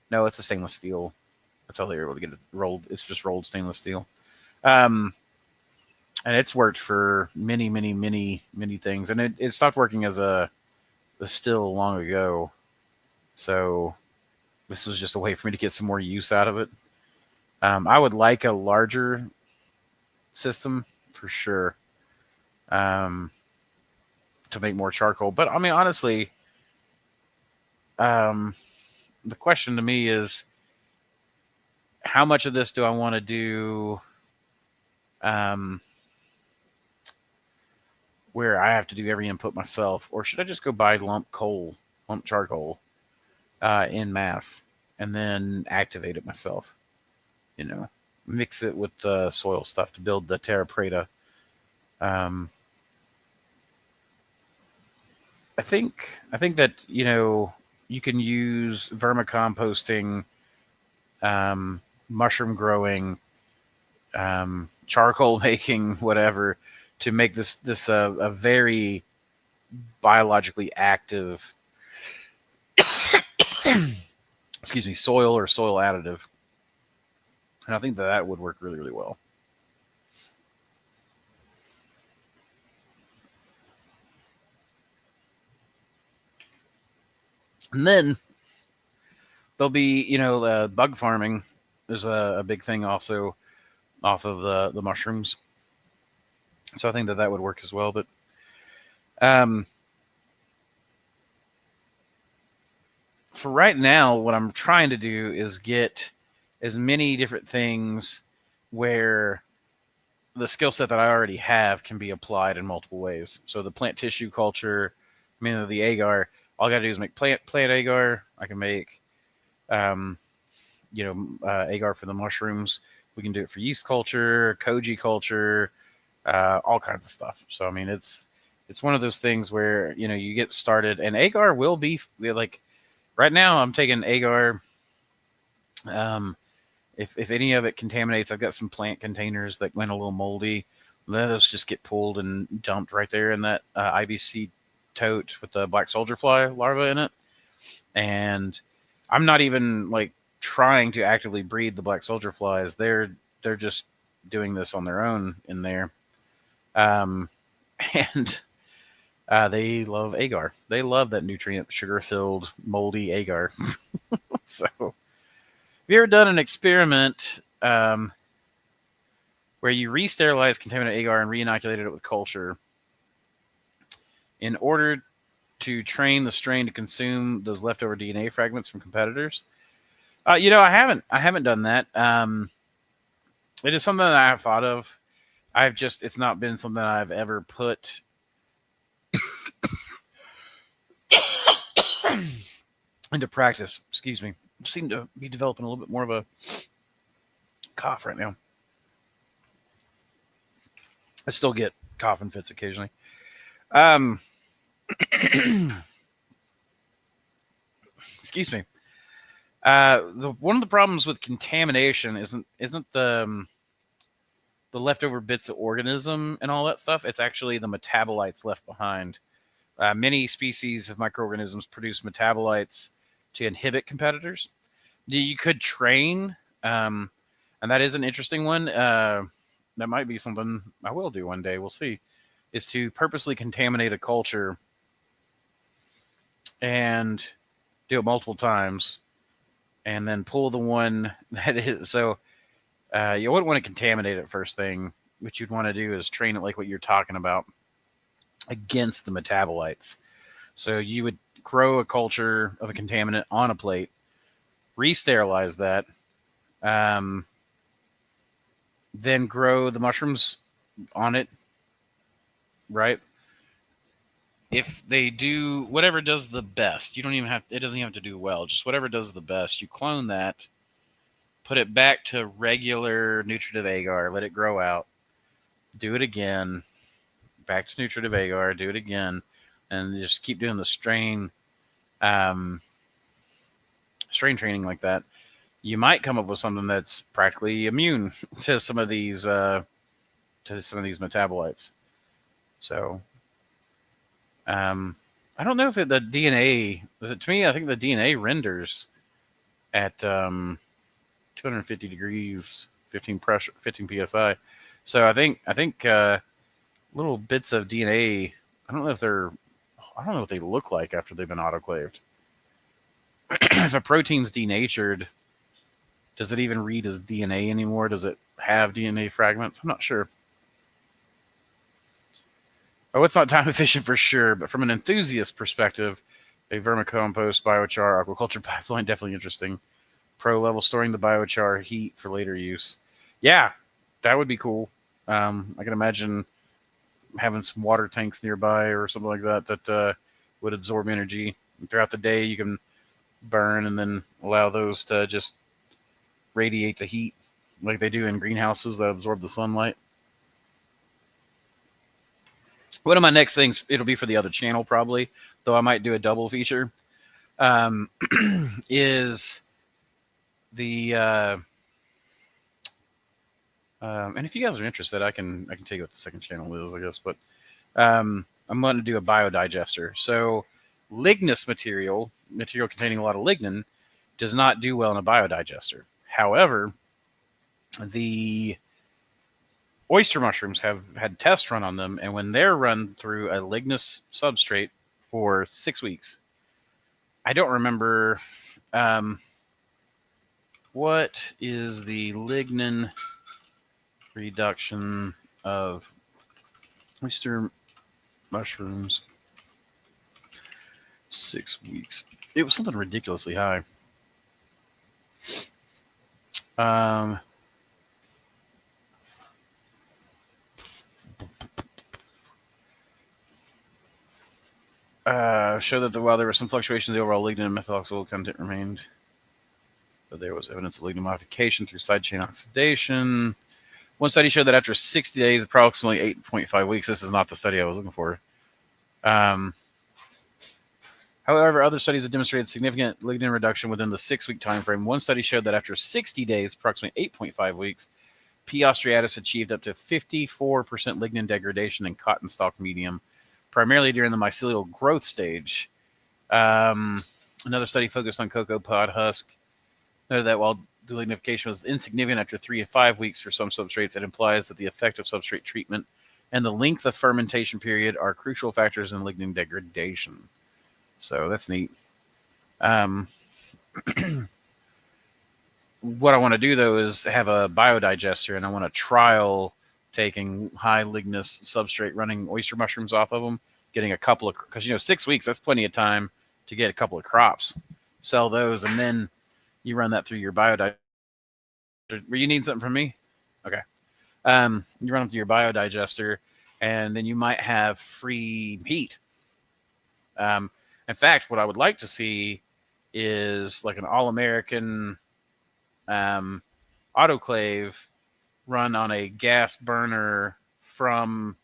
No, it's a stainless steel. That's how they were able to get it rolled. It's just rolled stainless steel. And it's worked for many, many, many, many things. And it stopped working as a still long ago. So this was just a way for me to get some more use out of it. I would like a larger system for sure, to make more charcoal. But I mean, honestly, the question to me is, how much of this do I want to do where I have to do every input myself, or should I just go buy lump charcoal in mass and then activate it myself? You know, mix it with the soil stuff to build the terra preta. I think that, you know, you can use vermicomposting, mushroom growing, charcoal making, whatever, to make this a very biologically active excuse me, soil or soil additive. And I think that would work really, really well. And then there'll be, you know, bug farming is a big thing also off of the mushrooms. So I think that would work as well. But for right now, what I'm trying to do is get as many different things where the skill set that I already have can be applied in multiple ways. So the plant tissue culture, I mean, the agar, all I got to do is make plant agar. I can make, agar for the mushrooms. We can do it for yeast culture, koji culture, all kinds of stuff. So, I mean, it's one of those things where, you know, you get started, and agar will be like, right now I'm taking agar. If any of it contaminates, I've got some plant containers that went a little moldy. Let us just get pulled and dumped right there in that IBC tote with the black soldier fly larva in it. And I'm not even like trying to actively breed the black soldier flies. They're just doing this on their own in there. And they love agar. They love that nutrient sugar-filled moldy agar. So, have you ever done an experiment where you re-sterilize contaminated agar and re-inoculated it with culture in order to train the strain to consume those leftover DNA fragments from competitors? You know, I haven't done that. It is something that I have thought of. It's not been something I've ever put into practice. Excuse me. I seem to be developing a little bit more of a cough right now. I still get coughing fits occasionally. Excuse me. One of the problems with contamination isn't the leftover bits of organism and all that stuff. It's actually the metabolites left behind. Many species of microorganisms produce metabolites to inhibit competitors. You could train, and that is an interesting one. That might be something I will do one day. We'll see. Is to purposely contaminate a culture and do it multiple times, and then pull the one that is. So you wouldn't want to contaminate it first thing, what you'd want to do is train it like what you're talking about against the metabolites. So you would grow a culture of a contaminant on a plate, re-sterilize that, then grow the mushrooms on it, right? If they do whatever does the best, you don't even have, it doesn't even have to do well, just whatever does the best, you clone that, put it back to regular nutritive agar, let it grow out, do it again, back to nutritive agar, do it again, and just keep doing the strain training like that. You might come up with something that's practically immune to some of these metabolites. So I don't know if the DNA, to me, I think the DNA renders at 250 degrees, 15 pressure, 15 psi. So I think little bits of DNA, I don't know what they look like after they've been autoclaved. If a protein's denatured, does it even read as DNA anymore? Does it have DNA fragments? I'm not sure. Oh, it's not time efficient for sure, but from an enthusiast perspective, a vermicompost biochar aquaculture pipeline, definitely interesting. Pro level, storing the biochar heat for later use. Yeah, that would be cool. I can imagine having some water tanks nearby or something like that that would absorb energy. Throughout the day, you can burn and then allow those to just radiate the heat like they do in greenhouses that absorb the sunlight. One of my next things, it'll be for the other channel probably, though I might do a double feature, is the and if you guys are interested, I can tell you what the second channel is, I guess. But I'm going to do a biodigester. So lignous material containing a lot of lignin does not do well in a biodigester. However, the oyster mushrooms have had tests run on them, and when they're run through a lignous substrate for 6 weeks, I don't remember what is the lignin reduction of oyster mushrooms 6 weeks. It was something ridiculously high. Show that while there were some fluctuations, the overall lignin and methoxyl content remained, but there was evidence of lignin modification through side chain oxidation. One study showed that after 60 days, approximately 8.5 weeks, this is not the study I was looking for. However, other studies have demonstrated significant lignin reduction within the 6-week time frame. One study showed that after 60 days, approximately 8.5 weeks, P. austratus achieved up to 54% lignin degradation in cotton stalk medium, primarily during the mycelial growth stage. Another study focused on cocoa pod husk noted that while the lignification was insignificant after 3 to 5 weeks for some substrates, it implies that the effect of substrate treatment and the length of fermentation period are crucial factors in lignin degradation. So that's neat. What I want to do, though, is have a biodigester, and I want to trial taking high lignous substrate, running oyster mushrooms off of them, getting a couple of, because 6 weeks, that's plenty of time to get a couple of crops, sell those, and then you run that through your biodigester. Were you need something from me? Okay. You run them through your biodigester, and then you might have free heat. In fact, what I would like to see is like an all-American autoclave run on a gas burner from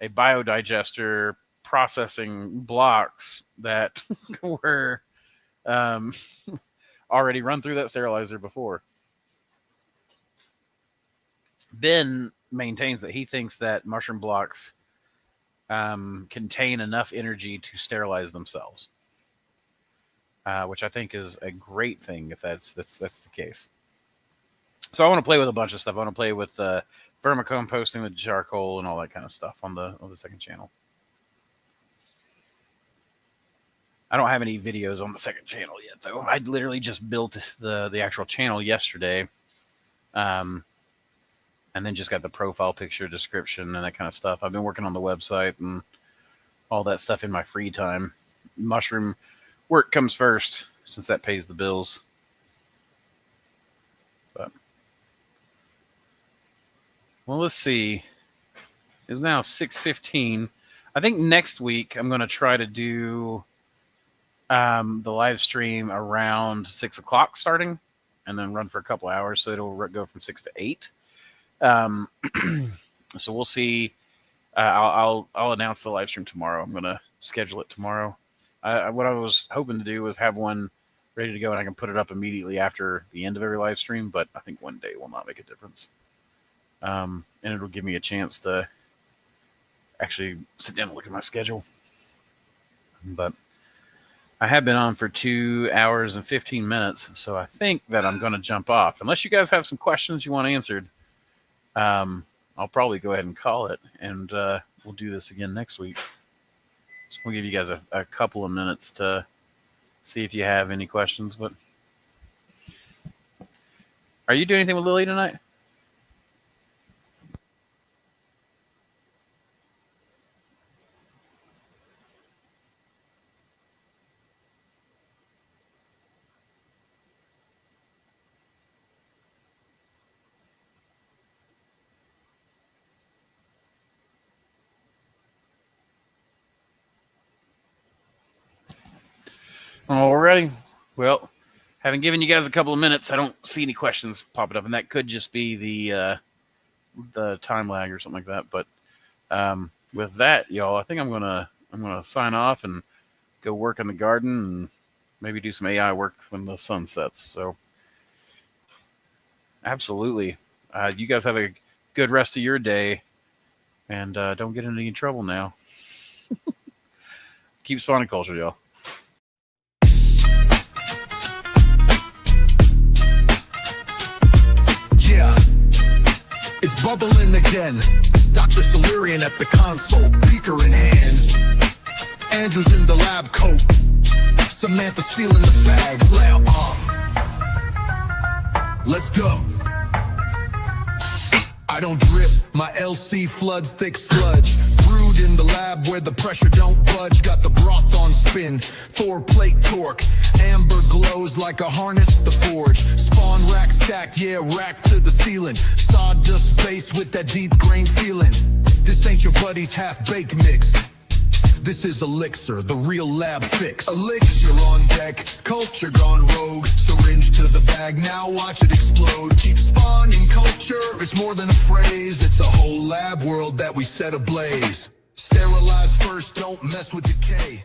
a biodigester processing blocks that were already run through that sterilizer before. Ben maintains that he thinks that mushroom blocks contain enough energy to sterilize themselves, which I think is a great thing if that's the case. So I want to play with a bunch of stuff. I want to play with vermicomposting, the charcoal, and all that kind of stuff on the second channel. I don't have any videos on the second channel yet, though. I literally just built the actual channel yesterday. and then just got the profile picture, description, and that kind of stuff. I've been working on the website and all that stuff in my free time. Mushroom work comes first, since that pays the bills. But well, let's see. It's now 6:15. I think next week I'm going to try to do the live stream around 6 o'clock starting, and then run for a couple hours, so it'll go from 6 to 8. So we'll see. I'll announce the live stream tomorrow. I'm going to schedule it tomorrow. What I was hoping to do was have one ready to go, and I can put it up immediately after the end of every live stream, but I think one day will not make a difference. And it'll give me a chance to actually sit down and look at my schedule. But I have been on for 2 hours and 15 minutes, so I think that I'm going to jump off. Unless you guys have some questions you want answered, I'll probably go ahead and call it, and we'll do this again next week. So we'll give you guys a couple of minutes to see if you have any questions. But are you doing anything with Lily tonight? Alrighty. Well, having given you guys a couple of minutes, I don't see any questions popping up, and that could just be the time lag or something like that. But with that, y'all, I think I'm gonna sign off and go work in the garden and maybe do some AI work when the sun sets. So, absolutely, you guys have a good rest of your day, and don't get into any trouble now. Keep spawning culture, y'all.
It's bubbling again. Dr. Solurian at the console, beaker in hand. Andrew's in the lab coat. Samantha sealing the bags. Let's go. I don't drip, my LC floods thick sludge. Brewed in the lab where the pressure don't budge. Got the broth on spin, Thor plate torque. Amber glows like a harness, the forge. Spawn rack stacked, yeah, rack to the ceiling. Sawdust base with that deep grain feeling. This ain't your buddy's half-baked mix. This is Elixir, the real lab fix. Elixir on deck, culture gone rogue. Syringe to the bag, now watch it explode. Keep spawning culture, it's more than a phrase. It's a whole lab world that we set ablaze. Sterilize first, don't mess with decay.